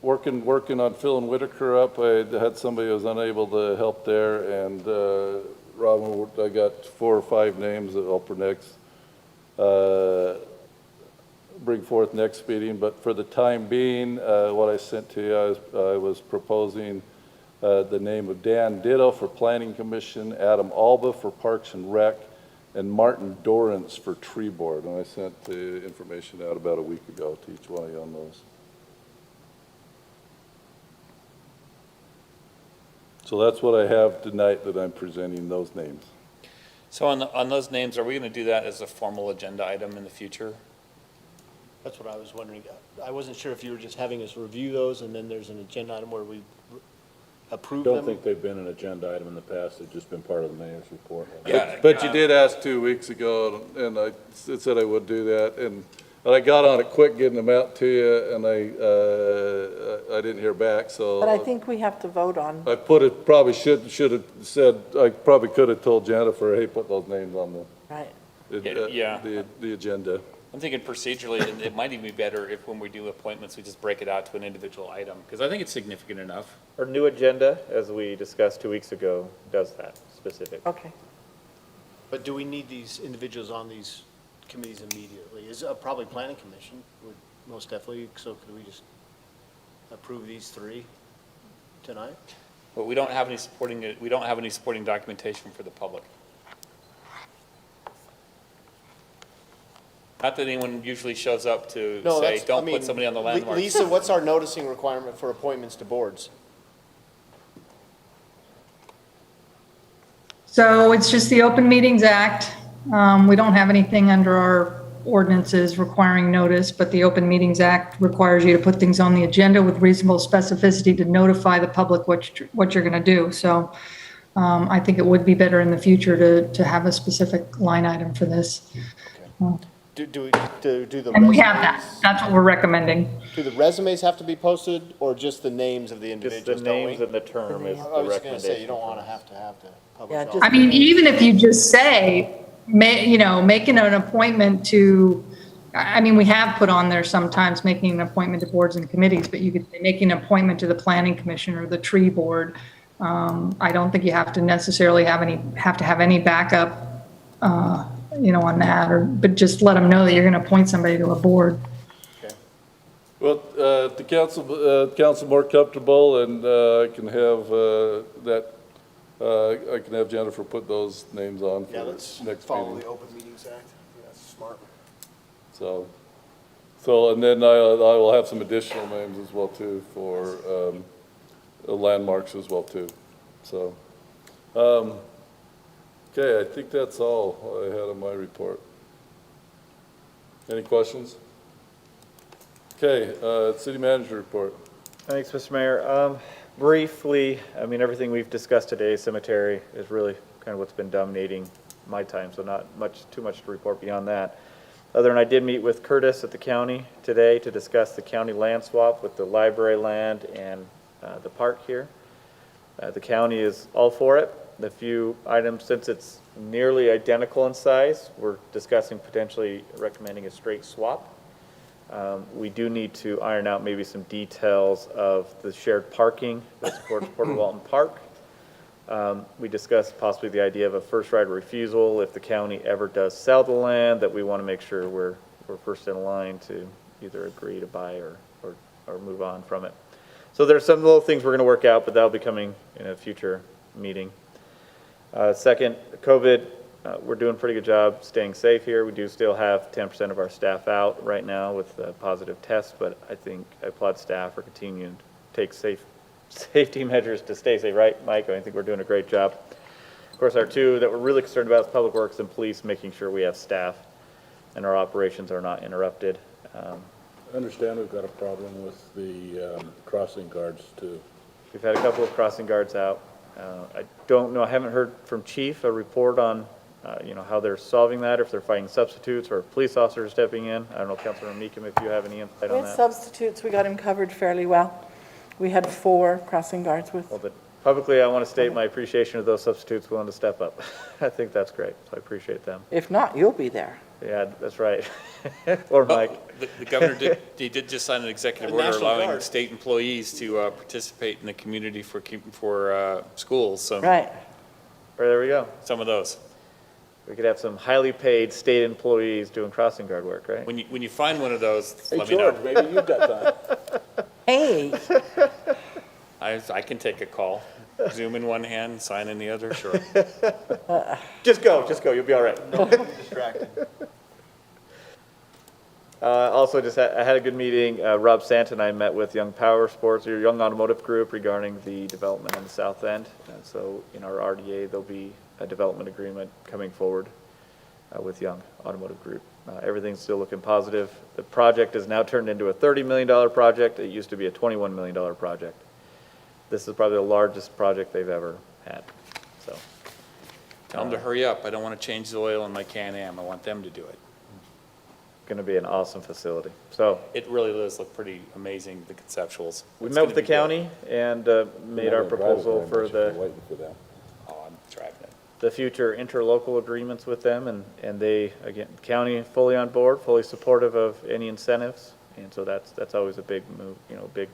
B: working on filling Whitaker up. I had somebody who was unable to help there, and Robin, I got 4 or 5 names that I'll bring forth next meeting. But for the time being, what I sent to you, I was proposing the name of Dan Ditto for Planning Commission, Adam Alba for Parks and Rec, and Martin Dorrance for Tree Board. And I sent the information out about a week ago to each one of you on those. So that's what I have tonight that I'm presenting, those names.
Q: So on those names, are we going to do that as a formal agenda item in the future?
D: That's what I was wondering. I wasn't sure if you were just having us review those and then there's an agenda item where we approve them.
N: Don't think they've been an agenda item in the past, they've just been part of the mayor's report.
Q: Yeah.
B: But you did ask 2 weeks ago, and I said I would do that, and I got on it quick getting them out to you, and I didn't hear back, so.
C: But I think we have to vote on.
B: I probably should have said, I probably could have told Jennifer, hey, put those names on
C: Right.
B: the agenda.
Q: I'm thinking procedurally, it might even be better if when we do appointments, we just break it out to an individual item, because I think it's significant enough.
O: Our new agenda, as we discussed 2 weeks ago, does that specific.
C: Okay.
D: But do we need these individuals on these committees immediately? Is probably Planning Commission would most definitely, so could we just approve these 3 tonight?
Q: But we don't have any supporting documentation for the public. Not that anyone usually shows up to say, don't put somebody on the landmark.
D: Lisa, what's our noticing requirement for appointments to boards?
F: So it's just the Open Meetings Act. We don't have anything under our ordinances requiring notice, but the Open Meetings Act requires you to put things on the agenda with reasonable specificity to notify the public what you're going to do. So I think it would be better in the future to have a specific line item for this.
D: Do the
F: And we have that. That's what we're recommending.
D: Do the resumes have to be posted, or just the names of the
O: Just
D: individuals?
O: the names and the term is
D: I
O: the
D: was just going to say, you
O: recommendation.
D: don't want to have the public.
C: Yeah,
D: knowledge.
F: I mean, even if you just say, making an appointment to I mean, we have put on there sometimes making an appointment to boards and committees, but you could say making an appointment to the planning commission or the tree board. I don't think you have to necessarily have to have any backup, on that, but just let them know that you're going to appoint somebody to a board.
B: Well, the council more comfortable, and I can have I can have Jennifer put those names on for
D: Yeah,
B: the
D: let's
B: next
D: follow
B: meeting.
D: the Open Meetings Act. I think that's smart.
B: So, and then I will have some additional names as well too for landmarks as well too. So, okay, I think that's all I had on my report. Any questions? Okay, city manager report.
O: Thanks, Mr. Mayor. Briefly, I mean, everything we've discussed today, cemetery is really kind of what's been dominating my time, so not too much to report beyond that. Other than I did meet with Curtis at the county today to discuss the county land swap with the library land and the park here. The county is all for it. The few items, since it's nearly identical in size, we're discussing potentially recommending a straight swap. We do need to iron out maybe some details of the shared parking that supports Port Walton Park. We discussed possibly the idea of a first right of refusal if the county ever does sell the land, that we want to make sure we're first in line to either agree to buy or move on from it. So there's some little things we're going to work out, but that'll be coming in a future meeting. Second, COVID. We're doing a pretty good job staying safe here. We do still have 10% of our staff out right now with positive tests, but I think I applaud staff for continuing to take safety measures to stay safe, right, Mike? I think we're doing a great job. Of course, our two that we're really concerned about is Public Works and Police, making sure we have staff and our operations are not interrupted.
N: I understand we've got a problem with the crossing guards too.
O: We've had a couple of crossing guards out. I don't know, I haven't heard from Chief a report on how they're solving that, if they're finding substitutes or police officers stepping in. I don't know, Councilor Meekum, if you have any insight on
C: With
O: that.
C: substitutes, we got him covered fairly well. We had 4 crossing guards with.
O: Well, but publicly, I want to state my appreciation of those substitutes willing to step up. I think that's great, so I appreciate them.
C: If not, you'll be there.
O: Yeah, that's right. Or Mike.
Q: The governor did just sign an executive order
D: National
Q: allowing
D: Guard.
Q: state employees to participate in the community for schools, so.
O: Right. There we go.
Q: Some of those.
O: We could have some highly paid state employees doing crossing guard work, right?
Q: When you find one of those,
N: Hey,
Q: let me know.
N: George, maybe you've got time.
C: Hey,
Q: I can take a call. Zoom in one hand, sign in the other, sure.
O: Just go, you'll be all right.
D: Distracted.
O: Also, I had a good meeting. Rob Sant and I met with Young Power Sports, or Young Automotive Group, regarding the development on the south end. And so in our RDA, there'll be a development agreement coming forward with Young Automotive Group. Everything's still looking positive. The project has now turned into a $30 million project. It used to be a $21 million project. This is probably the largest project they've ever had, so.
Q: Tell them to hurry up. I don't want to change the oil in my Can-Am. I want them to do it.
O: Going to be an awesome facility. So
Q: It really does look pretty amazing, the conceptuals.
O: we
Q: It's
O: met
Q: gonna
O: with the
Q: be good.
O: county and made our proposal for
N: Waiting for them.
Q: Oh, I'm driving it.
O: the future interlocal agreements with them, and they, again, county fully on board, fully supportive of any incentives, and so that's always a big move, big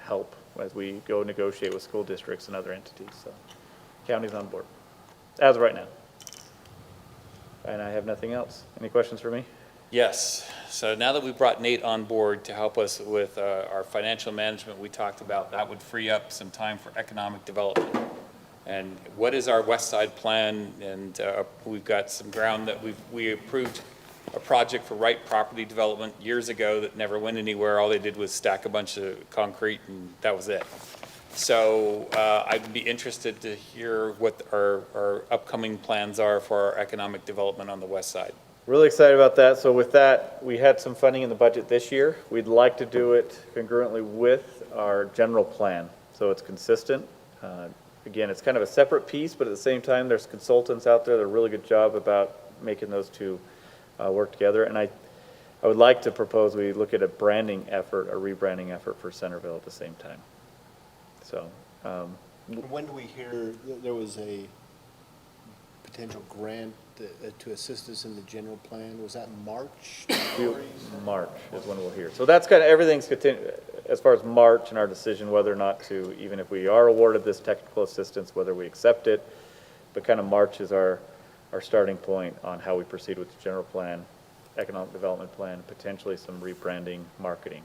O: help as we go negotiate with school districts and other entities, so county's on board, as of right now. And I have nothing else. Any questions for me?
Q: Yes. So now that we brought Nate on board to help us with our financial management, we talked about that would free up some time for economic development. And what is our West Side plan? And we've got some ground that we approved a project for right property development years ago that never went anywhere. All they did was stack a bunch of concrete and that was it. So I'd be interested to hear what our upcoming plans are for our economic development on the West Side.
O: Really excited about that. So with that, we had some funding in the budget this year. We'd like to do it congruently with our general plan, so it's consistent. Again, it's kind of a separate piece, but at the same time, there's consultants out there that do a really good job about making those two work together. And I would like to propose we look at a branding effort, a rebranding effort for Centerville at the same time. So,
D: When do we hear, there was a potential grant to assist us in the general plan. Was that March?
O: March is when we'll hear. So that's kind of, everything's as far as March and our decision whether or not to, even if we are awarded this technical assistance, whether we accept it. But kind of March is our starting point on how we proceed with the general plan, economic development plan, potentially some rebranding, marketing.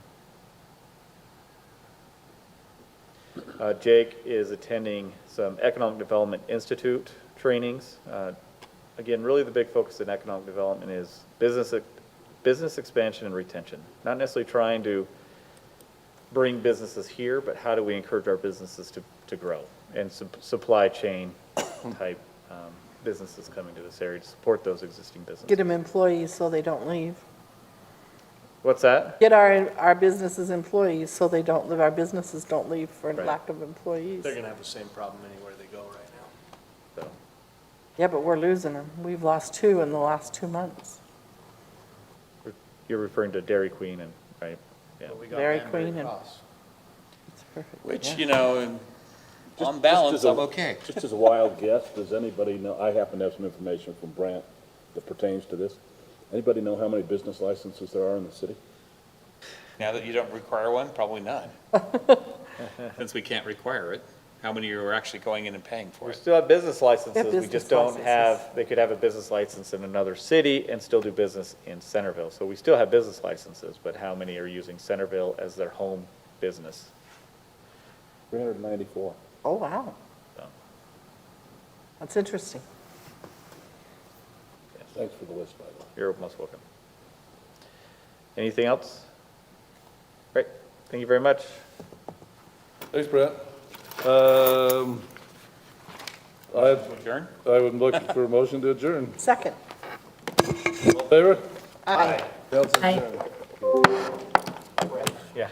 O: Jake is attending some Economic Development Institute trainings. Again, really the big focus in economic development is business expansion and retention. Not necessarily trying to bring businesses here, but how do we encourage our businesses to grow? And supply chain type businesses coming to this area to support those existing businesses.
C: Get them employees so they don't leave.
O: What's that?
C: Get our businesses employees so they don't live, our businesses don't leave for lack of employees.
D: They're gonna have the same problem anywhere they go right now.
O: So,
C: Yeah, but we're losing them. We've lost 2 in the last 2 months.
O: you're referring to Dairy Queen and, right? Yeah.
D: But we got
C: Dairy
D: Danbury
C: Queen and-
D: Cross.
C: It's perfect.
Q: Which,
C: yeah.
Q: you know, on
N: Just
Q: balance,
N: as a-
Q: I'm okay.
N: Just as a wild guess, does anybody know, I happen to have some information from Brant that pertains to this. Anybody know how many business licenses there are in the city?
Q: Now that you don't require one, probably none. Since we can't require it, how many are actually going in and paying for
O: We
Q: it?
O: still have business licenses, we
C: business
O: just don't
C: licenses.
O: have, they could have a business license in another city and still do business in Centerville. So we still have business licenses, but how many are using Centerville as their home business?
N: 394.
C: Oh, wow.
O: So,
C: That's interesting.
N: Thanks for the list, by the way.
O: you're most welcome. Anything else? Great, thank you very much.
B: Thanks, Brett.
Q: Adjourn?
B: I would look for a motion to adjourn.
C: Second.
B: All in favor?
C: Aye.
B: Council
F: Aye.
B: adjourned.
O: Yeah.